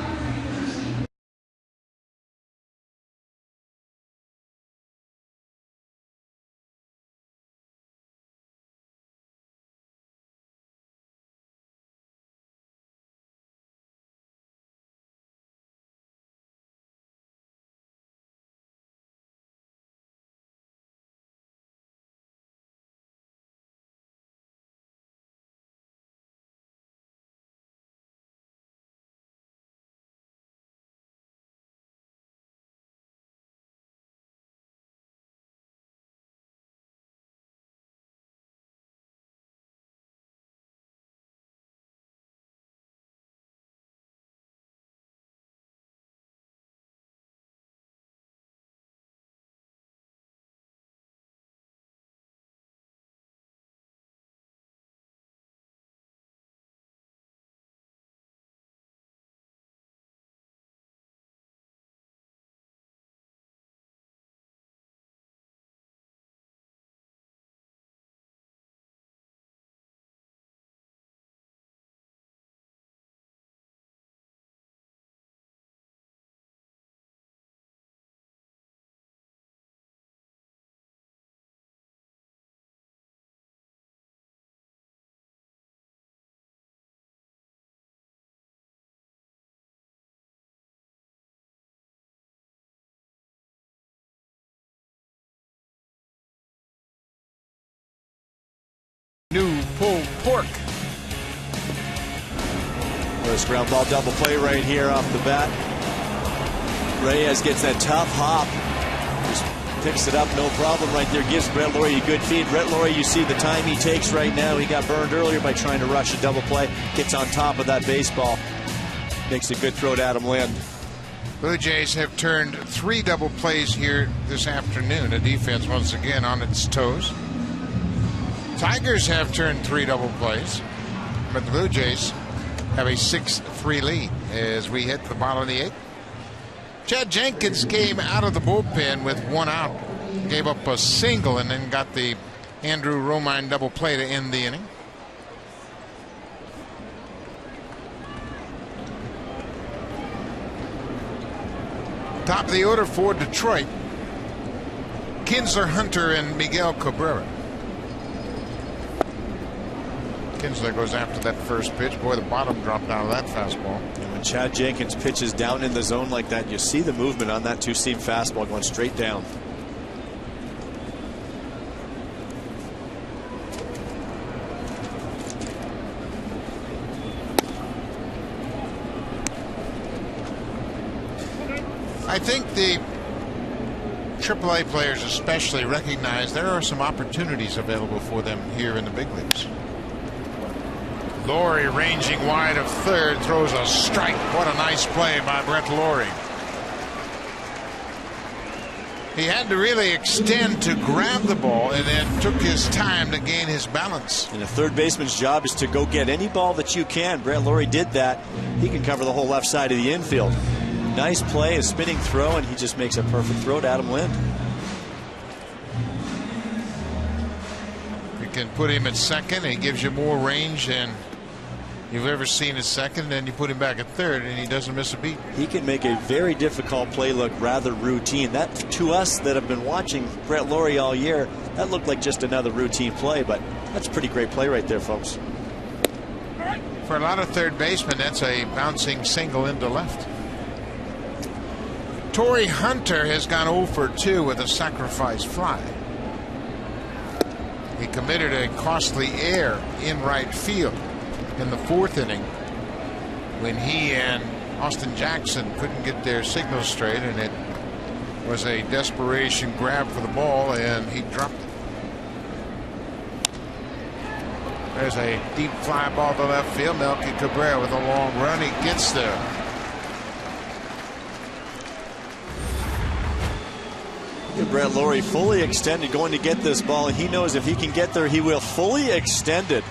New pulled pork. First ground ball double play right here off the bat. Reyes gets that tough hop. Just picks it up, no problem right there. Gives Brett Laurie a good feed. Brett Laurie, you see the time he takes right now. He got burned earlier by trying to rush a double play. Gets on top of that baseball. Makes a good throw to Adam Lind. Blue Jays have turned 3 double plays here this afternoon. The defense once again on its toes. Tigers have turned 3 double plays, but the Blue Jays have a 6-3 lead as we hit the bottom of the 8th. Chad Jenkins came out of the bullpen with 1 out, gave up a single, and then got the Andrew Romine double play to end the inning. Top of the order for Detroit, Kinsler, Hunter, and Miguel Cabrera. Kinsler goes after that first pitch. Boy, the bottom dropped out of that fastball. And when Chad Jenkins pitches down in the zone like that, you see the movement on that two-seam fastball going straight down. I think the AAA players especially recognize there are some opportunities available for them here in the big leagues. Laurie ranging wide of third, throws a strike. What a nice play by Brett Laurie. He had to really extend to grab the ball and then took his time to gain his balance. And a third baseman's job is to go get any ball that you can. Brett Laurie did that. He can cover the whole left side of the infield. Nice play, a spinning throw, and he just makes a perfect throw to Adam Lind. You can put him at second. He gives you more range than you've ever seen at second, and you put him back at third, and he doesn't miss a beat. He can make a very difficult play look rather routine. That, to us that have been watching Brett Laurie all year, that looked like just another routine play, but that's a pretty great play right there, folks. For a lot of third basemen, that's a bouncing single into left. Torrey Hunter has gone 0 for 2 with a sacrifice fly. He committed a costly error in right field in the 4th inning when he and Austin Jackson couldn't get their signals straight, and it was a desperation grab for the ball, and he dropped it. There's a deep fly ball to left field. Melky Cabrera with a long run. He gets there. Brett Lawrie fully extended, going to get this ball. He knows if he can get there, he will. Fully extended.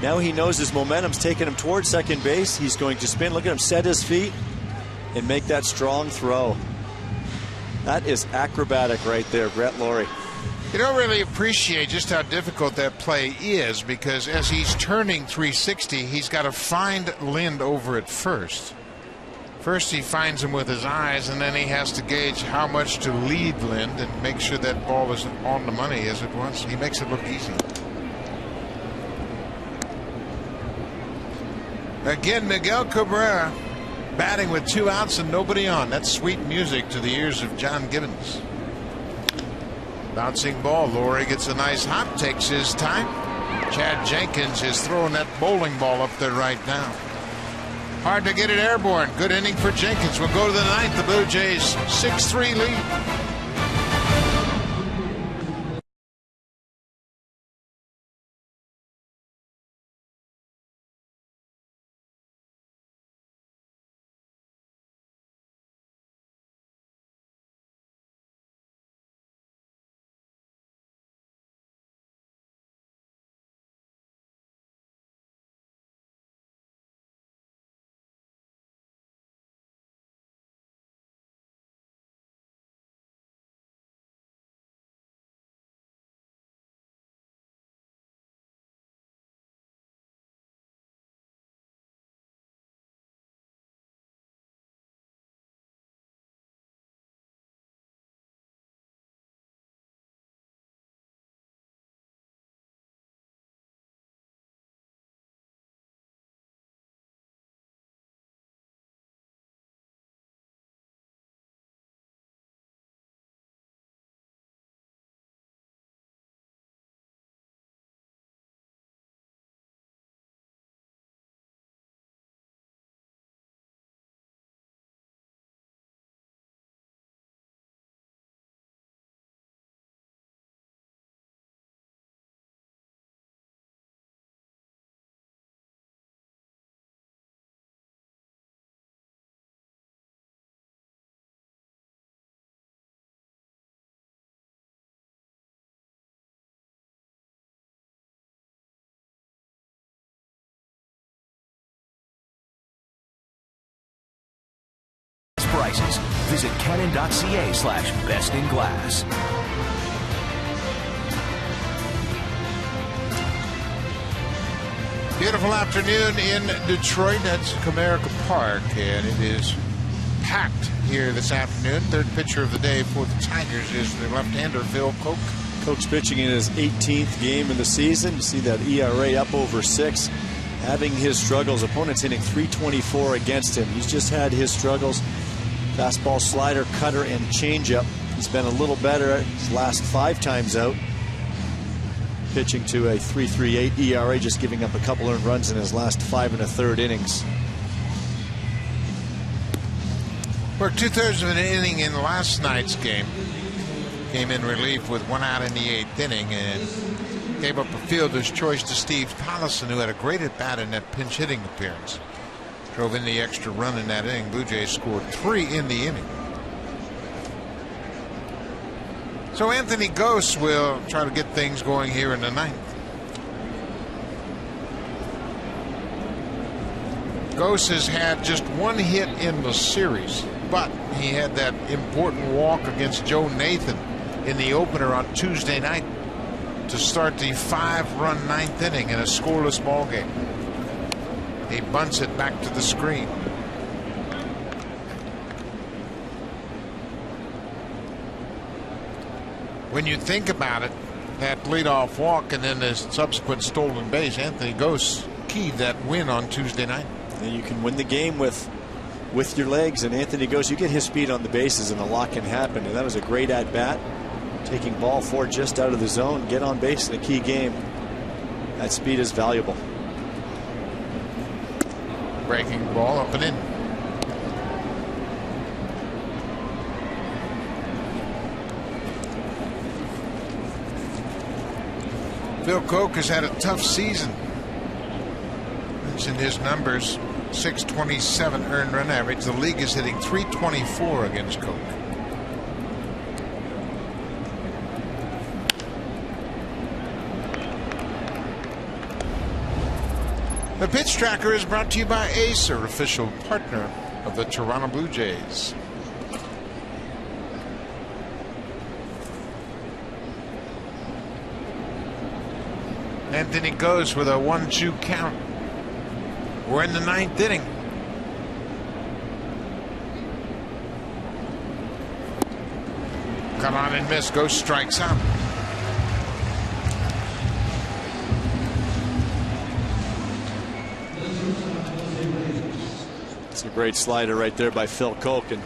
Now he knows his momentum's taking him towards second base. He's going to spin. Look at him set his feet and make that strong throw. That is acrobatic right there, Brett Lawrie. You don't really appreciate just how difficult that play is, because as he's turning 360, he's got to find Lind over at first. First he finds him with his eyes, and then he has to gauge how much to lead Lind and make sure that ball is on the money as it was. He makes it look easy. Again, Miguel Cabrera batting with 2 outs and nobody on. That's sweet music to the ears of John Gibbons. Bouncing ball. Lawrie gets a nice hop, takes his time. Chad Jenkins is throwing that bowling ball up there right now. Hard to get it airborne. Good inning for Jenkins. We'll go to the 9th. The Blue Jays 6-3 lead. Prices. Visit canon.ca/bestinglass. Beautiful afternoon in Detroit. That's Comerica Park, and it is packed here this afternoon. Third pitcher of the day for the Tigers is the left-hander Phil Koch. Koch's pitching in his 18th game of the season. You see that ERA up over 6. Having his struggles. Opponents hitting .324 against him. He's just had his struggles. Fastball, slider, cutter, and changeup. He's been a little better his last 5 times out. Pitching to a .338 ERA, just giving up a couple earned runs in his last 5 1/3 innings. Worked 2/3 of an inning in last night's game. Came in relief with 1 out in the 8th inning and gave up a fielder's choice to Steve Tollison, who had a great at bat in that pinch hitting appearance. Drove in the extra run in that inning. Blue Jays scored 3 in the inning. So Anthony Gose will try to get things going here in the 9th. Gose has had just 1 hit in the series, but he had that important walk against Joe Nathan in the opener on Tuesday night to start the 5-run 9th inning in a scoreless ball game. He bunts it back to the screen. When you think about it, that leadoff walk and then the subsequent stolen base, Anthony Gose keyed that win on Tuesday night. And you can win the game with your legs, and Anthony Gose, you get his speed on the bases and a lot can happen. And that was a great at bat. Taking ball 4 just out of the zone, get on base in a key game. That speed is valuable. Breaking ball up and in. Phil Koch has had a tough season. It's in his numbers. 627 earned run average. The league is hitting 324 against Koch. The Pitch Tracker is brought to you by Acer, official partner of the Toronto Blue Jays. Anthony goes with a 1-2 count. We're in the 9th inning. Cut on and miss. Ghost strikes out. It's a great slider right there by Phil Koch, and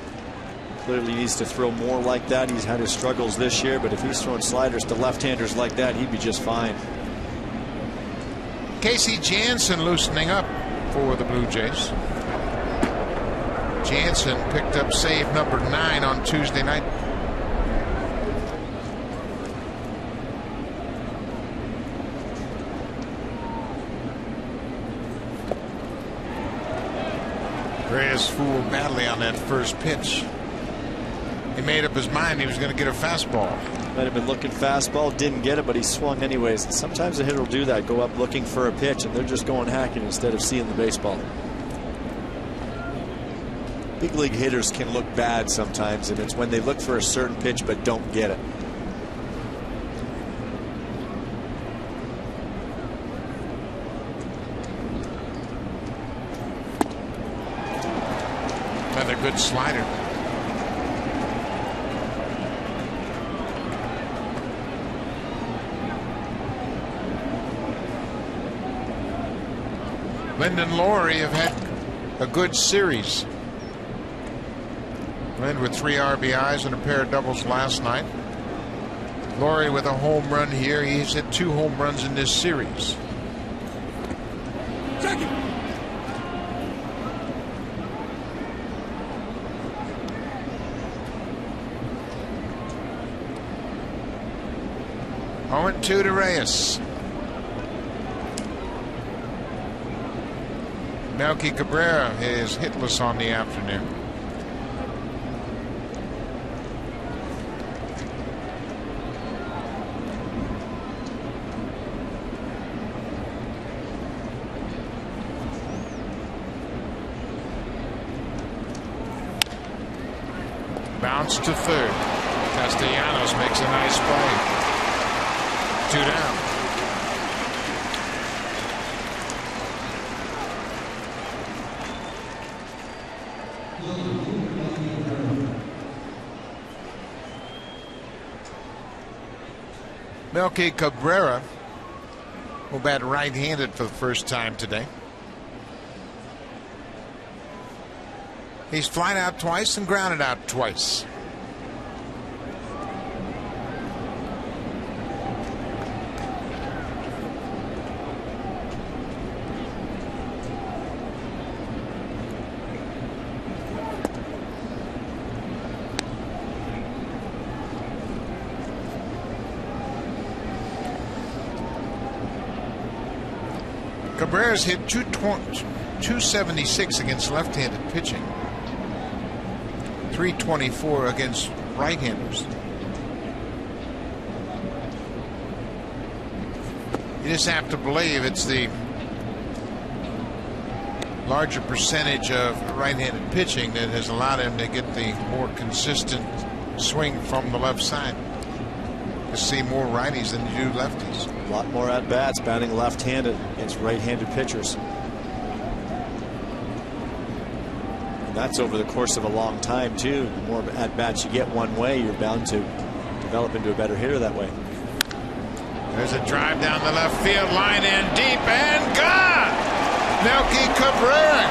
clearly needs to throw more like that. He's had his struggles this year, but if he's throwing sliders to left-handers like that, he'd be just fine. Casey Jansen loosening up for the Blue Jays. Jansen picked up save number 9 on Tuesday night. Reyes fooled badly on that first pitch. He made up his mind he was going to get a fastball. Might have been looking fastball, didn't get it, but he swung anyways. And sometimes a hitter will do that, go up looking for a pitch, and they're just going hacking instead of seeing the baseball. Big league hitters can look bad sometimes, and it's when they look for a certain pitch but don't get it. Another good slider. Lind and Laurie have had a good series. Lind with 3 RBIs and a pair of doubles last night. Laurie with a home run here. He's hit 2 home runs in this series. Second. Oh, 2 to Reyes. Melky Cabrera is hitless on the afternoon. Bounce to third. Castellanos makes a nice play. 2 down. Melky Cabrera will bat right-handed for the first time today. He's flied out twice and grounded out twice. Cabrera's hit 276 against left-handed pitching, 324 against right-handers. You just have to believe it's the larger percentage of right-handed pitching that has allowed him to get the more consistent swing from the left side. You see more righties than you do lefties. A lot more at-bats batting left-handed against right-handed pitchers. And that's over the course of a long time, too. The more at-bats you get one way, you're bound to develop into a better hitter that way. There's a drive down the left field line and deep and gone. Melky Cabrera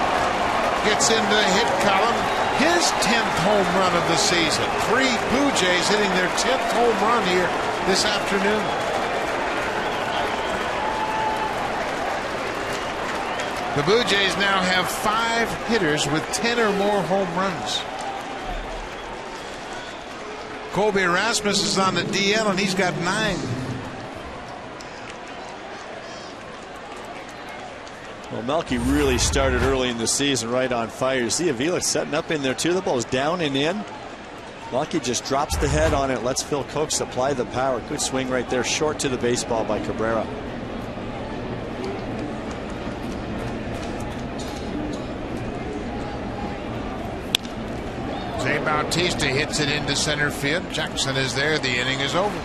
gets into the hit column. His 10th home run of the season. 3 Blue Jays hitting their 10th home run here this afternoon. The Blue Jays now have 5 hitters with 10 or more home runs. Colby Rasmus is on the DL and he's got 9. Well, Melky really started early in the season right on fire. You see Avila setting up in there too. The ball's down and in. Melky just drops the head on it, lets Phil Coates apply the power. Good swing right there, short to the baseball by Cabrera. Jose Bautista hits it into center field. Jackson is there. The inning is over.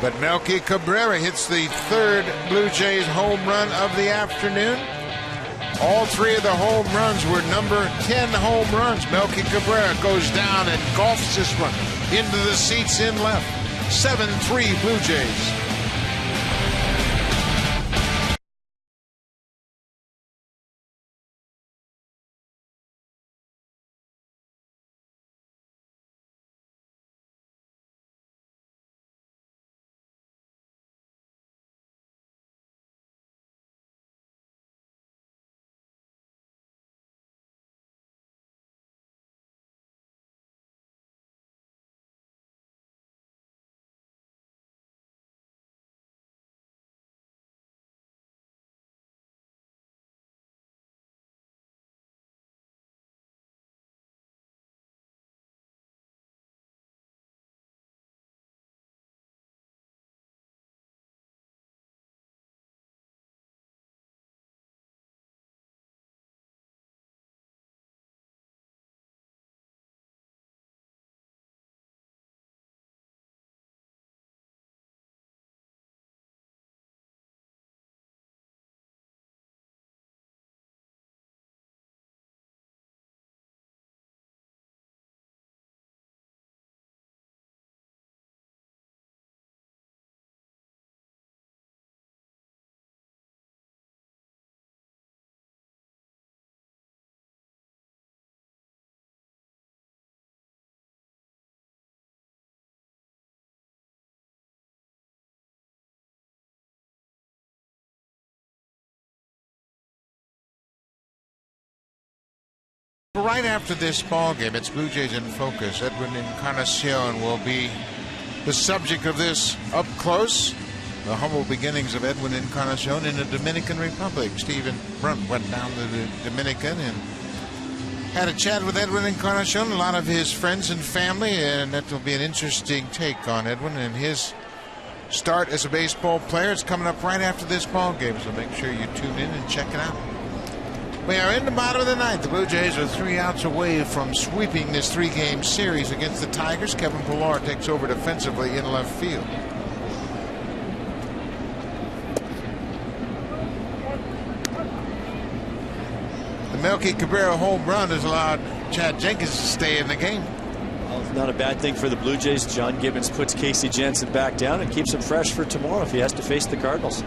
But Melky Cabrera hits the third Blue Jays home run of the afternoon. All three of the home runs were number 10 home runs. Melky Cabrera goes down and golfs this one into the seats in left. 7-3 Blue Jays. Right after this ball game, it's Blue Jays in focus. Edwin Encarnacion will be the subject of this up close. The humble beginnings of Edwin Encarnacion in the Dominican Republic. Stephen Brunt went down to the Dominican and had a chat with Edwin Encarnacion, a lot of his friends and family, and that will be an interesting take on Edwin and his start as a baseball player. It's coming up right after this ball game, so make sure you tune in and check it out. We are in the bottom of the ninth. The Blue Jays are 3 outs away from sweeping this 3-game series against the Tigers. Kevin Pillar takes over defensively in left field. The Melky Cabrera home run has allowed Chad Jenkins to stay in the game. Well, it's not a bad thing for the Blue Jays. John Gibbons puts Casey Janssen back down and keeps him fresh for tomorrow if he has to face the Cardinals.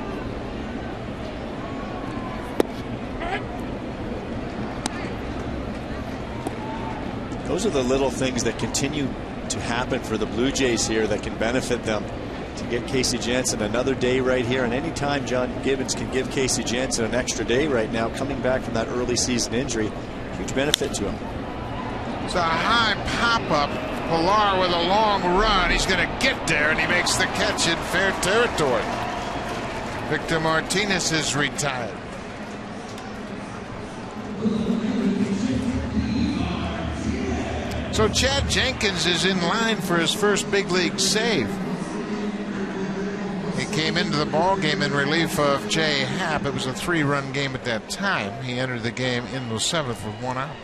Those are the little things that continue to happen for the Blue Jays here that can benefit them. To get Casey Janssen another day right here, and anytime John Gibbons can give Casey Janssen an extra day right now, coming back from that early season injury, huge benefit to him. It's a high pop-up. Pillar with a long run. He's going to get there, and he makes the catch in fair territory. Victor Martinez is retired. So Chad Jenkins is in line for his first big league save. He came into the ball game in relief of Jay Happ. It was a 3-run game at that time. He entered the game in the 7th with 1 out.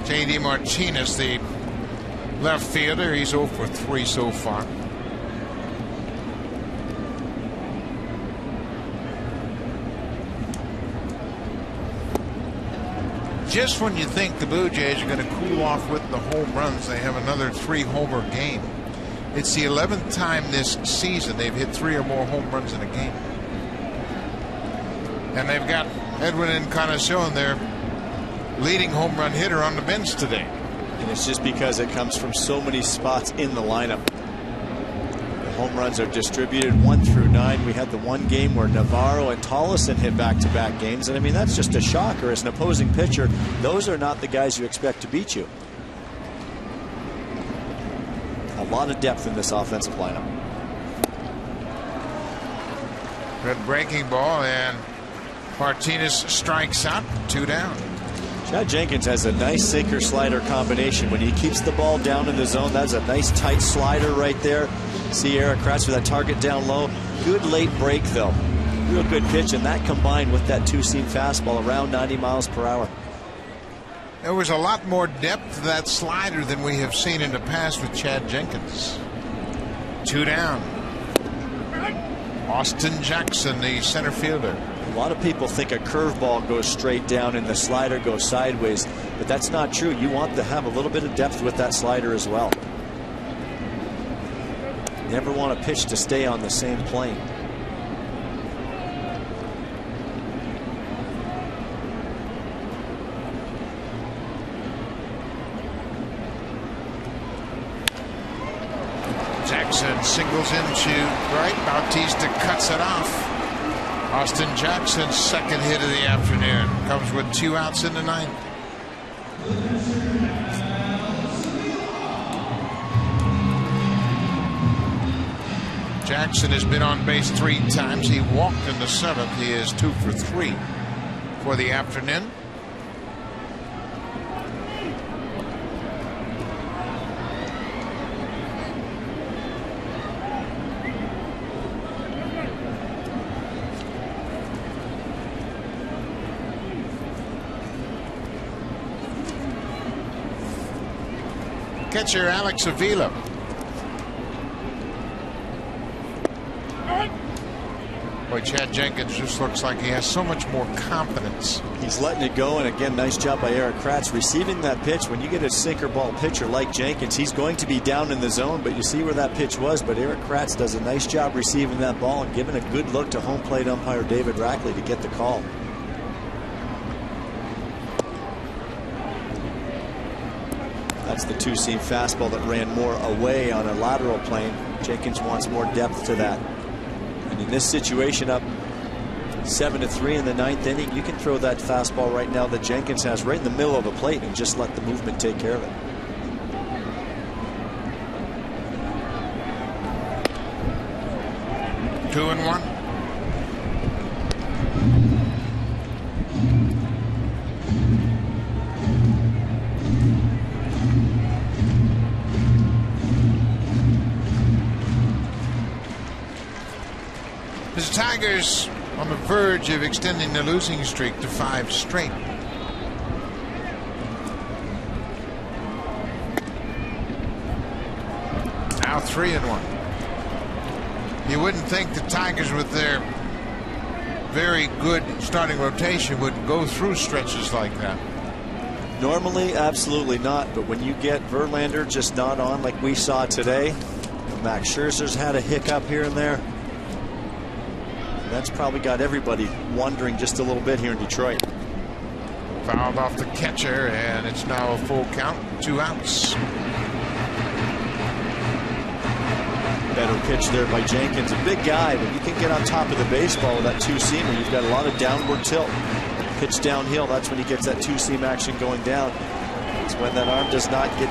J.D. Martinez, the left fielder, he's 0 for 3 so far. Just when you think the Blue Jays are going to cool off with the home runs, they have another 3-homer game. It's the 11th time this season they've hit 3 or more home runs in a game. And they've got Edwin Encarnacion, their leading home run hitter, on the bench today. And it's just because it comes from so many spots in the lineup. The home runs are distributed 1 through 9. We had the one game where Navarro and Tollison hit back-to-back games, and I mean, that's just a shocker. As an opposing pitcher, those are not the guys you expect to beat you. lot of depth in this offensive lineup. Good breaking ball, and Martinez strikes out. 2 down. Chad Jenkins has a nice sinker slider combination. When he keeps the ball down in the zone, that's a nice tight slider right there. See Eric Kratz with that target down low. Good late break though. Real good pitch, and that combined with that two-seam fastball around 90 miles per hour. There was a lot more depth to that slider than we have seen in the past with Chad Jenkins. 2 down. Austin Jackson, the center fielder. A lot of people think a curveball goes straight down and the slider goes sideways, but that's not true. You want to have a little bit of depth with that slider as well. Never want a pitch to stay on the same plane. Jackson singles into right. Bautista cuts it off. Austin Jackson's second hit of the afternoon comes with 2 outs in the 9th. Jackson has been on base 3 times. He walked in the 7th. He is 2 for 3 for the afternoon. Catcher Alex Avila. Boy, Chad Jenkins just looks like he has so much more confidence. He's letting it go, and again, nice job by Eric Kratz receiving that pitch. When you get a sinker ball pitcher like Jenkins, he's going to be down in the zone, but you see where that pitch was. But Eric Kratz does a nice job receiving that ball and giving a good look to home plate umpire David Rackley to get the call. That's the two-seam fastball that ran more away on a lateral plane. Jenkins wants more depth to that. And in this situation, up 7-3 in the 9th inning, you can throw that fastball right now that Jenkins has right in the middle of the plate and just let the movement take care of it. Two and one. The Tigers on the verge of extending the losing streak to 5 straight. Now 3 and 1. You wouldn't think the Tigers, with their very good starting rotation, would go through stretches like that. Normally, absolutely not. But when you get Verlander just not on like we saw today, Max Scherzer's had a hiccup here and there. That's probably got everybody wondering just a little bit here in Detroit. Fouled off the catcher, and it's now a full count, 2 outs. Better pitch there by Jenkins. A big guy, but you can get on top of the baseball with that two-seamer. You've got a lot of downward tilt. Pitch downhill, that's when he gets that two-seam action going down. It's when that arm does not get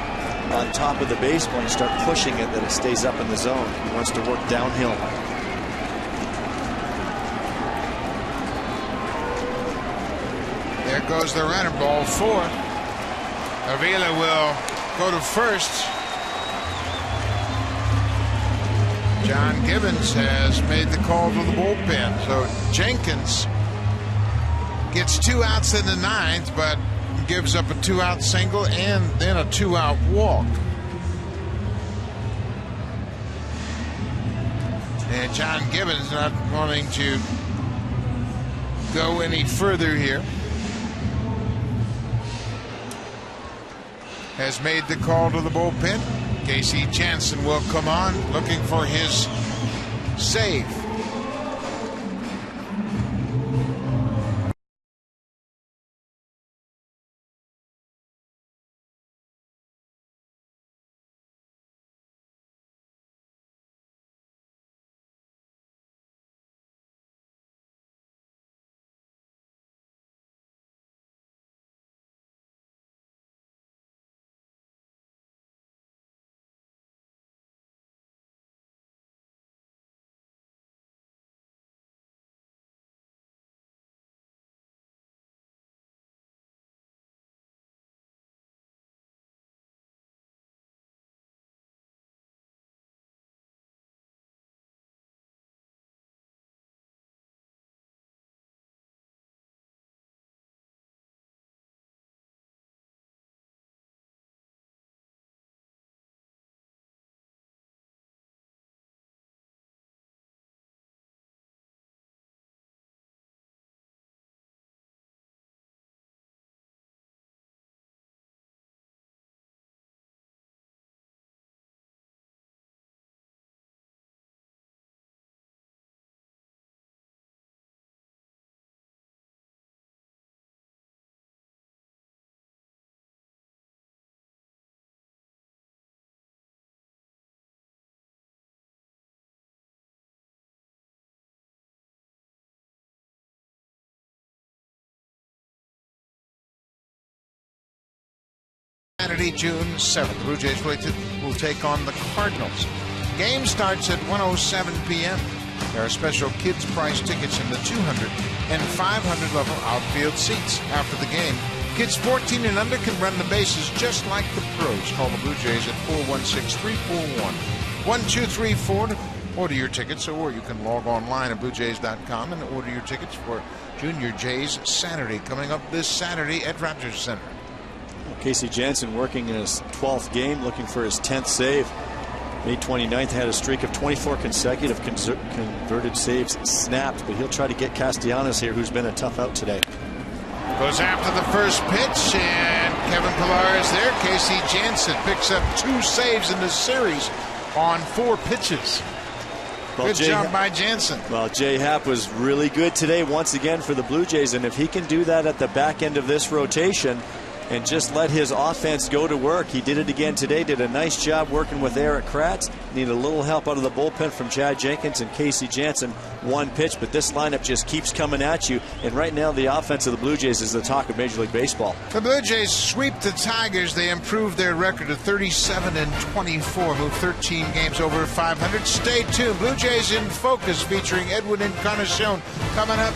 on top of the baseball and you start pushing it that it stays up in the zone. He wants to work downhill. There goes the runner, ball 4. Avila will go to first. John Gibbons has made the call to the bullpen. So Jenkins gets 2 outs in the 9th, but gives up a 2-out single and then a 2-out walk. And John Gibbons not wanting to go any further here, has made the call to the bullpen. Casey Jansen will come on looking for his save. Saturday, June 7th. Blue Jays will take on the Cardinals. Game starts at 1:07 p.m. There are special kids price tickets in the 200 and 500 level outfield seats. After the game, kids 14 and under can run the bases just like the pros. Call the Blue Jays at 416-341-1234 to order your tickets, or you can log online at bluejays.com and order your tickets for Junior Jays Saturday, coming up this Saturday at Raptors Center. Casey Janssen working in his 12th game, looking for his 10th save. May 29th had a streak of 24 consecutive converted saves snapped, but he'll try to get Castellanos here, who's been a tough out today. Goes after the first pitch, and Kevin Pillar is there. Casey Janssen picks up 2 saves in the series on 4 pitches. Well, good job by Janssen. Well, Jay Happ was really good today once again for the Blue Jays, and if he can do that at the back end of this rotation and just let his offense go to work. He did it again today, did a nice job working with Eric Kratz. Needed a little help out of the bullpen from Chad Jenkins and Casey Janssen. 1 pitch, but this lineup just keeps coming at you. And right now, the offense of the Blue Jays is the talk of Major League Baseball. The Blue Jays sweep the Tigers. They improved their record to 37-24, move 13 games over 500. Stay tuned. Blue Jays in Focus featuring Edwin Encarnacion coming up.